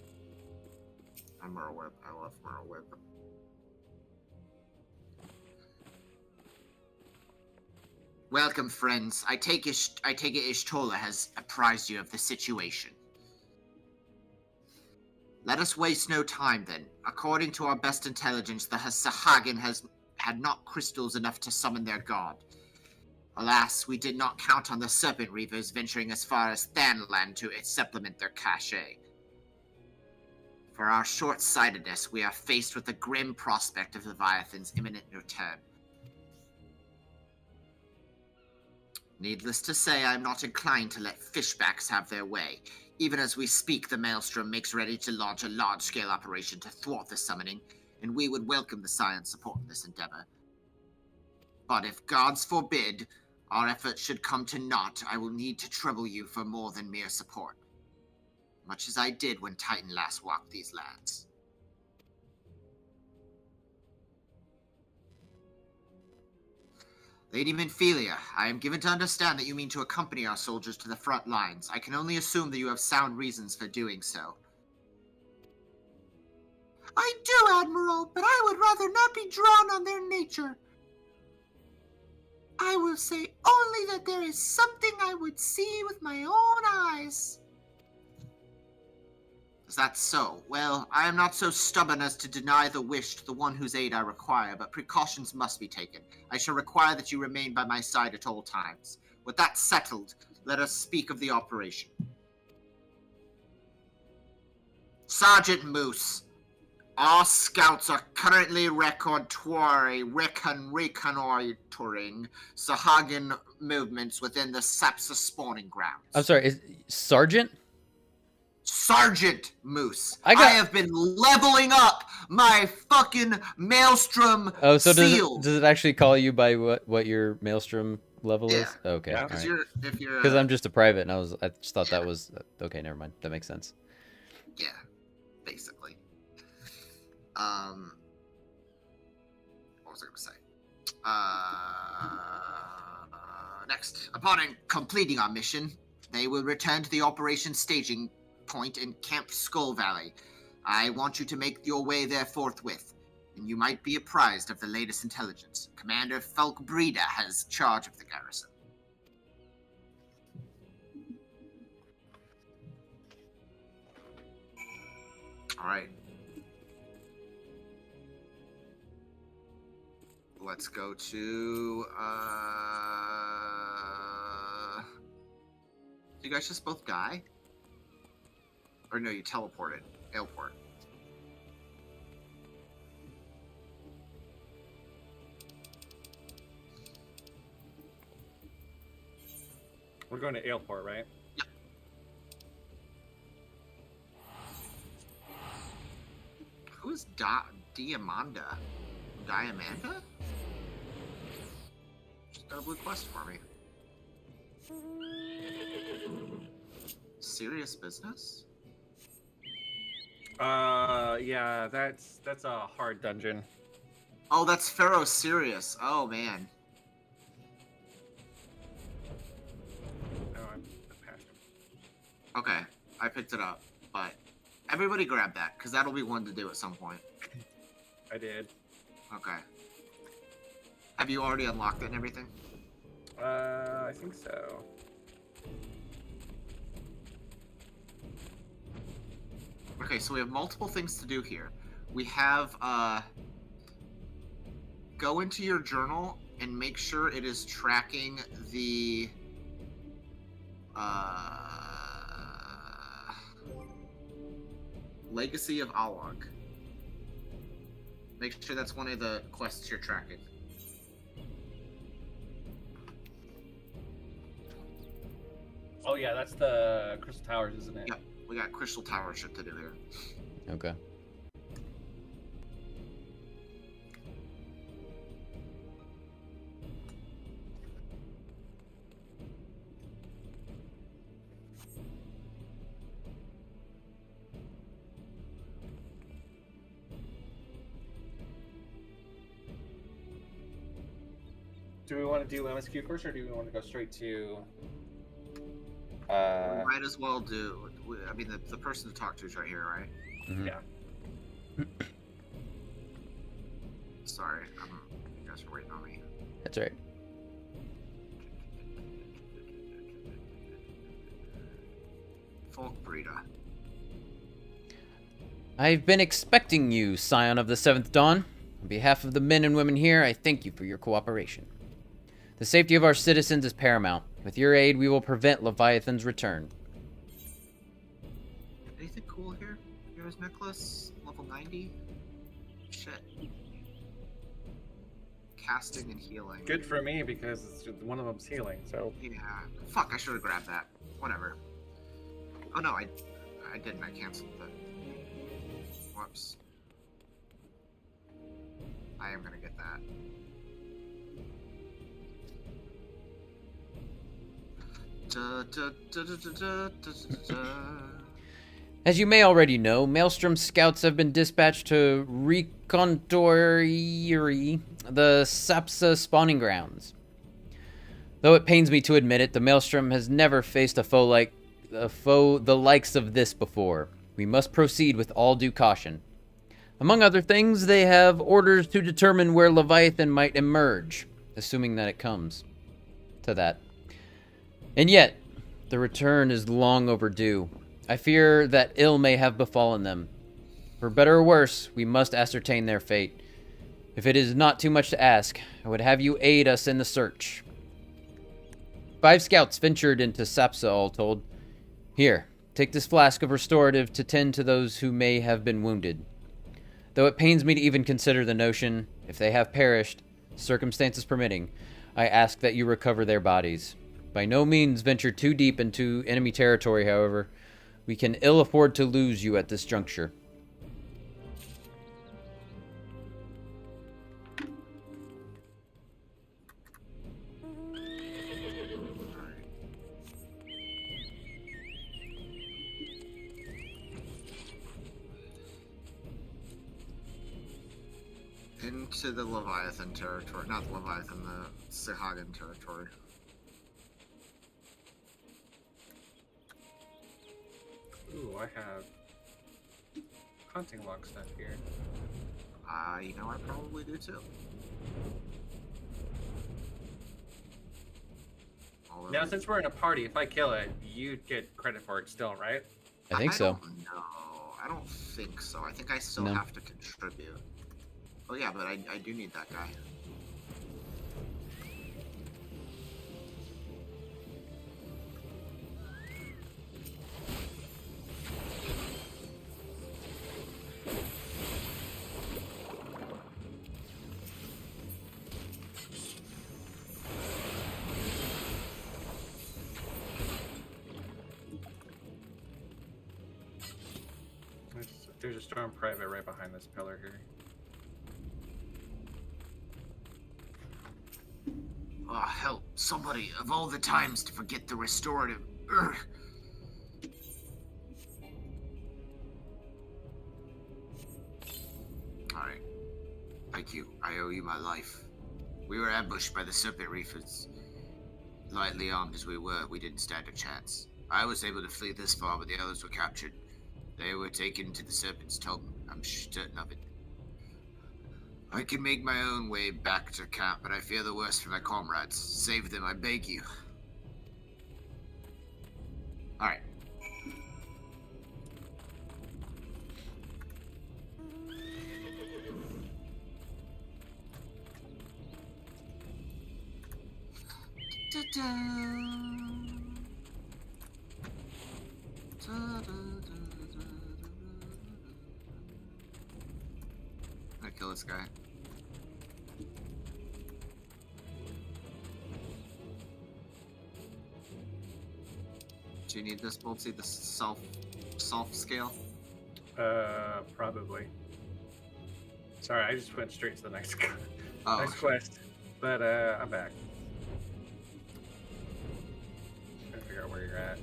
I'm Merleweb. I love Merleweb. Welcome, friends. I take it Ishtola has apprised you of the situation. Let us waste no time, then. According to our best intelligence, the Sahagin had not crystals enough to summon their god. Alas, we did not count on the Serpent Reavers venturing as far as Thanland to supplement their cachet. For our short-sightedness, we are faced with the grim prospect of Leviathan's imminent return. Needless to say, I am not inclined to let fishbacks have their way. Even as we speak, the Maelstrom makes ready to launch a large-scale operation to thwart the summoning, and we would welcome the science support in this endeavor. But if gods forbid our efforts should come to naught, I will need to trouble you for more than mere support. Much as I did when Titan last walked these lands. Lady Minfilia, I am given to understand that you mean to accompany our soldiers to the front lines. I can only assume that you have sound reasons for doing so. I do, Admiral, but I would rather not be drawn on their nature. I will say only that there is something I would see with my own eyes. Is that so? Well, I am not so stubborn as to deny the wish to the one whose aid I require, but precautions must be taken. I shall require that you remain by my side at all times. With that settled, let us speak of the operation. Sergeant Moose, our scouts are currently reconnoitering Sahagin movements within the Sapsa spawning grounds. I'm sorry, is Sergeant? Sergeant Moose. I have been leveling up my fucking Maelstrom seal. Does it actually call you by what your Maelstrom level is? Okay. Yeah, because Because I'm just a private, and I just thought that was okay. Never mind. That makes sense. Yeah, basically. What was I going to say? Next, upon completing our mission, they will return to the operation staging point in Camp Skull Valley. I want you to make your way there forthwith, and you might be apprised of the latest intelligence. Commander Falk Breda has charge of the garrison. All right. Let's go to, Do you guys just both die? Or no, you teleported. Airport. We're going to Airport, right? Yep. Who's Diamanda? Diamanda? Just got a blue quest for me. Serious business? Yeah, that's a hard dungeon. Oh, that's Pharaoh Sirius. Oh, man. Oh, I passed him. Okay, I picked it up, but everybody grab that, because that'll be one to do at some point. I did. Okay. Have you already unlocked it and everything? I think so. Okay, so we have multiple things to do here. We have, go into your journal and make sure it is tracking the, Legacy of Alog. Make sure that's one of the quests you're tracking. Oh yeah, that's the Crystal Towers, isn't it? Yep, we got Crystal Tower shit to do here. Okay. Do we want to do MSQ first, or do we want to go straight to? We might as well do. I mean, the person to talk to is right here, right? Mm-hmm. Yeah. Sorry, you guys are waiting on me. That's right. Falk Breda. I've been expecting you, Scion of the Seventh Dawn. On behalf of the men and women here, I thank you for your cooperation. The safety of our citizens is paramount. With your aid, we will prevent Leviathan's return. Anything cool here? Hero's necklace, level 90. Shit. Casting and healing. Good for me because it's just, one of them's healing. So. Yeah. Fuck, I should have grabbed that. Whatever. Oh no, I didn't. I canceled it. Whoops. I am gonna get that. As you may already know, Maelstrom scouts have been dispatched to reconnoiter the Sapsa spawning grounds. Though it pains me to admit it, the Maelstrom has never faced a foe the likes of this before. We must proceed with all due caution. Among other things, they have orders to determine where Leviathan might emerge, assuming that it comes to that. And yet, the return is long overdue. I fear that ill may have befallen them. For better or worse, we must ascertain their fate. If it is not too much to ask, I would have you aid us in the search. 5 scouts ventured into Sapsa, all told. Here, take this flask of restorative to tend to those who may have been wounded. Though it pains me to even consider the notion, if they have perished, circumstances permitting, I ask that you recover their bodies. By no means venture too deep into enemy territory, however. We can ill afford to lose you at this juncture. into the Leviathan territory. Not the Leviathan, the Sahagin territory. Ooh, I have hunting log stuff here. You know, I probably do too. Now, since we're in a party, if I kill it, you get credit for it still, right? I think so. No, I don't think so. I think I still No. have to contribute. Oh yeah, but I do need that guy. There's a storm private right behind this pillar here. Oh, help. Somebody, of all the times to forget the restorative. Urgh. Alright. Thank you. I owe you my life. We were ambushed by the Serpent Reefers. Lightly armed as we were, we didn't stand a chance. I was able to flee this far, but the others were captured. They were taken to the Serpent's Tomb. I'm certain of it. I can make my own way back to camp, but I fear the worst for my comrades. Save them, I beg you. Alright. I'm gonna kill this guy. Do you need this, Boltsy? The self scale? Probably. Sorry, I just went straight to the next Oh. next quest. But I'm back. Trying to figure out where you're at.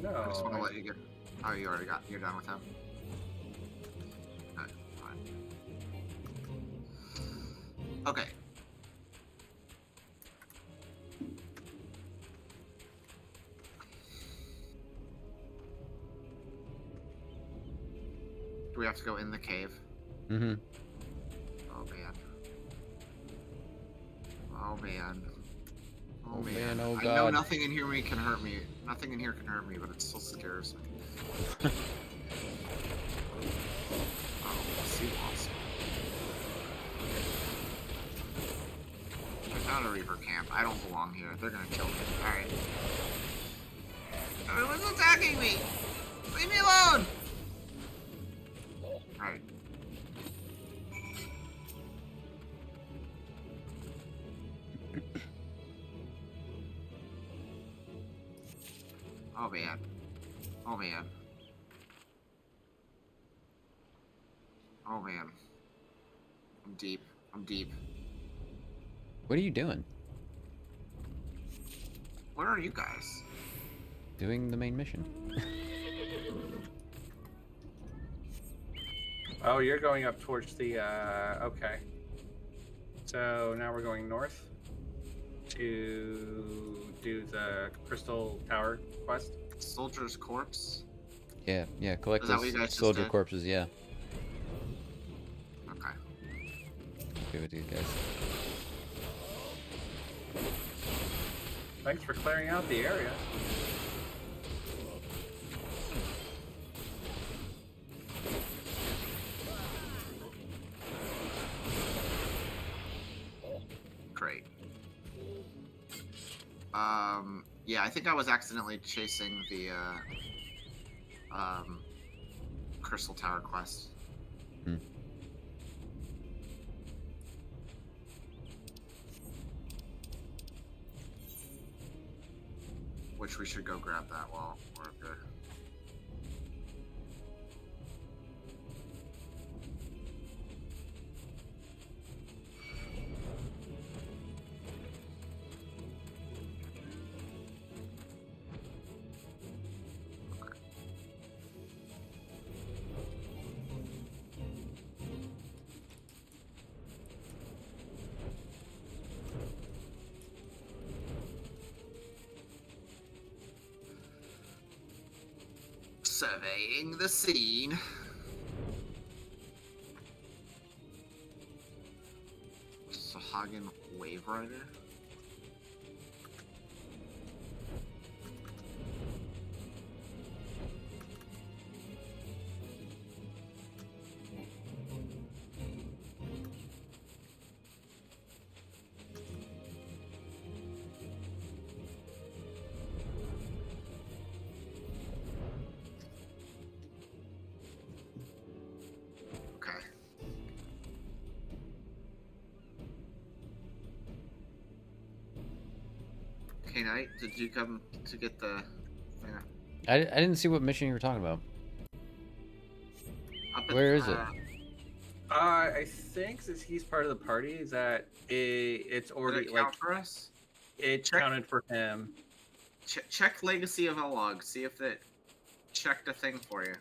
No. I just want to let you get. Oh, you already got. You're done with him. Good, fine. Okay. Do we have to go in the cave? Mm-hmm. Oh man. Oh man. Oh man, oh I know god. nothing in here can hurt me. Nothing in here can hurt me, but it still scares me. Oh, sea wasp. I found a Reaper camp. I don't belong here. They're gonna kill me. Alright. Everyone's attacking me! Leave me alone! Alright. Oh man. Oh man. Oh man. I'm deep. I'm deep. What are you doing? Where are you guys? Doing the main mission. Oh, you're going up towards the, okay. So now we're going north to do the Crystal Tower quest. Soldier's Corpse? Yeah, yeah, collect Is that what you those guys just soldier did? corpses, yeah. Okay. Good with you guys. Thanks for clearing out the area. Great. Yeah, I think I was accidentally chasing the, Crystal Tower quest. Hmm. Which we should go grab that while we're up there. Surveying the scene. Sahagin Wave Rider. Okay. K-Nite, did you come to get the thing up? I didn't see what mission you were talking about. Up at, Where is it? I think since he's part of the party, that it's already Did it count for us? it Check. counted for him. Check Legacy of Log. See if it checked a thing for you.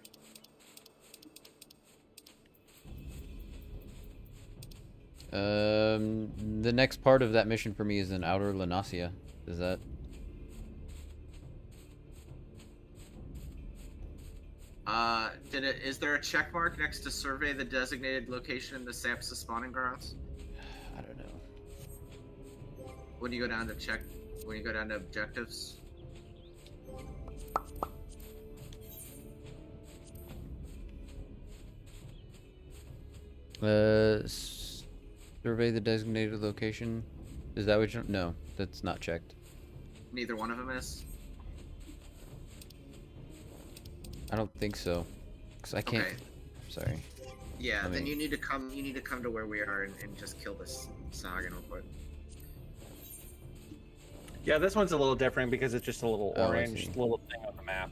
The next part of that mission for me is in Outer Lanasia. Is that? Is there a check mark next to survey the designated location in the SAPSA spawning grounds? I don't know. When you go down to check, when you go down to objectives? Survey the designated location. Is that what you? No, that's not checked. Neither one of them is? I don't think so. Cause I can't. Okay. Sorry. Yeah, Let then me- you need to come. You need to come to where we are and just kill this Sagan real quick. Yeah, this one's a little different because it's just a little Oh, I orange see. little thing on the map.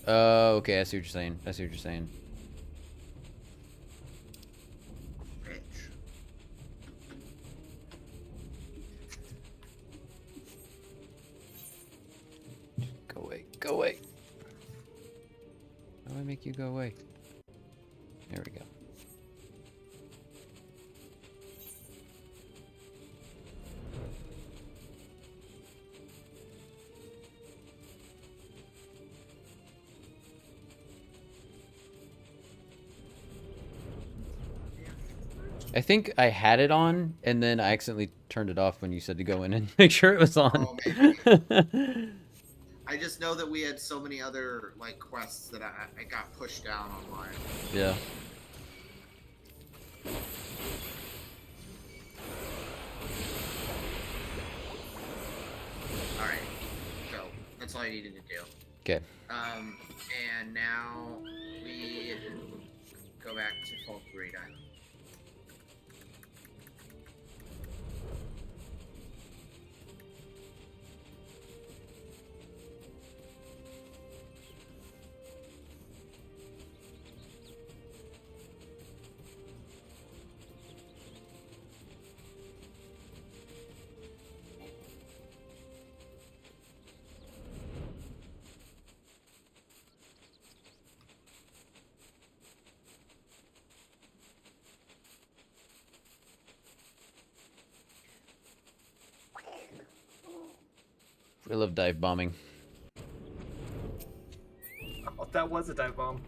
Yeah. Okay, I see what you're saying. I see what you're saying. Bitch. Go away. Go away. How do I make you go away? There we go. I think I had it on, and then I accidentally turned it off when you said to go in and make sure it was on. Oh, maybe. I just know that we had so many other like quests that I got pushed down online. Yeah. All right, so that's all I needed to do. Okay. And now we go back to Folkbreda. I love dive bombing. Oh, that was a dive bomb.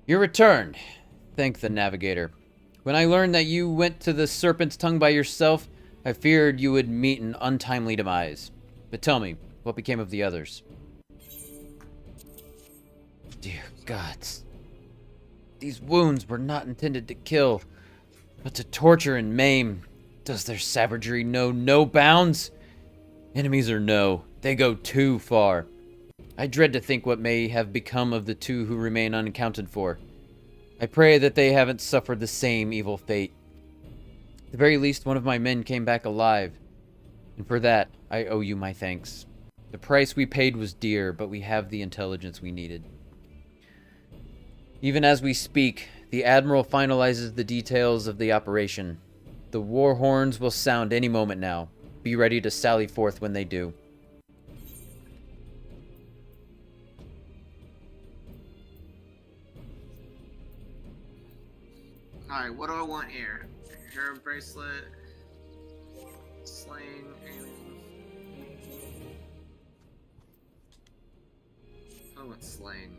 Your return. Thank the navigator. When I learned that you went to the Serpent's Tongue by yourself, I feared you would meet an untimely demise. But tell me, what became of the others? Dear gods. These wounds were not intended to kill, but to torture and maim. Does their savagery know no bounds? Enemies or no, they go too far. I dread to think what may have become of the two who remain unaccounted for. I pray that they haven't suffered the same evil fate. At the very least, one of my men came back alive, and for that, I owe you my thanks. The price we paid was dear, but we have the intelligence we needed. Even as we speak, the Admiral finalizes the details of the operation. The war horns will sound any moment now. Be ready to sally forth when they do. Alright, what do I want here? Hair bracelet. Slaying alien. I want slaying.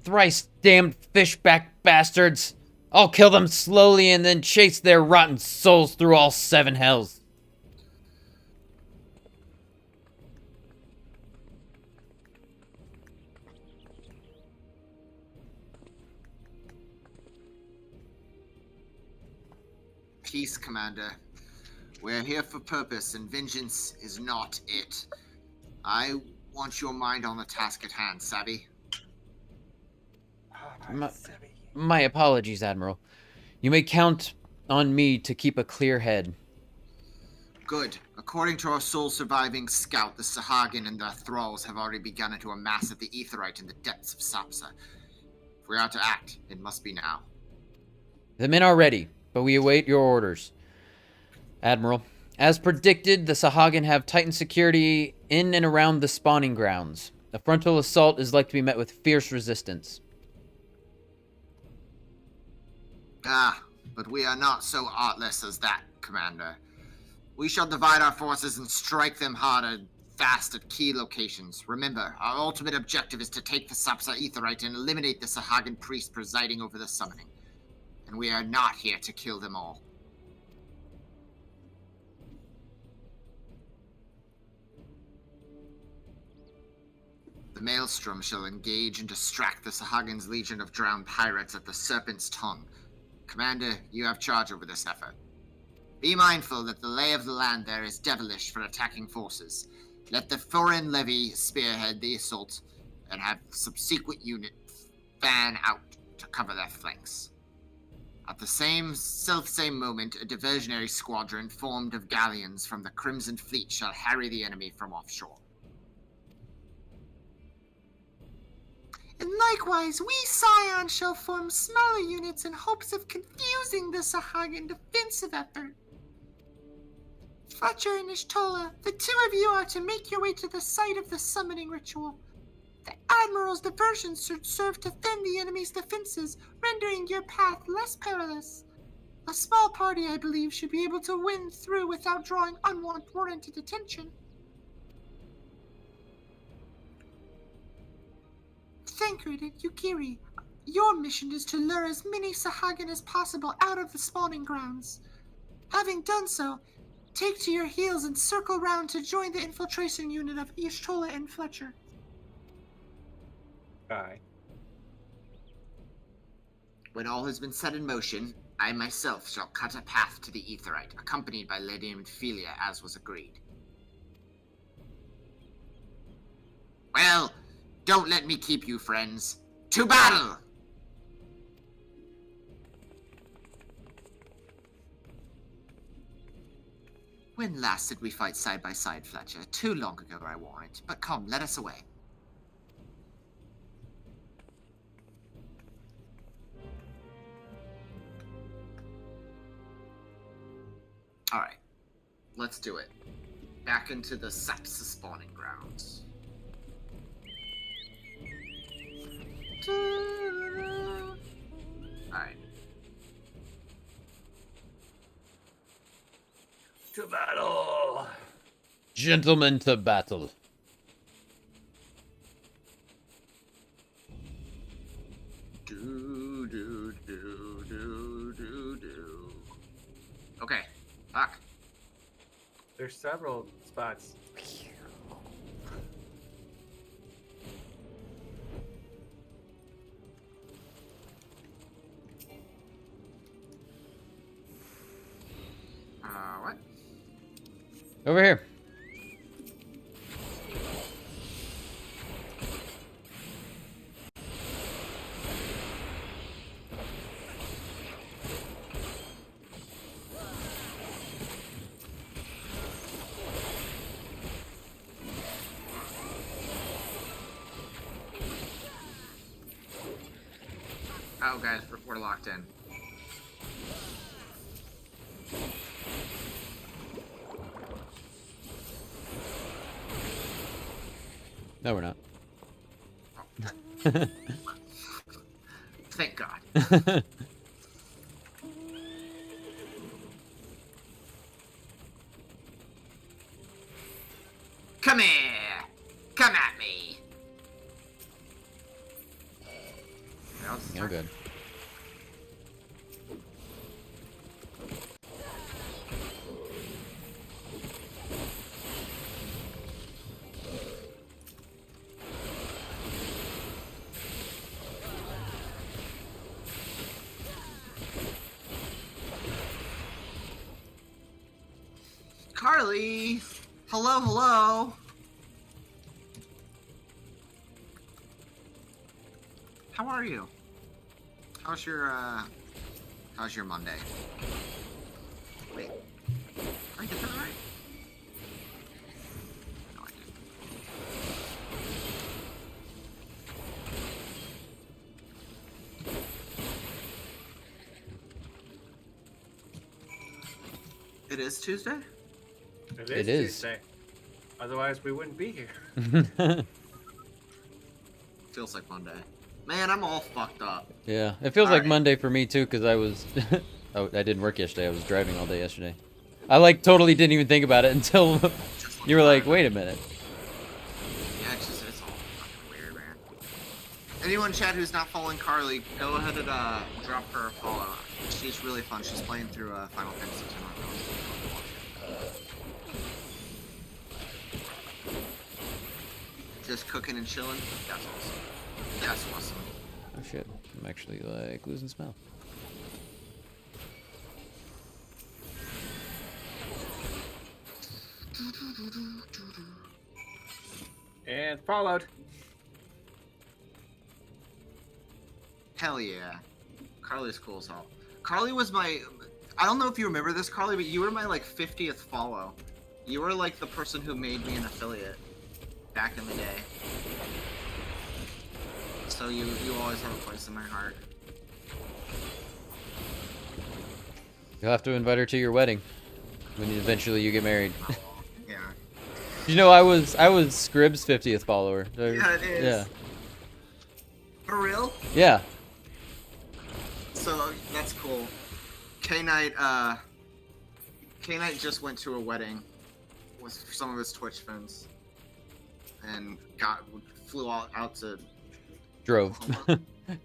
Thrice damned fishback bastards! I'll kill them slowly and then chase their rotten souls through all 7 hells. Peace, Commander. We're here for purpose, and vengeance is not it. I want your mind on the task at hand, savvy? My apologies, Admiral. You may count on me to keep a clear head. Good. According to our sole-surviving scout, the Sahagin and their thralls have already begun to amass at the Aetheryte in the depths of Sapsa. If we are to act, it must be now. The men are ready, but we await your orders. Admiral, as predicted, the Sahagin have tightened security in and around the spawning grounds. A frontal assault is like to be met with fierce resistance. Ah, but we are not so artless as that, Commander. We shall divide our forces and strike them hard and fast at key locations. Remember, our ultimate objective is to take the Sapsa Aetheryte and eliminate the Sahagin priest presiding over the summoning. And we are not here to kill them all. The Maelstrom shall engage and distract the Sahagin's legion of drowned pirates at the Serpent's Tongue. Commander, you have charge over this effort. Be mindful that the lay of the land there is devilish for attacking forces. Let the foreign levy spearhead the assault, and have the subsequent unit fan out to cover their flanks. At the same moment, a diversionary squadron formed of galleons from the Crimson Fleet shall harry the enemy from offshore. And likewise, we Scions shall form smaller units in hopes of confusing the Sahagin defensive effort. Fletcher and Ishtola, the 2 of you are to make your way to the site of the summoning ritual. The Admiral's diversion should serve to thin the enemy's defenses, rendering your path less perilous. A small party, I believe, should be able to win through without drawing unwarranted attention. Thancred and Yukiri, your mission is to lure as many Sahagin as possible out of the spawning grounds. Having done so, take to your heels and circle round to join the infiltration unit of Ishtola and Fletcher. Aye. When all has been set in motion, I myself shall cut a path to the Aetheryte, accompanied by Lady Amphilia, as was agreed. Well, don't let me keep you, friends. To battle! When last did we fight side by side, Fletcher? Too long ago, I warrant. But come, let us away. Alright. Let's do it. Back into the Sapsa spawning grounds. Alright. To battle! Gentlemen, to battle. Okay, fuck. There's several spots. What? Over here. Oh, guys, we're locked in. No, we're not. Thank God. Come here! Come at me! No good. Carly! Hello, hello! How are you? How's your Monday? Wait. Did I get that right? No, I didn't. It is Tuesday? It is Tuesday. Otherwise, we wouldn't be here. Feels like Monday. Man, I'm all fucked up. Yeah, it feels All like right. Monday for me too, because I was, oh, I didn't work yesterday. I was driving all day yesterday. I like totally didn't even think about it until you were like, wait a minute. Yeah, it's all fucking weird, man. Anyone in chat who's not following Carly, go ahead and drop her a follow. She's really fun. She's playing through Final Fantasy X. Just cooking and chilling. That's awesome. That's awesome. Oh shit, I'm actually like losing smell. And followed. Hell yeah. Carly's cool as hell. Carly was my... I don't know if you remember this, Carly, but you were my, like, 50th follow. You were, like, the person who made me an affiliate back in the day. So you always have a place in my heart. You'll have to invite her to your wedding when eventually you get married. Yeah. You know, I was Scrib's 50th follower. Yeah, it is. Yeah. For real? Yeah. So that's cool. K-Nite just went to a wedding with some of his Twitch friends and flew out to Drove.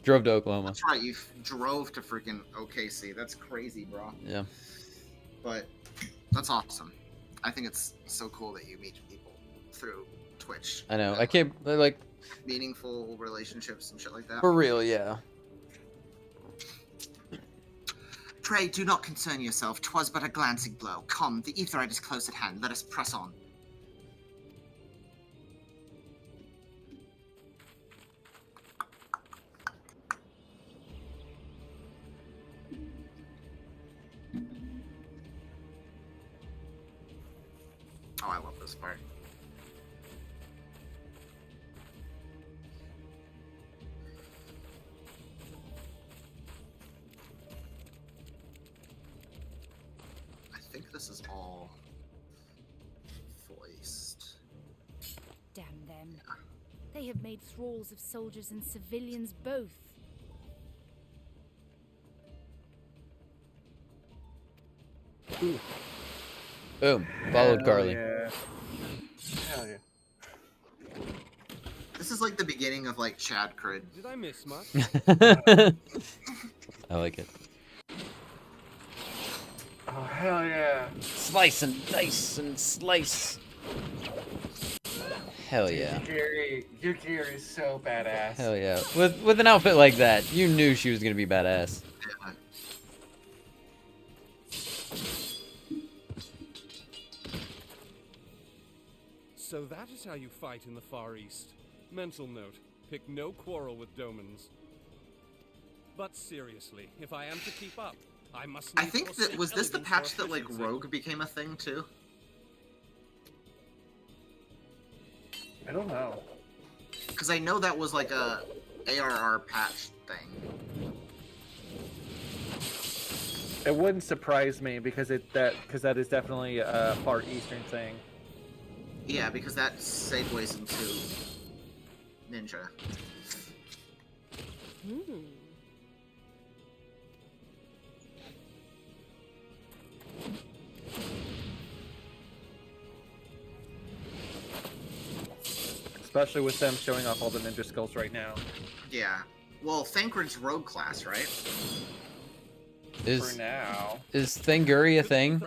Drove to Oklahoma. That's right, you drove to freaking OKC. That's crazy, bro. Yeah. But that's awesome. I think it's so cool that you meet people through Twitch. I know. I can't, like... Meaningful relationships and shit like that. For real, yeah. Pray, do not concern yourself. 'Twas but a glancing blow. Come, the Aetheryte is close at hand. Let us press on. Oh, I love this part. I think this is all voiced. Damn them. They have made thralls of soldiers and civilians both. Ooh. Boom. Followed Carly. Yeah. Hell yeah. This is like the beginning of like Chad Crid. Did I miss much? I like it. Oh, hell yeah. Slice and dice and slice. Hell yeah. Your gear is so badass. Hell yeah. With an outfit like that, you knew she was gonna be badass. Yeah. So that is how you fight in the Far East. Mental note, pick no quarrel with Domans. But seriously, if I am to keep up, I must I need think forsake that was this the elegance patch for that like efficiency. Rogue became a thing too? I don't know. Because I know that was like a ARR patch thing. It wouldn't surprise me because that is definitely a far eastern thing. Yeah, because that segues into ninja. Especially with them showing off all the ninja skills right now. Yeah. Well, Thancred's rogue class, right? For now. Is Thanguri a thing?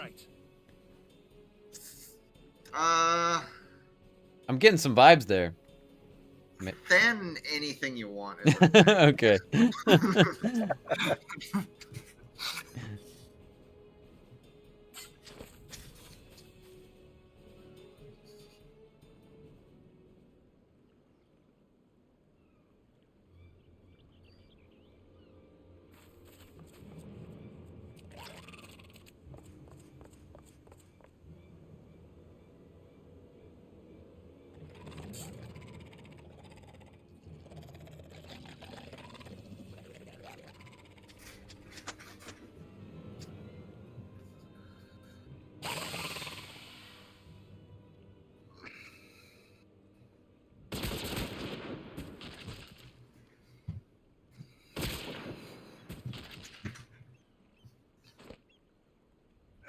I'm getting some vibes there. Then anything you want. Okay.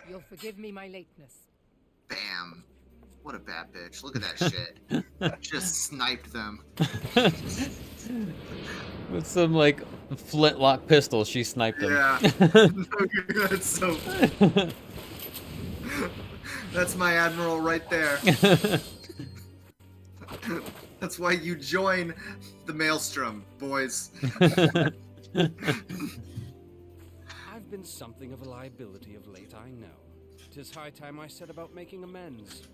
You'll forgive me my lateness. Bam. What a bad bitch. Look at that shit. Just sniped them. With some, like, flintlock pistol, she sniped him. Yeah. That's so... That's my admiral right there. That's why you join the Maelstrom, boys. I've been something of a liability of late, I know. 'Tis high time I set about making amends.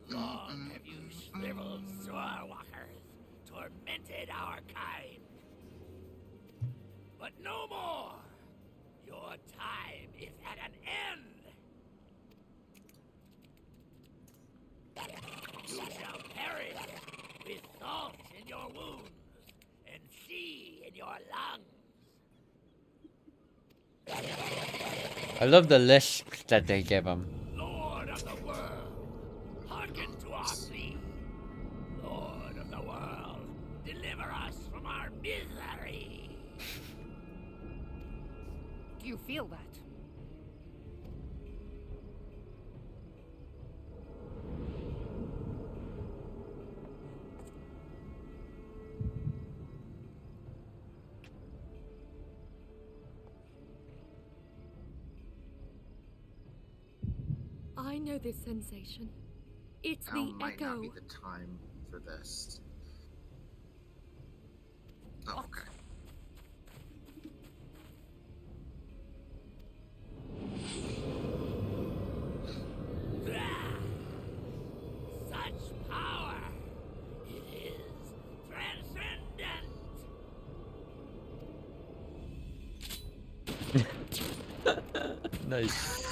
Long have you shriveled Swordwalkers, tormented our kind. But no more! Your time is at an end! You shall perish with salt in your wounds and sea in your lungs. I love the lisp that they give him. Lord of the world, hearken to our plea. Lord of the world, deliver us from our misery. Do you feel that? I know this sensation. It's Now the might not echo. be the time for this. Oh, okay. Such power! It is transcendent! Nice.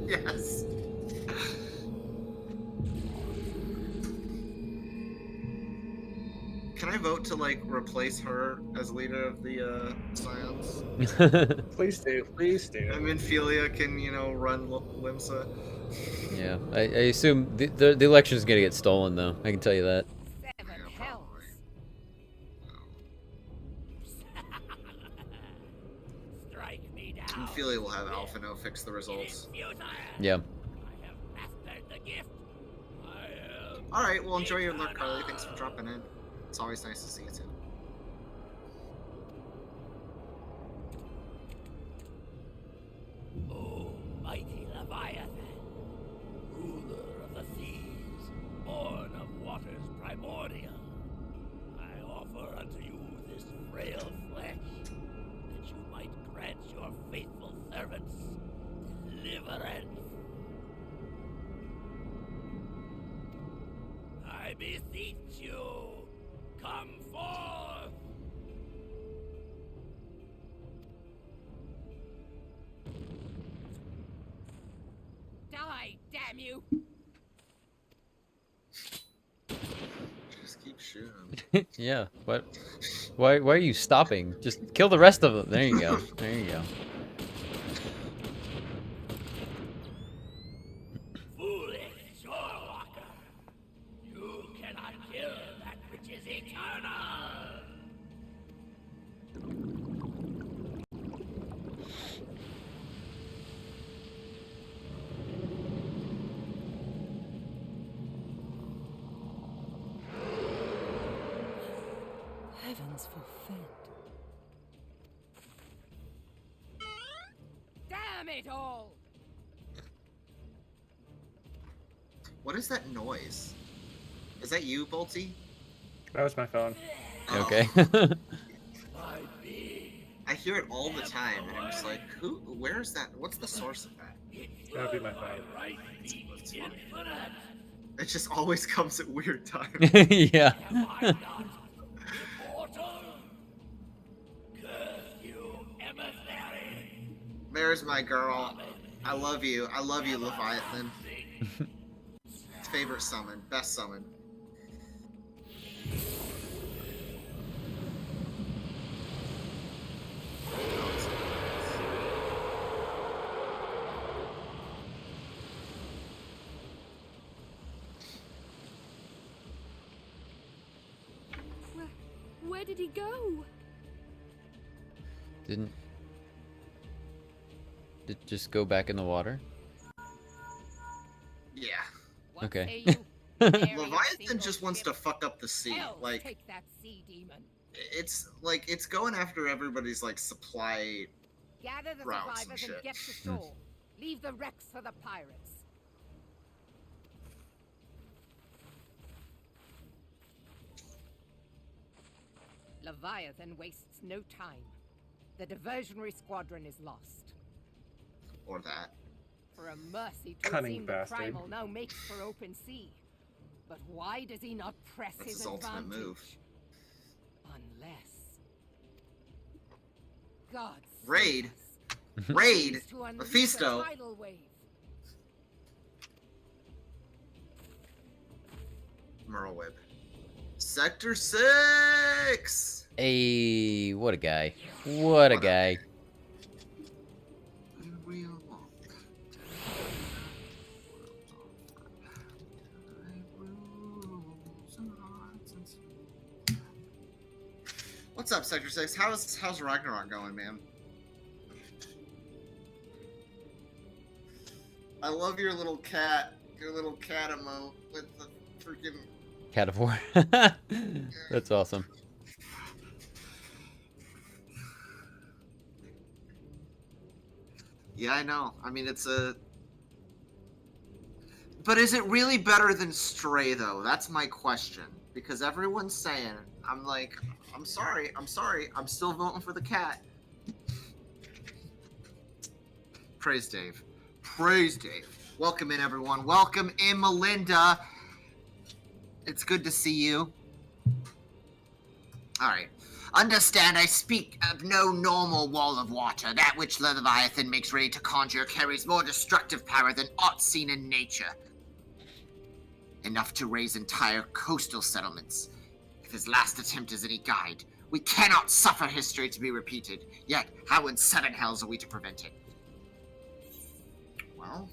Yes. Can I vote to like replace her as leader of the Scions? Please do, please do. And then Philia can, you know, run Limsa. Yeah, I assume the election is gonna get stolen, though. I can tell you that. Strike me down. And Philia will have Alphino fix the results. Yeah. Mastered the gift. Alright, well enjoy your luck, Carly. Thanks for dropping in. It's always nice to see you too. O mighty Leviathan, ruler of the seas, born of waters primordial, I offer unto you this frail flesh, that you might grant your faithful servants deliverance. I beseech you, come forth! Damn you! Just keep shooting. Yeah. What? Why are you stopping? Just kill the rest of them. There you go. There you go. Foolish Shorewalker! You cannot kill that which is eternal! Heavens forfend. Damn it all! What is that noise? Is that you, Bolty? That was my phone. Okay. I hear it all the time, and I'm just like, who? Where's that? What's the source of that? That would be my phone. It just always comes at weird times. Yeah. There's my girl. I love you. I love you, Leviathan. Favorite summon. Best summon. Where did he go? Did just go back in the water? Yeah. Okay. Leviathan just wants to fuck up the sea. Like, Take that sea demon. it's like it's going after everybody's like supply Gather the routes and survivors shit. and get to shore. Leave the wrecks for the pirates. Leviathan wastes no time. The diversionary squadron is lost. Or that. For a mercy to Cunning seem bastard. the primal now makes for open sea. But why does he not press That's his his ultimate advantage? move. Unless... God Raid. save us. Raid. Needs to unleash a Mephisto. tidal wave. Merlewib. Sector 6! Hey, what a guy. What a guy. What's up, Sector 6? How's Ragnarok going, man? I love your little cat emote with the freaking... Cat of War. That's awesome. Yeah, I know. I mean, it's a... But is it really better than Stray, though? That's my question. Because everyone's saying, I'm like, I'm sorry, I'm still voting for the cat. Praise Dave. Praise Dave. Welcome in, everyone. Welcome in, Melinda. It's good to see you. Alright. Understand, I speak of no normal wall of water. That which Leviathan makes ready to conjure carries more destructive power than aught seen in nature. Enough to raise entire coastal settlements. If his last attempt is any guide, we cannot suffer history to be repeated. Yet, how in seven hells are we to prevent it? Well...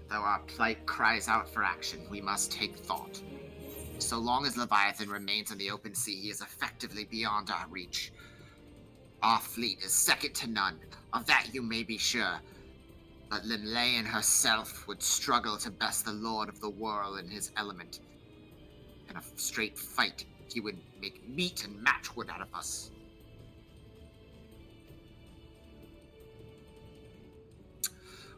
Though our plight cries out for action, we must take thought. So long as Leviathan remains in the open sea, he is effectively beyond our reach. Our fleet is second to none, of that you may be sure. But Limlayan herself would struggle to best the Lord of the Whirl in his element. In a straight fight, he would make meat and matchwood out of us.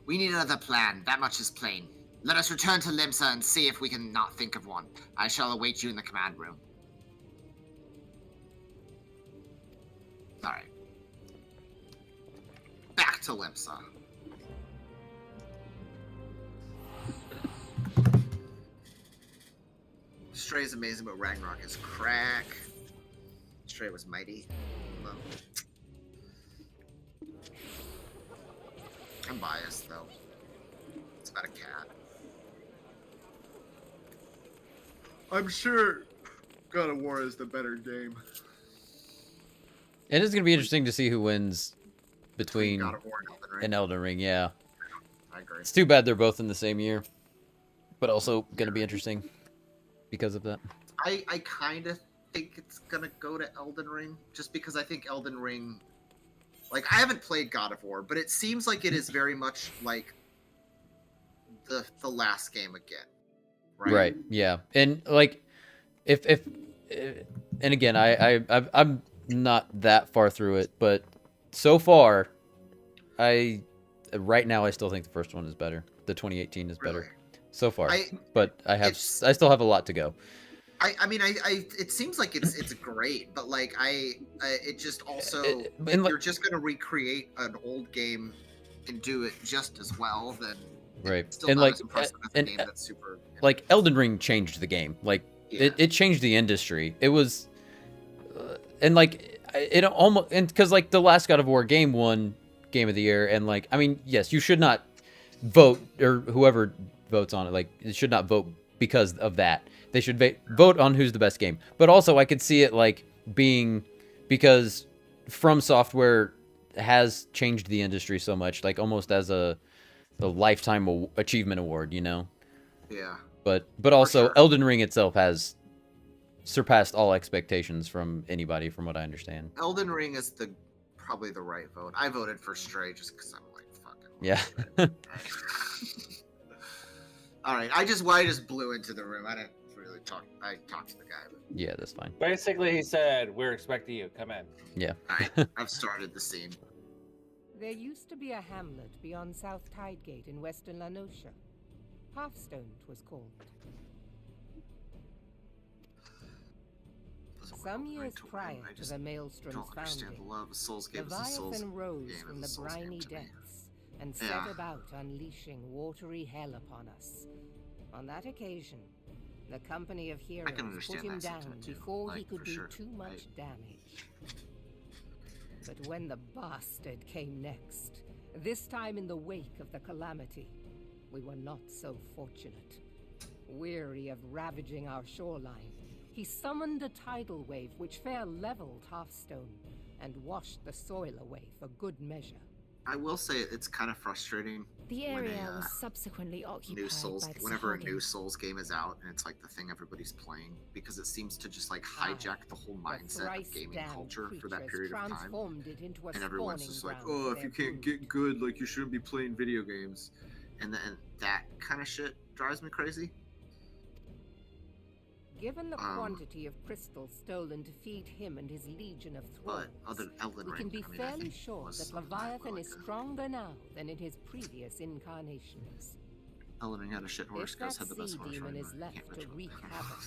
We need another plan, that much is plain. Let us return to Limsa and see if we can not think of one. I shall await you in the command room. Alright. Back to Limsa. Stray is amazing, but Ragnarok is crack. Stray was mighty. Well, I'm biased though. It's about a cat. I'm sure God of War is the better game. It is going to be interesting to see who wins between God of War and Elden Ring. and Elden Ring. Yeah, I agree. it's too bad they're both in the same year, but also going to be interesting because of that. I kind of think it's gonna go to Elden Ring, just because I think Elden Ring, like, I haven't played God of War, but it seems like it is very much like the last game again, Right. Yeah. And like, if and again, I'm not that far through it, but so far, right now I still think the first one is better. The 2018 is better so far, but I still have a lot to go. I mean, it seems like it's great, but like it just also you're just gonna recreate an old game and do it just as well. Then Right. it's still And not like as impressive as a game that's super. Like Elden Ring changed the game. Like it changed the industry. It was, and like it almost, and because like the last God of War game won Game of the Year, and like I mean, yes, you should not vote, or whoever votes on it, like it should not vote because of that. They should vote on who's the best game. But also, I could see it like being because From Software has changed the industry so much, like almost as the lifetime achievement award, you know. Yeah. But also, Elden Ring itself has surpassed all expectations from anybody, from what I understand. Elden Ring is probably the right vote. I voted for Stray just because I'm like fucking. Yeah. All right, I just blew into the room. I didn't really talk. I talked to the guy. But... Yeah, that's fine. Basically, he said, "We're expecting you. Come in." Yeah. All right, I've started the scene. There used to be a hamlet beyond South Tidegate in western Lanosha. Hearthstone, 'twas called. Some years prior to the Maelstrom's founding, Leviathan rose from the briny depths and set about unleashing watery hell upon us. On that occasion, the company of heroes put him down before he could do too much damage. But when the bastard came next, this time in the wake of the calamity, we were not so fortunate. Weary of ravaging our shoreline, he summoned a tidal wave which fair leveled Hearthstone and washed the soil away for good measure. I will say it's kind of frustrating. The area was subsequently occupied by the whenever a Sahagin. new Souls game is out and it's like the thing everybody's playing, because it seems to just like hijack the whole mindset of gaming culture for that period of time. And everyone's just like, oh, if you can't get good, like you shouldn't be playing video games. And that kind of shit drives me crazy. Given the quantity of crystals stolen to feed him and his legion of thralls, we can be fairly sure that Leviathan is stronger now than in his previous incarnations. Elden Ring had a shit horse, If that Ghost had the best sea horse. demon is left to wreak havoc,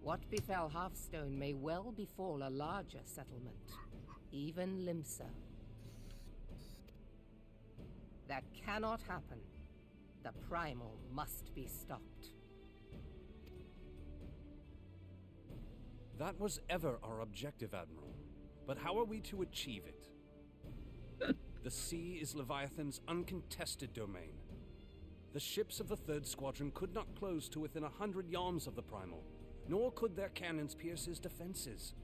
what befell Hearthstone may well befall a larger settlement, even Limsa. That cannot happen. The primal must be stopped. That was ever our objective, Admiral. But how are we to achieve it? The sea is Leviathan's uncontested domain. The ships of the 3rd Squadron could not close to within 100 yards of the Primal, nor could their cannons pierce his defenses.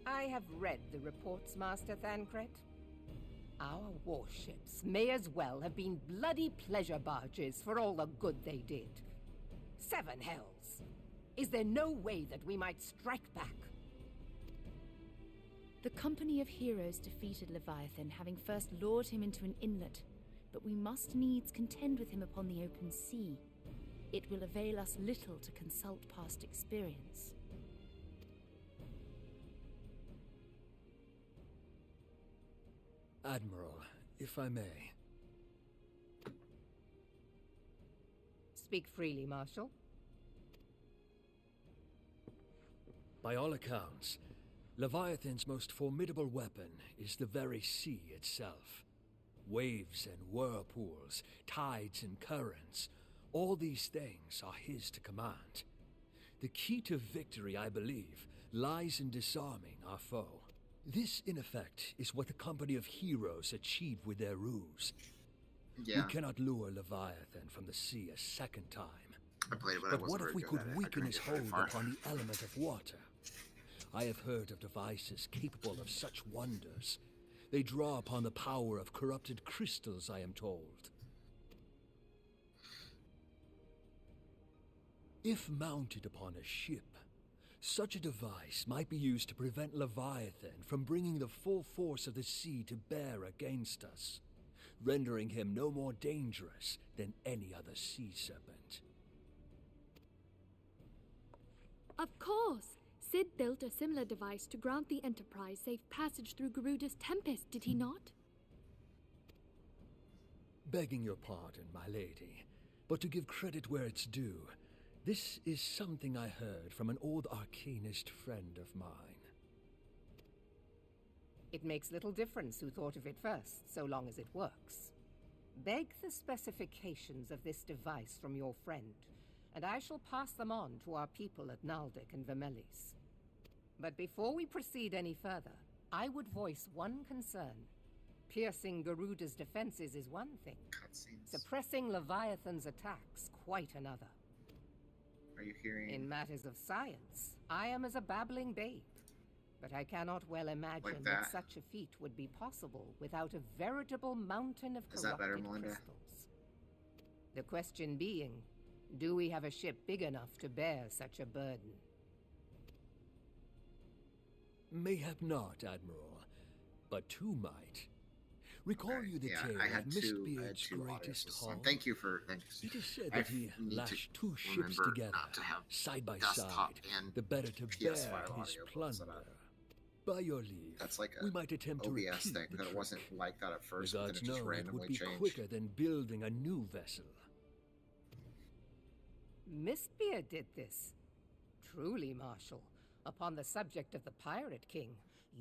I have read the reports, Master Thancred. Our warships may as well have been bloody pleasure barges for all the good they did. 7 hells! Is there no way that we might strike back? The company of heroes defeated Leviathan, having first lured him into an inlet, but we must needs contend with him upon the open sea. It will avail us little to consult past experience. Admiral, if I may. Speak freely, Marshal. By all accounts, Leviathan's most formidable weapon is the very sea itself. Waves and whirlpools, tides and currents, All these things are his to command. The key to victory, I believe, lies in disarming our foe. This, in effect, is what the company of heroes achieved with their ruse. Yeah. We cannot lure Leviathan from the sea a second time. I played it, but I But wasn't what if very we good could at it. I weaken couldn't his get very hold far. upon the element of water? I have heard of devices capable of such wonders. They draw upon the power of corrupted crystals, I am told. If mounted upon a ship, such a device might be used to prevent Leviathan from bringing the full force of the sea to bear against us, rendering him no more dangerous than any other sea serpent. Of course! Sid built a similar device to grant the Enterprise safe passage through Garuda's Tempest, did he not? Begging your pardon, my lady, but to give credit where it's due, this is something I heard from an old arcanist friend of mine. It makes little difference who thought of it first, so long as it works. Beg the specifications of this device from your friend, and I shall pass them on to our people at Naldic and Vermelis. But before we proceed any further, I would voice one concern. Piercing Garuda's defenses is one thing. Suppressing Leviathan's attacks, quite another. Are you hearing? In matters of science, I am as a babbling babe. But I cannot well imagine that such a feat would be possible without a veritable mountain of corrupted crystals. The question being, do we have a ship big enough to bear such a burden? Mayhap not, Admiral, but two might. Recall you the tale of Mistbeard's greatest haul? Thank you. It is said that he lashed two ships together, side by side, the better to bear his plunder. By your leave, that's like we might attempt to repeat thing, the but trick. it wasn't like that at first, The but then gods it just know it would randomly be changed. quicker than building a new vessel. Mistbeard did this. Truly, Marshal, upon the subject of the Pirate King,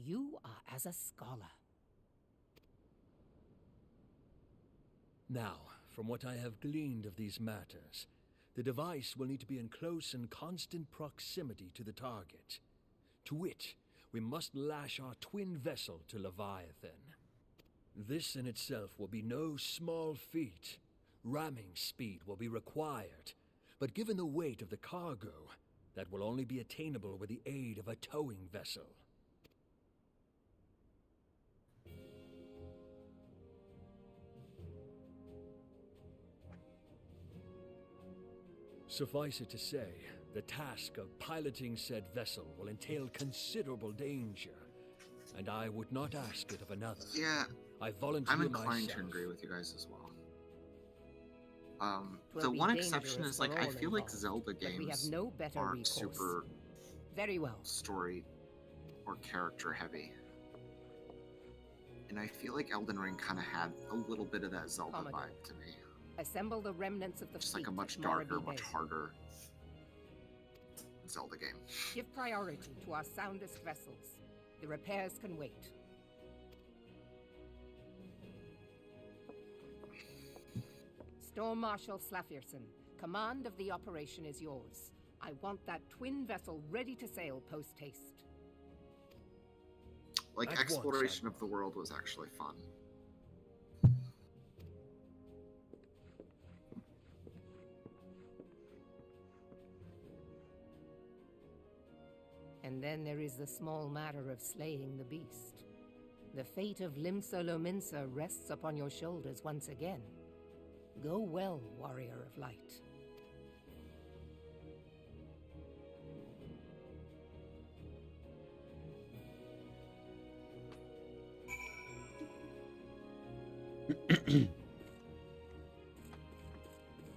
you are as a scholar. Now, from what I have gleaned of these matters, the device will need to be in close and constant proximity to the target. To wit, we must lash our twin vessel to Leviathan. This in itself will be no small feat. Ramming speed will be required, but given the weight of the cargo, that will only be attainable with the aid of a towing vessel. Suffice it to say, the task of piloting said vessel will entail considerable danger, and I would not ask it of another. Yeah, I volunteer I'm inclined myself. to agree with you guys as well. The one exception is, like, I feel like Zelda games aren't super very well story or character heavy. And I feel like Elden Ring kind of had a little bit of that Zelda vibe to me. Assemble the remnants of the Just fleet like a much at darker, Moraby much Bay. harder Zelda game. Give priority to our soundest vessels. The repairs can wait. Storm Marshal Slafierson, command of the operation is yours. I want that twin vessel ready to sail post-haste. Like, exploration of the world was actually fun. And then there is the small matter of slaying the beast. The fate of Limsa Lominsa rests upon your shoulders once again. Go well, warrior of light.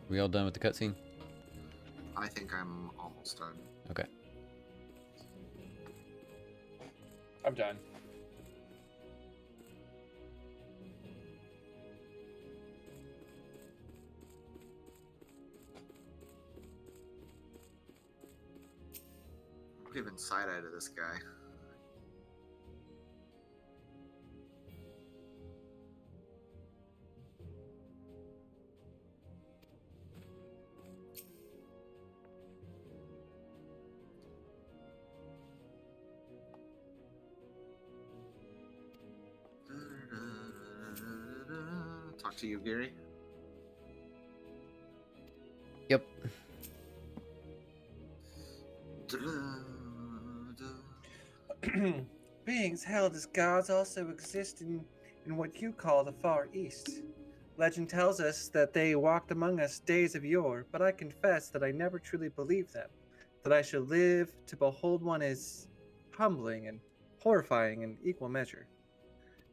We all done with the cutscene? I think I'm almost done. Okay. I'm done. I'm giving side-eye to this guy. Talk to you, Gary. Yep. Beings held as gods also exist in what you call the Far East. Legend tells us that they walked among us days of yore, but I confess that I never truly believed them. That I should live to behold one is humbling and horrifying in equal measure.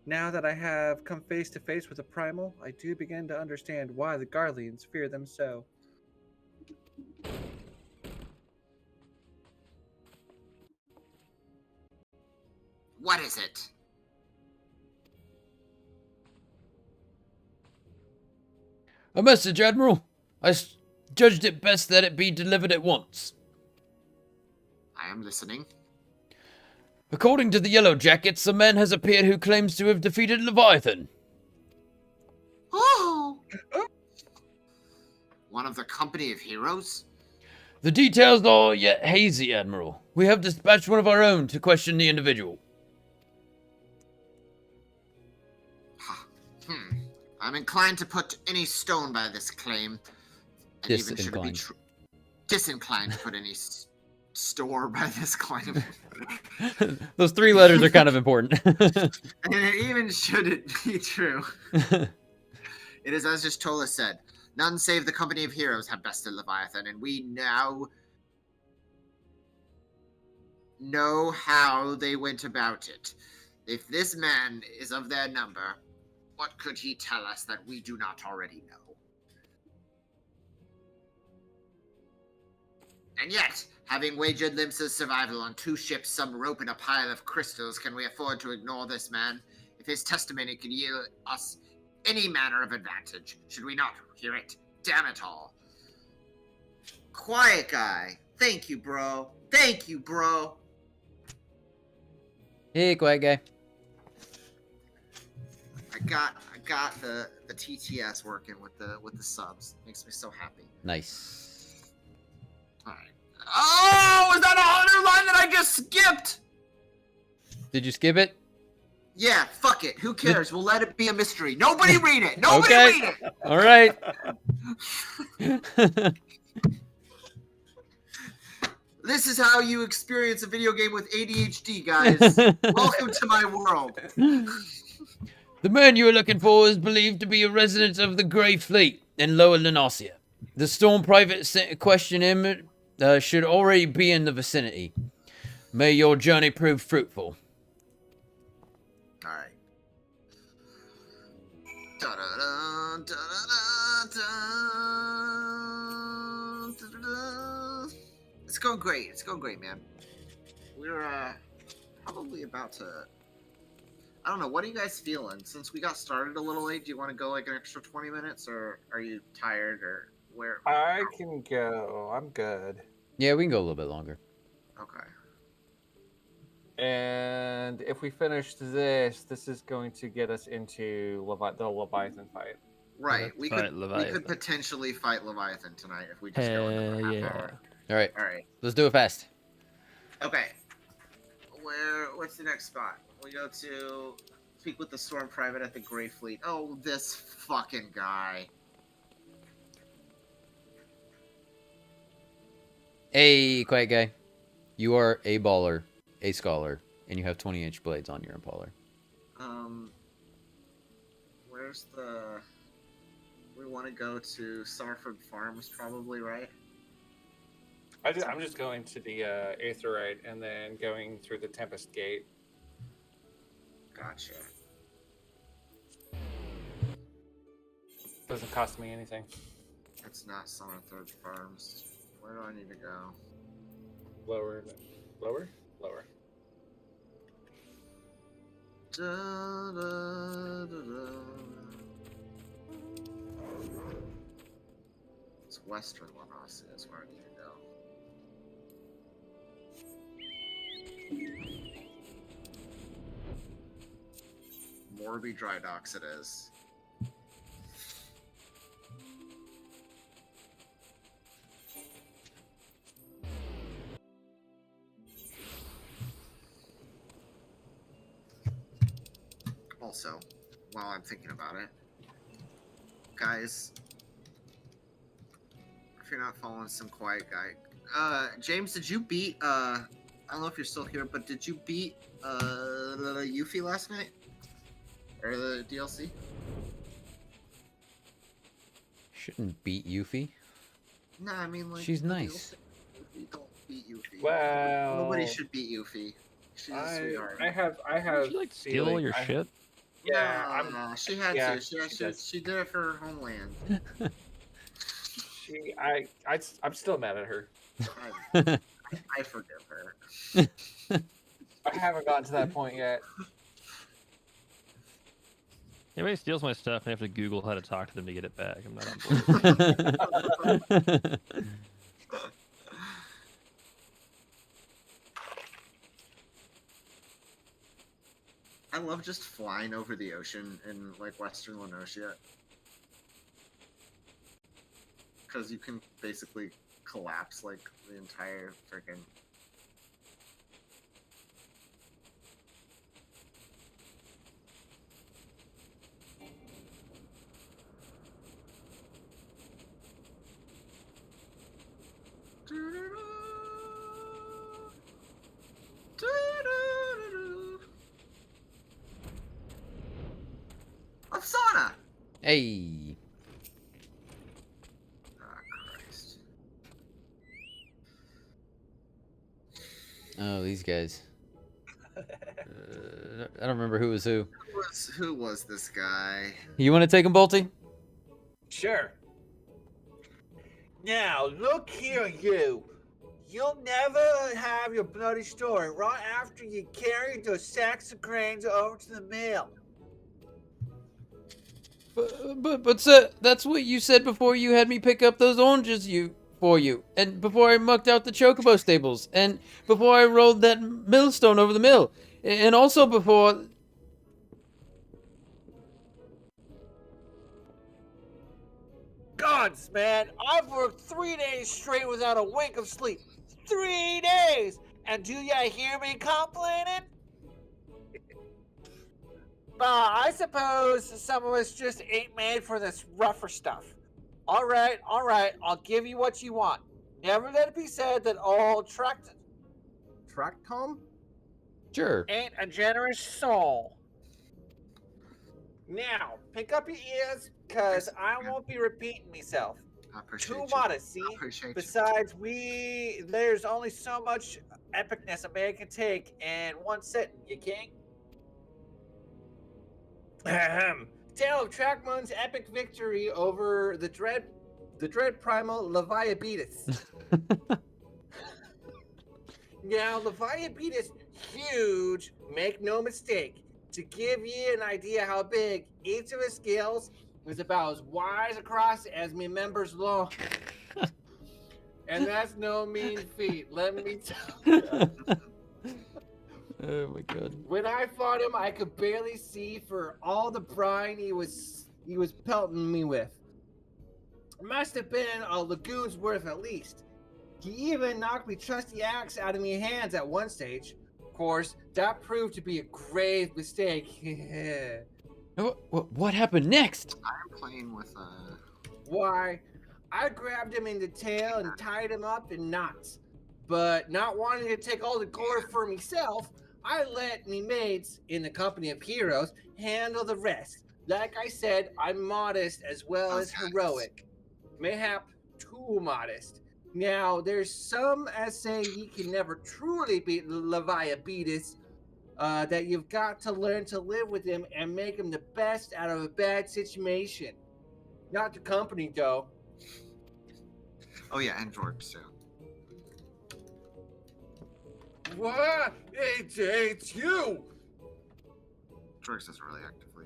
Now that I have come face to face with a primal, I do begin to understand why the Garleans fear them so. What is it? A message, Admiral. Judged it best that it be delivered at once. I am listening. According to the Yellow Jackets, a man has appeared who claims to have defeated Leviathan. Oh! One of the company of heroes? The details are yet hazy, Admiral. We have dispatched one of our own to question the individual. I'm inclined to put any stone by this claim. And even should it be disinclined to put any store by this claim. Those 3 letters are kind of important. And even should it be true. It is as just Tola said. None save the company of heroes have bested Leviathan, and we now know how they went about it. If this man is of their number, what could he tell us that we do not already know? And yet, having wagered Limsa's survival on 2 ships, some rope, and a pile of crystals, can we afford to ignore this man? If his testimony could yield us any manner of advantage, should we not hear it? Damn it all. Quiet guy. Thank you, bro. Thank you, bro. Hey, quiet guy. I got the TTS working with the subs. Makes me so happy. Nice. Alright. Oh, is that a hunter line that I just skipped? Did you skip it? Yeah, fuck it. Who cares? We'll let it be a mystery. Nobody read it. Nobody read it. All right. This is how you experience a video game with ADHD, guys. Welcome to my world. The man you are looking for is believed to be a resident of the Grey Fleet in Lower Lenasia. The Storm Private sent to question him should already be in the vicinity. May your journey prove fruitful. Alright. It's going great. It's going great, man. We're probably about to... I don't know. What are you guys feeling? Since we got started a little late, do you want to go like an extra 20 minutes, or are you tired, or where? I can go. I'm good. Yeah, we can go a little bit longer. Okay. And if we finish this is going to get us into the Leviathan fight. Right. We could potentially fight Leviathan tonight if we just go another half hour. All right. All right. Let's do it fast. Okay. What's the next spot? We go to speak with the Storm Private at the Grey Fleet. Oh, this fucking guy. Hey, quiet guy. You are a baller, a scholar, and you have 20-inch blades on your impaler. Where's the... We want to go to Summerford Farms, probably, right? I'm just going to the Aetherite and then going through the Tempest Gate. Gotcha. Doesn't cost me anything. It's not Summerford Farms. Where do I need to go? Lower. Da, da, da, da. It's Western Lenasia is where I need to go. Morby Dry Docks it is. Also, while I'm thinking about it, guys, if you're not following some quiet guy, James, did you beat? I don't know if you're still here, but did you beat Yuffie last night or the DLC? Shouldn't beat Yuffie. No, I mean like she's nice. Don't beat Yuffie. Wow. Nobody should beat Yuffie. She's a sweetheart. I have. Did you like steal all your shit? Yeah, Nah, she had to. She did it for her homeland. I'm still mad at her. I forgive her. I haven't gotten to that point yet. Anybody steals my stuff, and I have to Google how to talk to them to get it back. I'm not on board. I love just flying over the ocean in like Western Lenosia. Because you can basically collapse like the entire freaking. A sauna! Hey. Christ. Oh, these guys. I don't remember who was who. Who was this guy? You want to take him, Bolty? Sure. Now, look here, you. You'll never have your bloody story right after you carry those sacks of grains over to the mill. But sir, that's what you said before you had me pick up those oranges for you, and before I mucked out the chocobo stables, and before I rolled that millstone over the mill, and also before. Gods, man, I've worked 3 days straight without a wink of sleep. 3 days! And do ya hear me complaining? I suppose some of us just ain't made for this rougher stuff. All right, I'll give you what you want. Never let it be said that all Tractom Sure. ain't a generous soul. Now, pick up your ears, cause I won't be repeating myself. Too modest, see? Besides, there's only so much epicness a man can take in one sitting, you king. Tale of Trackmoon's epic victory over the dread primal Leviabetus. Now, Leviabetus, huge, make no mistake. To give you an idea how big, each of his scales is about as wide across as me members long. And that's no mean feat, let me tell you. Oh my god. When I fought him, I could barely see for all the brine he was pelting me with. It must have been a lagoon's worth at least. He even knocked me trusty axe out of me hands at one stage. Of course, that proved to be a grave mistake. What happened next? I'm playing with Why, I grabbed him in the tail and tied him up in knots. But not wanting to take all the glory for myself, I let me mates, in the company of heroes, handle the rest. Like I said, I'm modest as well as heroic. Mayhap too modest. Now, there's some as say ye can never truly beat Leviabetus, that you've got to learn to live with him and make him the best out of a bad situation. Not the company, though. Oh yeah, and George too. What? It's you! George doesn't really actively.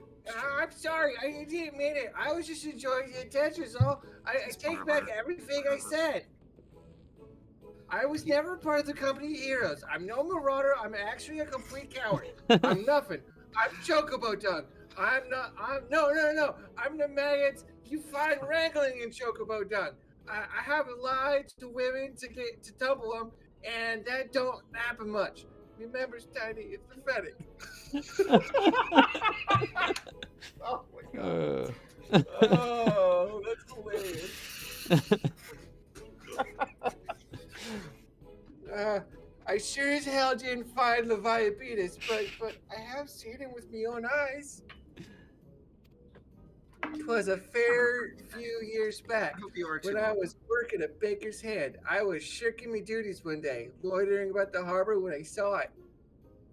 I'm sorry, I didn't mean it. I was just enjoying the attention, so I take back everything I said. I was never part of the company of heroes. I'm no marauder. I'm actually a complete coward. I'm nothing. I'm Chocobo Dung. No. I'm the maggots you find wrangling in Chocobo Dung. I haven't lied to women to tumble them, and that don't happen much. Remember's tiny. It's pathetic. Oh my god. Oh. I sure as hell didn't find Leviathan, but I have seen him with my own eyes. 'Twas a fair few years back when I was working at Baker's Head. I was shirking my duties one day, loitering about the harbor when I saw it.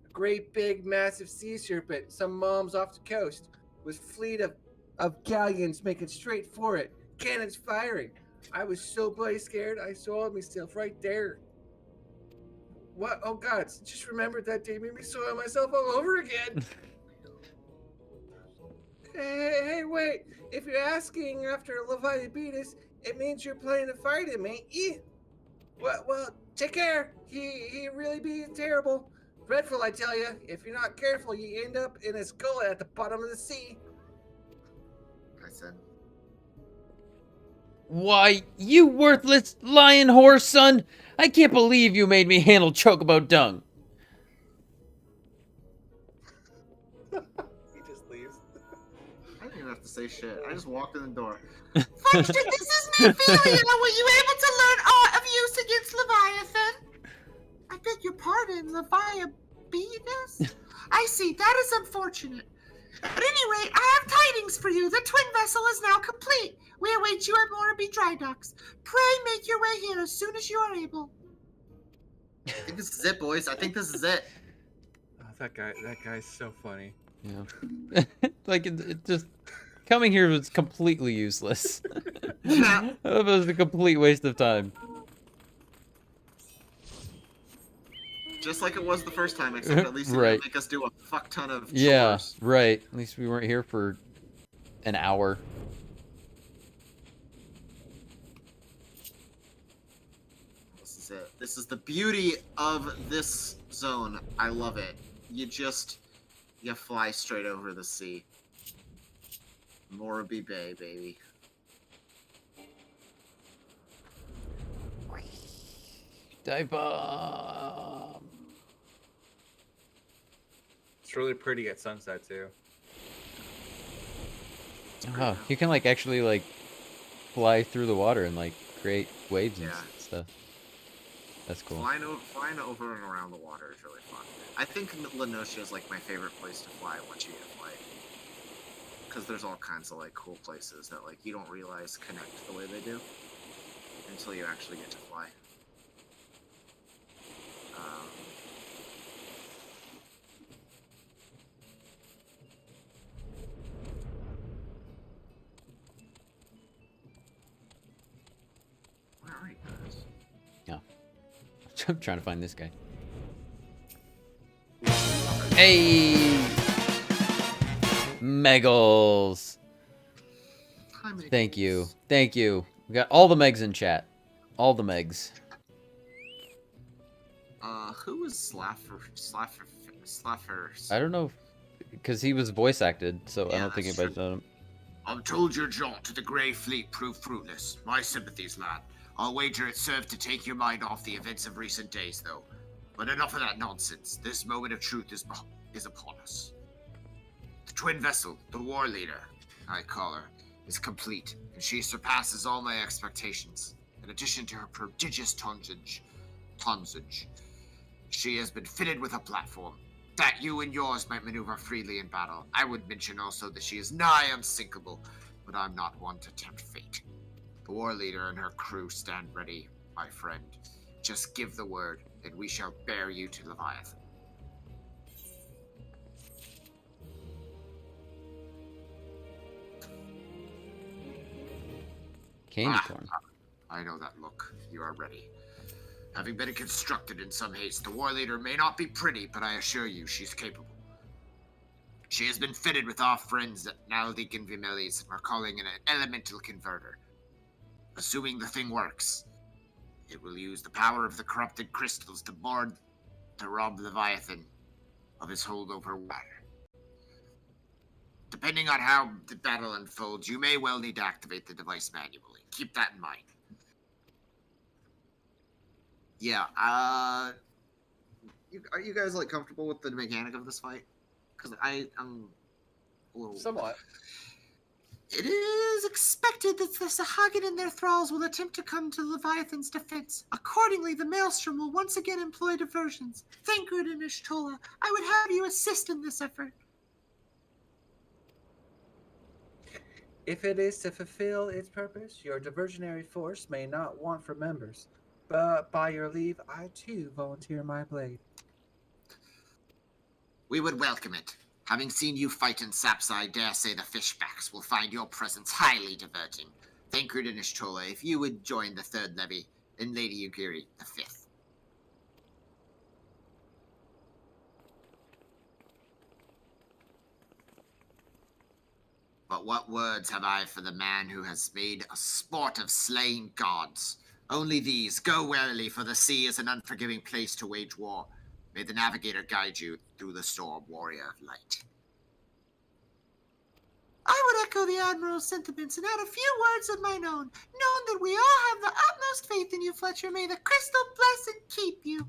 A great big massive sea serpent, some moms off the coast, with fleet of galleons making straight for it, cannons firing. I was so bloody scared I soiled myself right there. What? Oh God, just remembered that day made me soil myself all over again. Hey, wait. If you're asking after Leviathan, it means you're planning to fight him, ain't ye? Well, take care. He really be terrible. Dreadful, I tell you. If you're not careful, you end up in his gullet at the bottom of the sea. I said. Why, you worthless lion horse son! I can't believe you made me handle chocobo dung. He just leaves. I didn't even have to say shit. I just walked in the door. Function, this is me, Ophelia. Were you able to learn aught of use against Leviathan? I beg your pardon, Leviathan? I see, that is unfortunate. At any rate, I have tidings for you. The twin vessel is now complete. We await you at Morabee Dry Docks. Pray make your way here as soon as you are able. I think this is it, boys. I think this is it. Oh, that guy's so funny. Yeah. Like, it just... Coming here was completely useless. Yeah. It was a complete waste of time. Just like it was the first time, except at least it Right. didn't make us do a fuck ton of chores. Yeah, right. At least we weren't here for an hour. This is it. This is the beauty of this zone. I love it. You fly straight over the sea. Morabee Bay, baby. Dive bomb. It's really pretty at sunset too. Oh, you can like actually like fly through the water and like create waves and stuff. That's cool. Flying over and around the water is really fun. I think Lenosha is like my favorite place to fly once you get to fly. Because there's all kinds of like cool places that like you don't realize connect the way they do until you actually get to fly. Where are you guys? Yeah. I'm trying to find this guy. Hey! Megals! Hi, Megals. Thank you. Thank you. We got all the Megs in chat. All the Megs. Who was Slaffer? I don't know, because he was voice acted, so I don't think anybody's done him. I'm told your jaunt to the Grey Fleet proved fruitless. My sympathies, lad. I'll wager it served to take your mind off the events of recent days, though. But enough of that nonsense. This moment of truth is upon us. The twin vessel, the war leader, I call her, is complete, and she surpasses all my expectations. In addition to her prodigious tonnage, she has been fitted with a platform that you and yours might maneuver freely in battle. I would mention also that she is nigh unsinkable, but I'm not one to tempt fate. The war leader and her crew stand ready, my friend. Just give the word, and we shall bear you to Leviathan. Candy corn. I know that look. You are ready. Having been constructed in some haste, the war leader may not be pretty, but I assure you she's capable. She has been fitted with our friends at Naldik and Vimelis, and we're calling it an elemental converter. Assuming the thing works, it will use the power of the corrupted crystals to rob Leviathan of his hold over water. Depending on how the battle unfolds, you may well need to activate the device manually. Keep that in mind. Yeah, are you guys like comfortable with the mechanic of this fight? Because I'm a little somewhat. It is expected that the Sahagin and their thralls will attempt to come to Leviathan's defense. Accordingly, the Maelstrom will once again employ diversions. Thancred and Ishtola, I would have you assist in this effort. If it is to fulfill its purpose, your diversionary force may not want for members. But by your leave, I too volunteer my blade. We would welcome it. Having seen you fight in Saps, I dare say the fishbacks will find your presence highly diverting. Thancred and Ishtola, if you would join the 3rd levy, and Lady Ugiri, the 5th. But what words have I for the man who has made a sport of slaying gods? Only these: go warily, for the sea is an unforgiving place to wage war. May the navigator guide you through the storm, warrior of light. I would echo the Admiral's sentiments and add a few words of mine own. Knowing that we all have the utmost faith in you, Fletcher, may the crystal bless and keep you.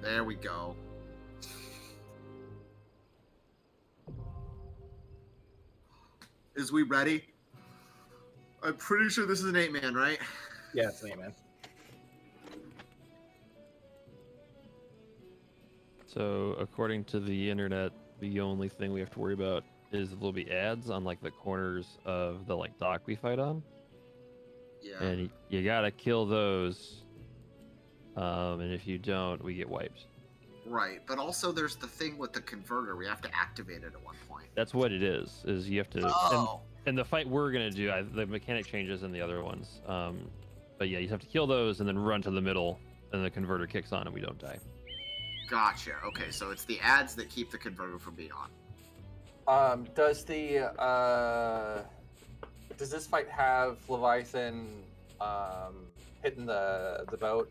There we go. Is we ready? I'm pretty sure this is an 8-man, right? Yeah, it's an 8-man. So, according to the internet, the only thing we have to worry about is there'll be ads on like the corners of the like dock we fight on. Yeah. And you gotta kill those. And if you don't, we get wiped. Right, but also there's the thing with the converter. We have to activate it at one point. That's what it is you have to... Oh. And the fight we're gonna do, the mechanic changes in the other ones. But yeah, you have to kill those and then run to the middle, and the converter kicks on and we don't die. Gotcha. Okay, so it's the ads that keep the converter from being on. Does this fight have Leviathan hitting the boat?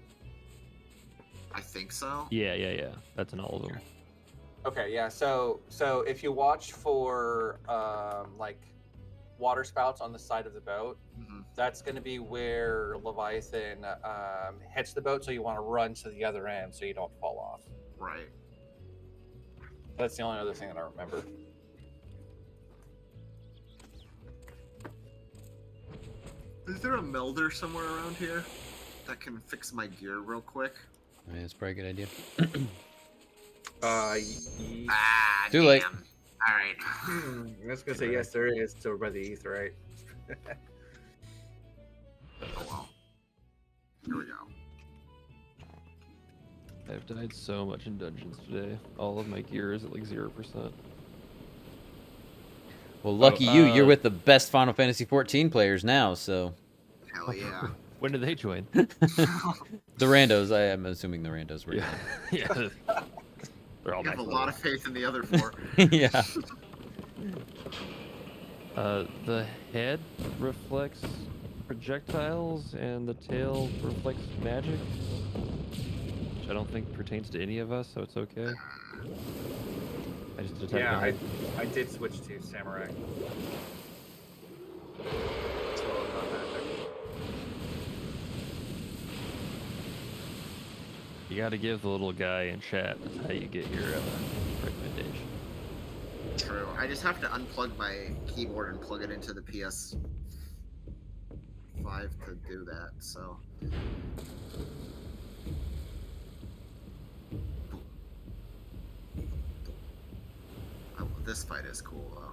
I think so. Yeah. That's in all of them. Okay, yeah. So if you watch for like water spouts on the side of the boat, that's going to be where Leviathan hits the boat. So you want to run to the other end so you don't fall off. Right. That's the only other thing that I remember. Is there a melder somewhere around here that can fix my gear real quick? I mean, it's probably a good idea. Too late. All right. I was gonna say yes, there is. So by the ether, right? Oh well. Here we go. I've died so much in dungeons today. All of my gear is at like 0%. Well, lucky you. You're with the best Final Fantasy 14 players now, so. Hell yeah. When did they join? The randos. I am assuming the randos were. Yeah. They're all I have a back lot of faith in the other 4. Yeah. The head reflects projectiles and the tail reflects magic, which I don't think pertains to any of us, so it's okay. I just attacked Yeah, the head. I did switch to samurai. So not magic. You gotta give the little guy in chat. That's how you get your recommendation. True. I just have to unplug my keyboard and plug it into the PS5 to do that, so. Oh, this fight is cool, though.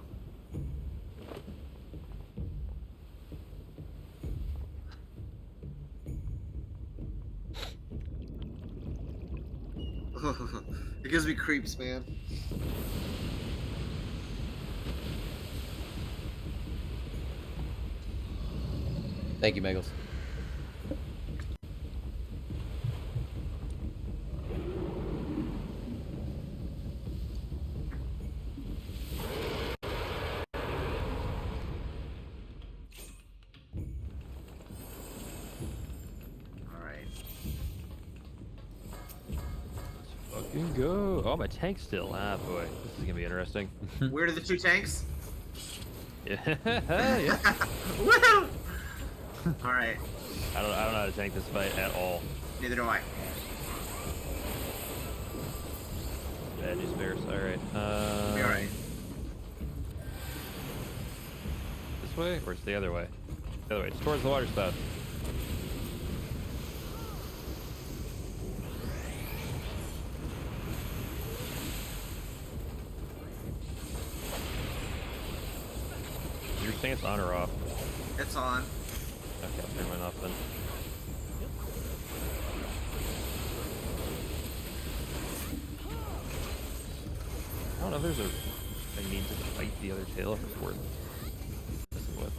It gives me creeps, man. Thank you, Megals. Fucking go! Oh, my tank's still. Ah, boy, this is gonna be interesting. Where are the 2 tanks? Yeah. Yeah. Woo! All right. I don't know how to tank this fight at all. Neither do I. Spares. Alright. Be alright. This way? Or it's the other way? The other way. It's towards the water spout. Is your stance on or off? It's on. Okay, I'll turn mine off then. I don't know if there's a need to fight the other tail if it's worth messing with.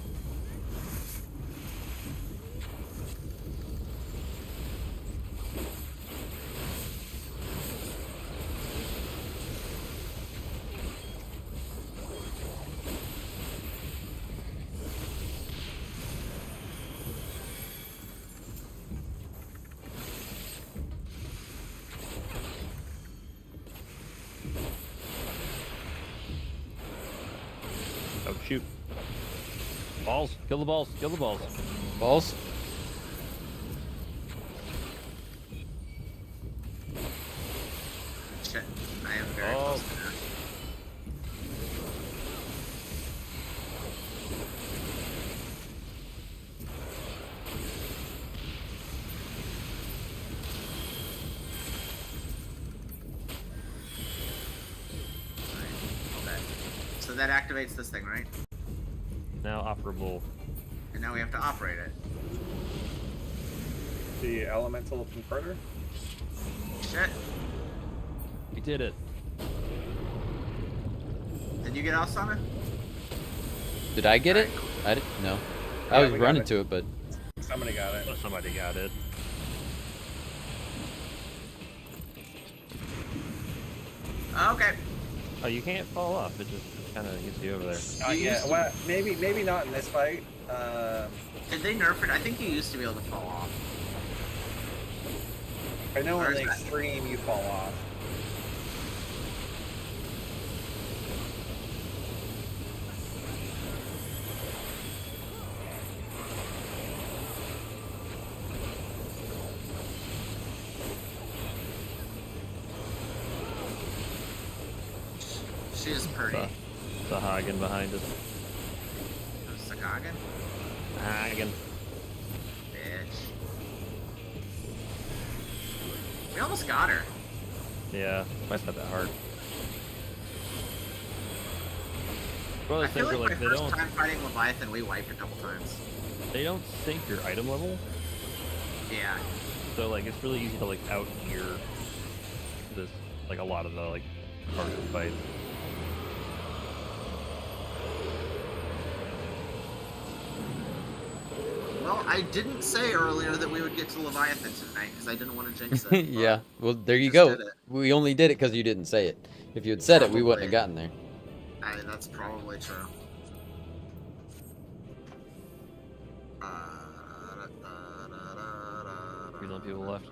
Oh, shoot. Balls. Kill the balls. Kill the balls. Balls? Shit. I am very close to that. So that activates this thing, right? Now operable. And now we have to operate it. The elemental converter? Shit. We did it. Did you get Alsana? Did I get it? I didn't. No. Yeah, I was we got running it. to it, but Somebody got it. Oh, somebody got it. Okay. Oh, you can't fall off. It just kind of gets you over there. Yeah, well, maybe not in this fight. Did they nerf it? I think you used to be able to fall off. I know Or in is the that- extreme you fall off. She is pretty. The Hagen behind us. Sakagan? Hagen. Bitch. We almost got her. Yeah, that's not that hard. Well, I those feel things are like like my they first don't time fighting Leviathan, we wiped a couple times. sync your item level. Yeah. So like it's really easy to like out gear this like a lot of the like target fights. Well, I didn't say earlier that we would get to Leviathan tonight because I didn't want to jinx it. yeah. Well, there you just go. did it. We only did it because you didn't say it. If you had said it, we wouldn't have gotten there. That's probably true. Three little people left.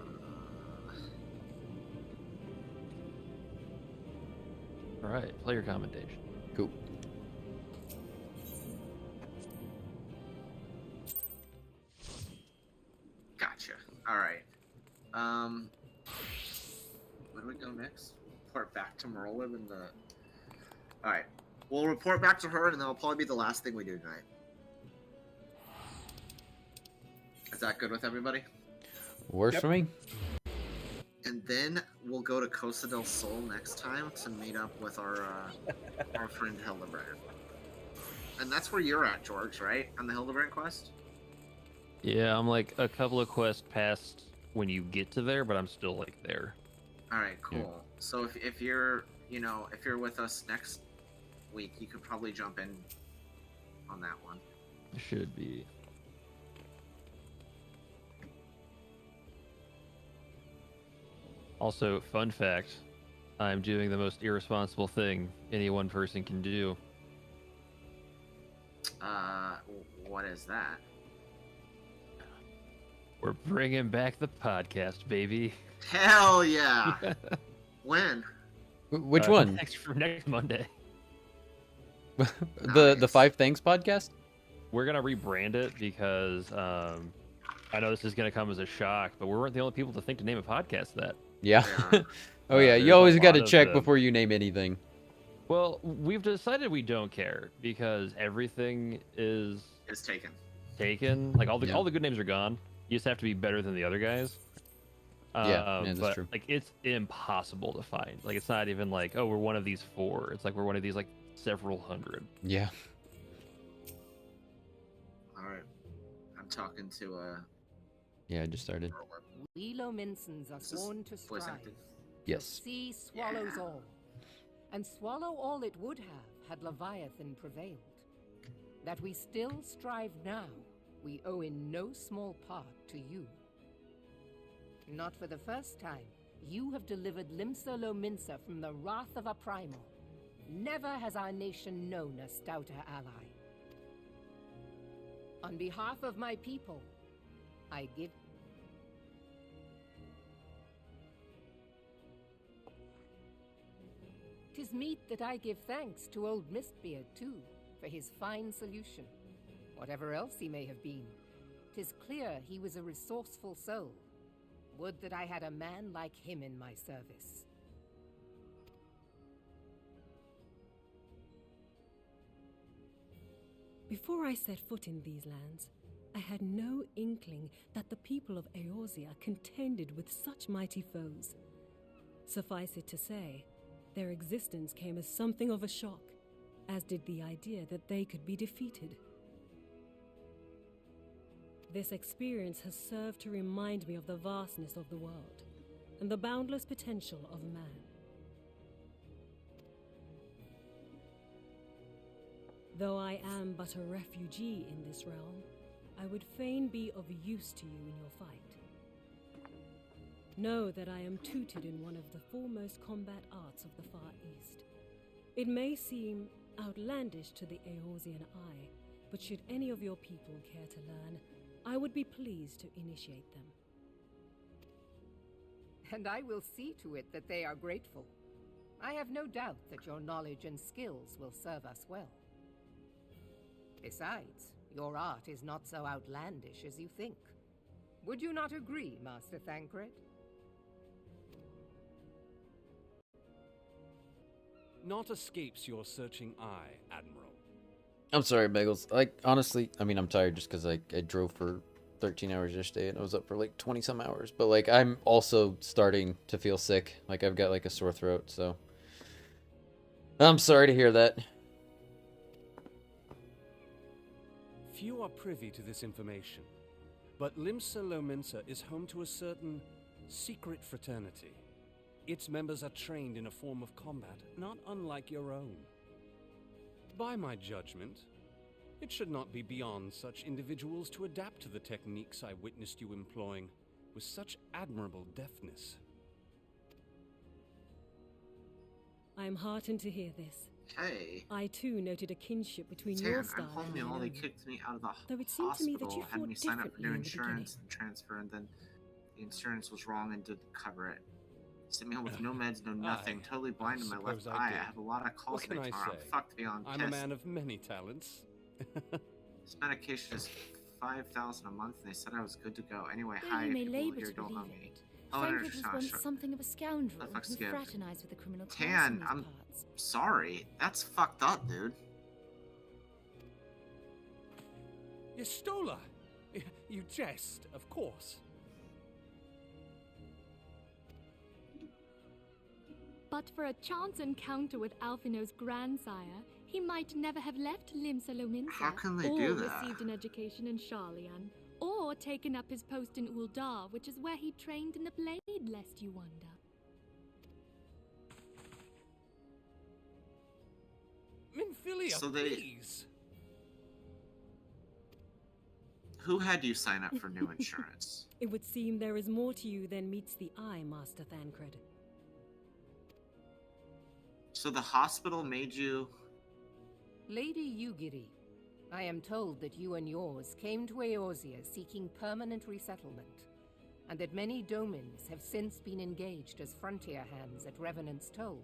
All right, player commendation. Cool. Gotcha. All right. Where do we go next? Report back to Merlin and the. All right. We'll report back to her, and that'll probably be the last thing we do tonight. Is that good with everybody? Works for me. And then we'll go to Costa del Sol next time to meet up with our our friend Hildebrand. And that's where you're at, George, right? On the Hildebrand quest? Yeah, I'm like a couple of quests past when you get to there, but I'm still like there. Alright, cool. So if you're, if you're with us next week, you could probably jump in on that one. Should be. Also, fun fact, I'm doing the most irresponsible thing any one person can do. What is that? We're bringing back the podcast, baby. Hell yeah! When? Which one? Next Monday. The Five Things podcast? We're gonna rebrand it because I know this is gonna come as a shock, but we weren't the only people to think to name a podcast that. Yeah. Oh yeah, There's you always a got lot to of check them. before you name anything. Well, we've decided we don't care because everything is taken. Taken. Like all the Yeah. all the good names are gone. You just have to be better than the other guys. Yeah, that's but true. like it's impossible to find. Like it's not even like, oh, we're one of these 4. It's like we're one of these like several hundred. Yeah. All right, I'm talking to Yeah, I just started. We Lominsons are sworn to voice strive. acting. Yes. Sea swallows all, and swallow all it would have had Leviathan prevailed. That we still strive now, we owe in no small part to you. Not for the first time, you have delivered Limsa Lominsa from the wrath of a primal. Never has our nation known a stouter ally. On behalf of my people, I give... "'Tis meet that I give thanks to old Mistbeard, too, for his fine solution. Whatever else he may have been, 'tis clear he was a resourceful soul. Would that I had a man like him in my service." Before I set foot in these lands, I had no inkling that the people of Eorzea contended with such mighty foes. Suffice it to say, their existence came as something of a shock, as did the idea that they could be defeated. This experience has served to remind me of the vastness of the world, and the boundless potential of man. Though I am but a refugee in this realm, I would fain be of use to you in your fight. Know that I am tutored in one of the foremost combat arts of the Far East. It may seem outlandish to the Eorzean eye, but should any of your people care to learn, I would be pleased to initiate them. And I will see to it that they are grateful. I have no doubt that your knowledge and skills will serve us well. Besides, your art is not so outlandish as you think. Would you not agree, Master Thancred? Naught escapes your searching eye, Admiral. I'm sorry, Bagels. Like, honestly, I mean, I'm tired just because I drove for 13 hours yesterday and I was up for like 20 some hours. But like, I'm also starting to feel sick. Like, I've got like a sore throat, so I'm sorry to hear that. Few are privy to this information, but Limsa Lominsa is home to a certain secret fraternity. Its members are trained in a form of combat not unlike your own. By my judgment, it should not be beyond such individuals to adapt to the techniques I witnessed you employing with such admirable deftness. I am heartened to hear this. Hey. I too noted a kinship between Tan, your I'm style home and meal. mine. They kicked me out of the Though it seemed to me that you hospital, had me fought sign up for differently new in the beginning. insurance and transfer, and then the insurance was wrong and didn't cover it. Sent me home with no meds, no nothing, totally blind in my left suppose I eye. did. I have a lot of calls What can to make I tomorrow. say? I'm fucked beyond I'm pissed. a man of many talents. This medication is $5,000 a month, and they said I was good to go. Anyway, Though hi, you may people labour here to don't know believe me. it, Oh, Thancred there's was not once sure. something of a scoundrel The fuck's who Skip? fraternised with the criminal class Tan, in these I'm parts. sorry. That's fucked up, dude. Yestola! You jest, of course. But for a chance encounter with Alphino's grandsire, he might never have left Limsa Lominsa, How can they or do that? received an education in Sharlian, or taken up his post in Uldar, which is where he trained in the blade, lest you wonder. Minfilia, So they- please! Who had you sign up for new insurance? It would seem there is more to you than meets the eye, Master Thancred. So the hospital made you... Lady Yugiri, I am told that you and yours came to Eorzea seeking permanent resettlement, and that many domins have since been engaged as frontier hands at Revenant's Toll.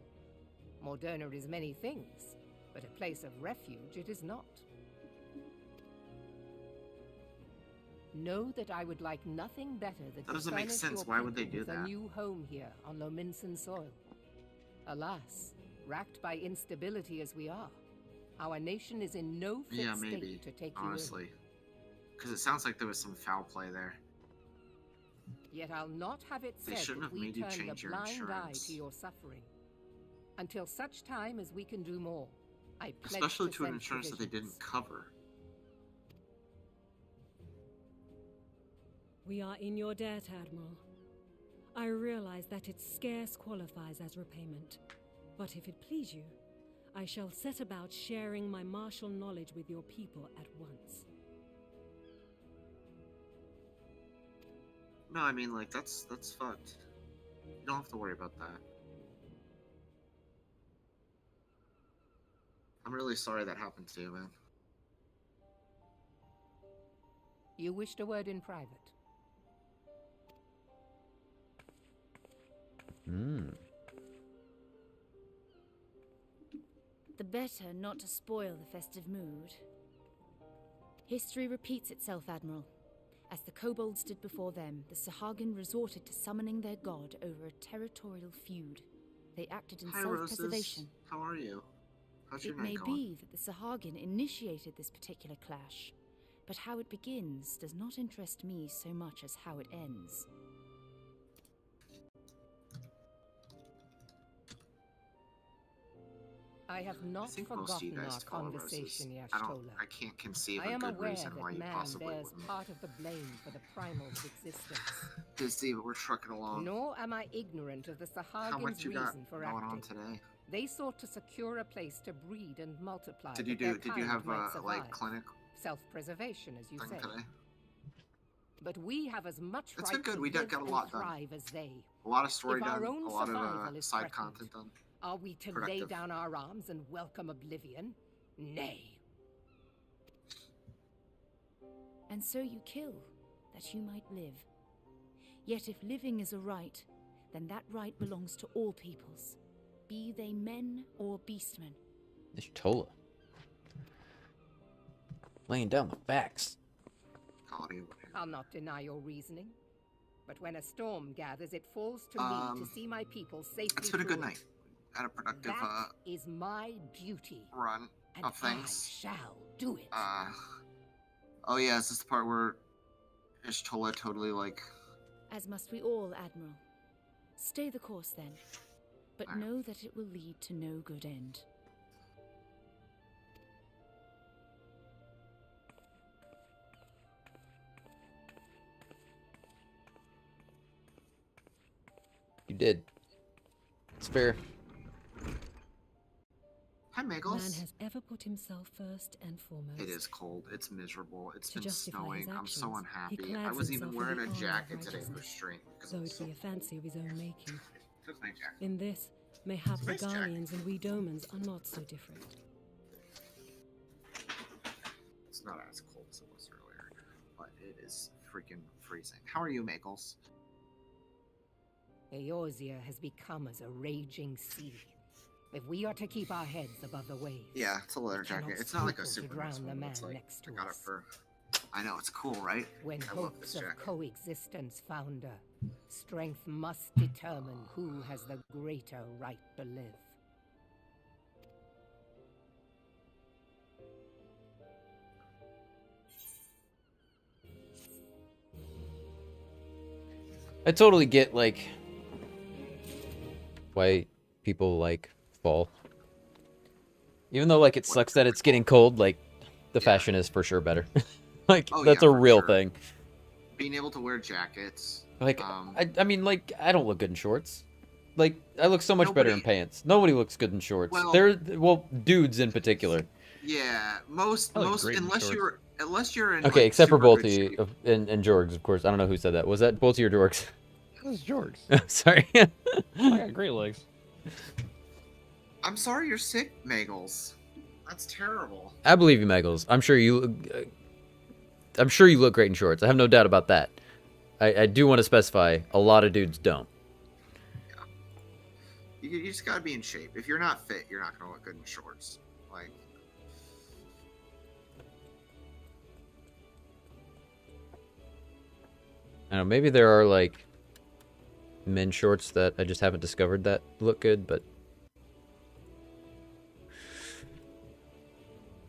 Moderna is many things, but a place of refuge it is not. Know that I would like nothing better than That doesn't make furnish sense. your Why would they people do with that? a new home here on Lominsan soil. Alas, racked by instability as we are, our nation is in no fit Yeah, state maybe. to take Honestly, because it sounds like there was some foul play there. you in. Yet I'll not have it They said shouldn't that have we made you turned change a your blind eye insurance. to your suffering. Until such time as we can do more, I pledge Especially to to an send insurance that they provisions. didn't cover. We are in your debt, Admiral. I realize that it scarce qualifies as repayment. But if it please you, I shall set about sharing my martial knowledge with your people at once. No, I mean, like, that's fucked. You don't have to worry about that. I'm really sorry that happened to you, man. You wished a word in private. The better not to spoil the festive mood. History repeats itself, Admiral. As the kobolds did before them, the Sahagin resorted to summoning their god over a territorial feud. They acted in Hi, self-preservation. Roses. How are you? How's your It night may going? be that the Sahagin initiated this particular clash, but how it begins does not interest me so much as how it ends. I have not I think most of you forgotten guys our follow Roses. conversation, I Yashtola. can't conceive I a am good aware reason why that you man possibly bears wouldn't. part of the blame for the primal's existence. Busy, but we're trucking along. Nor am I ignorant of the How much Sahagin's you got reason for going on acting. today? They sought to secure a place to breed and multiply. Did you that their Did you kind have might a survive. clinic Self-preservation, as you thing say. today? But we have as much It's right been good. to We live got a and lot done. thrive as they. A lot of story If our done. own A lot survival of is side threatened, content done. Are we to lay Productive. down our arms and welcome oblivion? Nay. And so you kill, that you might live. Yet if living is a right, then that right belongs to all peoples, be they men or beastmen. Ishtola. Laying down the facts. I'll not deny your reasoning. But when a storm gathers, it falls to me to see my people safely It's been a good through it. night. Had a productive That is my duty. run And of things. I shall do it. Oh yeah, is this the part where Ishtola totally like? As must we all, Admiral. Stay the course then, but know that it will lead to no good end. You did. It's fair. Hi, Megals. Man has ever put himself first and foremost. It is cold. It's miserable. It's To been justify snowing. his I'm so actions, unhappy. he I clads was even himself wearing with a the armor jacket of today for righteousness, strength. because though it it was so be a fancy of his own making. Just my jacket. In this, mayhap the Nice jacket. Guardians and we Domans are not so different. It's not as cold as it was earlier, but it is freaking freezing. How are you, Megals? Eorzea has become as a raging sea. If we are to keep our heads above the waves, Yeah, it's a leather we cannot jacket. It's not like a scruple to super nice drown the one. man It's like next to I got us. it for. I know it's cool, right? When I love this hopes of jacket. coexistence founder, strength must determine who has the greater right to live. I totally get, like, why people, like, fall. Even though, like, it sucks that it's getting cold, like, the fashion is for sure better. Like, Oh, that's yeah, a for real sure. thing. Being able to wear jackets. Like, I mean, like, I don't look good in shorts. Like, I look so much better in pants. Nobody looks good in shorts. Well- Well, dudes in particular. Yeah, most I look great in unless shorts. you're in. Okay, like, except for super both good of you, shape. and Jorgs, of course. I don't know who said that. Was that both of your Jorgs? That was Jorgs. Sorry. I got great legs. I'm sorry you're sick, Megals. That's terrible. I believe you, Megals. I'm sure you look great in shorts. I have no doubt about that. I do want to specify, a lot of dudes don't. You just gotta be in shape. If you're not fit, you're not gonna look good in shorts. Like, I don't know, maybe there are like men shorts that I just haven't discovered that look good, but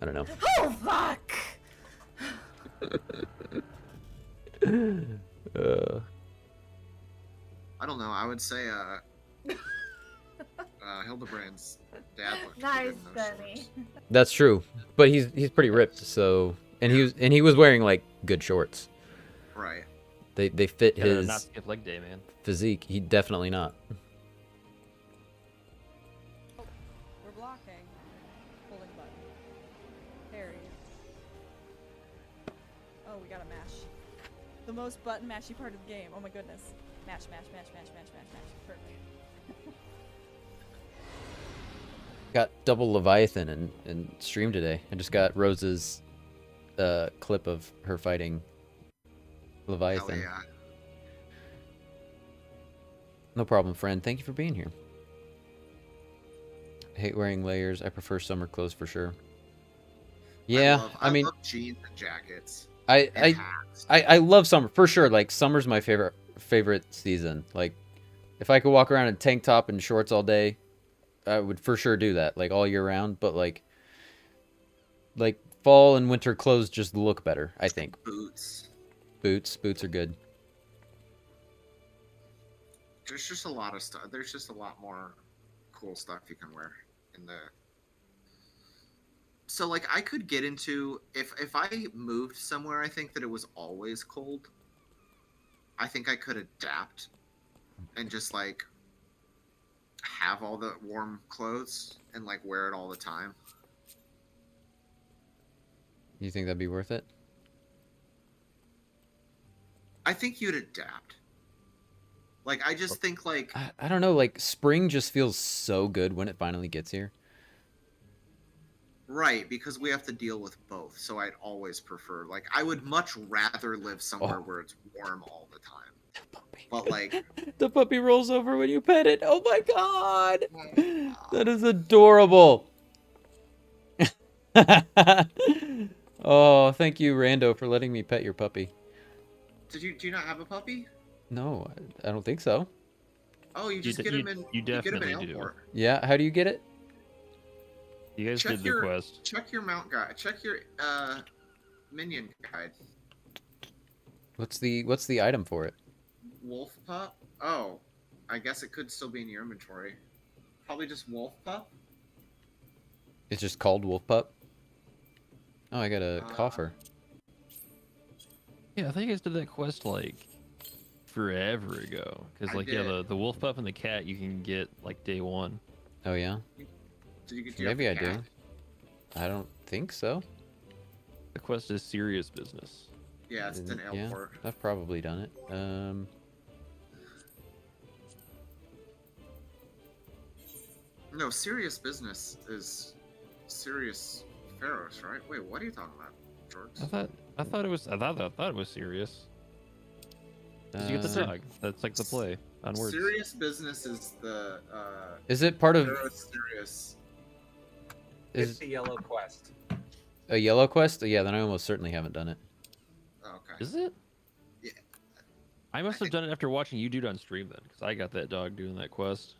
I don't know. Oh fuck! I don't know. I would say Hildebrand's dad looked Nice, good in those Benny. shorts. That's true, but he's pretty ripped. So and he was wearing like good shorts. Right. They fit Gotta his not skip leg day, man. physique. He definitely not. We're blocking. Holding button. Parry. Oh, we got a mash. The most button mashy part of the game. Oh my goodness. Mash, mash, mash, mash, mash, mash, mash. Perfect. Got double Leviathan in stream today. I just got Rose's clip of her fighting Leviathan. Hell yeah. No problem, friend. Thank you for being here. I hate wearing layers. I prefer summer clothes for sure. Yeah, I mean, love jeans and jackets. I and hats. I love summer for sure. Like summer's my favorite season. Like if I could walk around in tank top and shorts all day, I would for sure do that, like all year round. But like fall and winter clothes just look better, I think. Boots are good. There's just a lot of stuff. There's just a lot more cool stuff you can wear in the. So like I could get into if I moved somewhere, I think that it was always cold. I think I could adapt and just like have all the warm clothes and like wear it all the time. You think that'd be worth it? I think you'd adapt. Like I just think like I don't know, like spring just feels so good when it finally gets here. right, because we have to deal with both. So I'd always prefer like I would much rather live somewhere where it's warm all the time. But like The puppy rolls over when you pet it. Oh my god. That is adorable. Oh, thank you, Rando, for letting me pet your puppy. do you not have a puppy? No, I don't think so. Oh, you just get him in. You get him in definitely do. airport. Yeah, how do you get it? You guys Check did the your quest. check your mount guide. Check your minion guide. What's the item for it? Wolf pup. Oh, I guess it could still be in your inventory. Probably just wolf pup. It's just called Wolf Pup. Oh, I got a coffer. Yeah, I think you guys did that quest like forever ago. Because like yeah, the wolf pup and the cat you can get like day one. Oh yeah. Did you get Maybe I do. I don't think so. The quest is serious business. Yeah, it's an Yeah, airport. I've probably done it. No, serious business is serious pharaohs, right? Wait, what are you talking about, George? I thought it was serious. 'Cause you get the dog. That's like the play on words. Serious business is the. Is it part of? Pharaoh's serious. It's Is the yellow quest. a yellow quest? Yeah, then I almost certainly haven't done it. Okay. Is it? Yeah. I must have done it after watching you do it on stream then, because I got that dog doing that quest.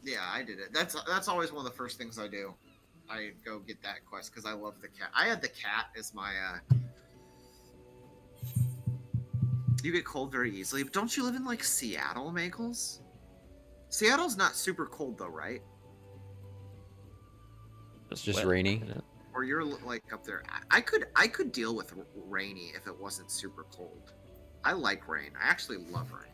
Yeah, I did it. That's always one of the first things I do. I go get that quest because I love the cat. I had the cat as my. You get cold very easily, but don't you live in like Seattle, Magels? Seattle's not super cold though, right? It's just rainy. Or you're like up there. I could deal with rainy if it wasn't super cold. I like rain. I actually love rain.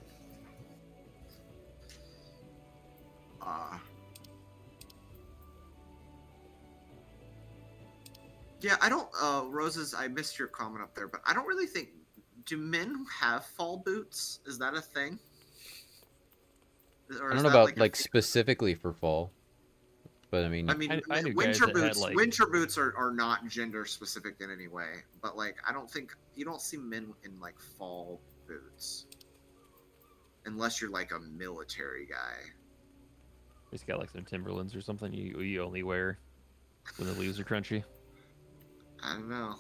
Yeah, I don't. Roses, I missed your comment up there, but I don't really think. Do men have fall boots? Is that a thing? Or I is don't know that about a like thing? specifically for fall, but I mean, I knew guys winter that boots. had, like- Winter boots are not gender specific in any way, but like I don't think you don't see men in like fall boots, unless you're like a military guy. He's got like some Timberlands or something you only wear when the leaves are crunchy. I don't know.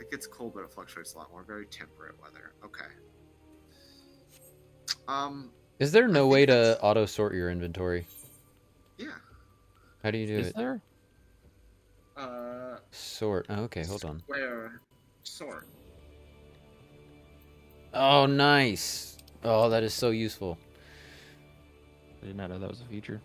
It gets cold, but it fluctuates a lot more. Very temperate weather. Okay. Is there no way to auto sort your inventory? Yeah. How do you do Is it? there? Sort. Oh, okay, hold on. Square sort. Oh, nice. Oh, that is so useful. I did not know that was a feature.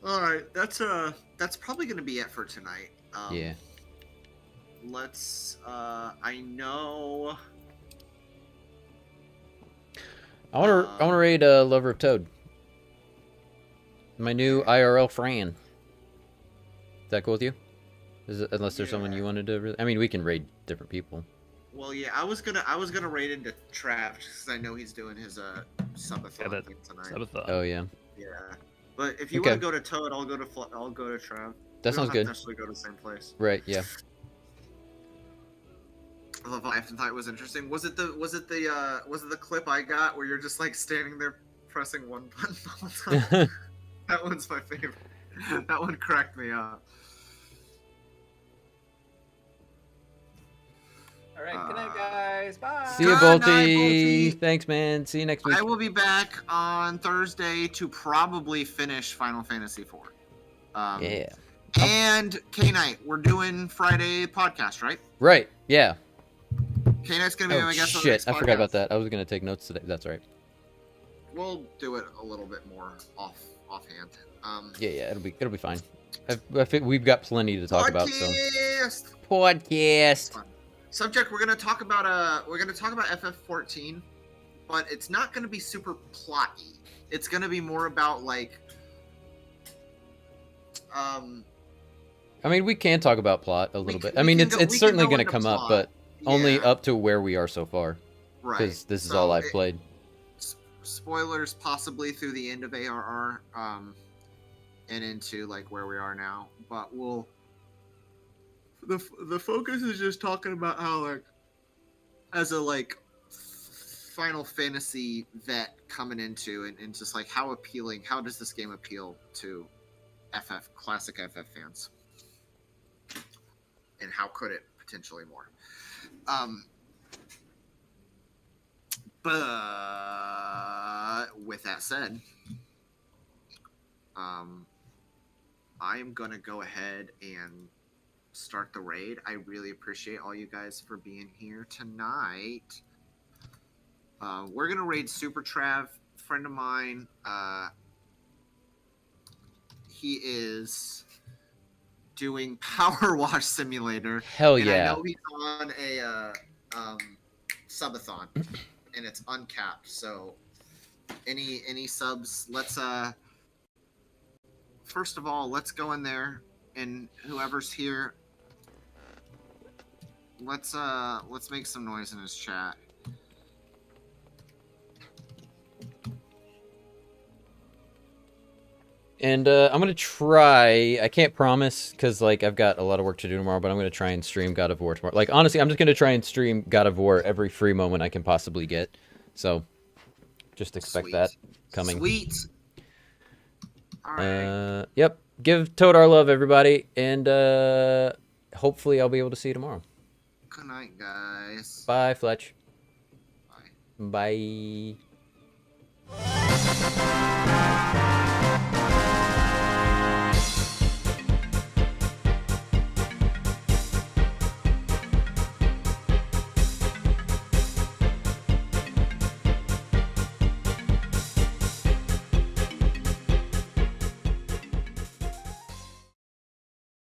All right, that's probably gonna be it for tonight. Yeah. Let's. I know. I want to raid Lover of Toad. My new IRL Fran. Is that cool with you? Is it, unless there's someone you wanted to. I mean, we can raid different people. Well, yeah, I was gonna raid into Trav because I know he's doing his subathon thing tonight. Subathon. Oh yeah. Yeah, but if you Okay. want to go to Toad, I'll go to Trav. That We sounds don't have good. to necessarily go to the same place. Right. Yeah. Leviathan thought it was interesting. Was it the clip I got where you're just like standing there pressing one button the whole time? That one's my favorite. That one cracked me up. All right, good night, guys. Bye. See you, Good night, Bolty. Bolty. Thanks, man. See you next week. I will be back on Thursday to probably finish Final Fantasy IV. Yeah. And K-Nite, we're doing Friday podcast, right? Right. Yeah. K-Nite's gonna be Oh my guest on the shit! next I forgot podcast. about that. I was gonna take notes today. That's right. We'll do it a little bit more offhand. Yeah. Yeah. It'll be fine. I think we've got plenty to talk about. So. Podcast. Podcast. Subject: We're gonna talk about FF14, but it's not gonna be super plotty. It's gonna be more about like, I mean, we can talk about plot a little bit. I we mean, can it's we it's can certainly go going to into come up, plot. but only Yeah. up to where we are so far. Right. Because this is So all I've played. Spoilers possibly through the end of ARR, and into like where we are now. But the focus is just talking about how like as a like Final Fantasy vet coming into and just like how does this game appeal to classic FF fans, and how could it potentially more. But with that said, I am gonna go ahead and start the raid. I really appreciate all you guys for being here tonight. We're gonna raid Super Trav, friend of mine. He is doing Power Wash Simulator. Hell and yeah. I know he's on a subathon, and it's uncapped. So, any subs? Let's first of all, let's go in there, and whoever's here, let's make some noise in his chat. And I'm gonna try. I can't promise because like I've got a lot of work to do tomorrow, but I'm gonna try and stream God of War tomorrow. Like honestly, I'm just gonna try and stream God of War every free moment I can possibly get. So just expect that coming. Sweet. Yep. Give Toad our love, everybody, and hopefully I'll be able to see you tomorrow. Good night, guys. Bye, Fletch. Bye. Bye.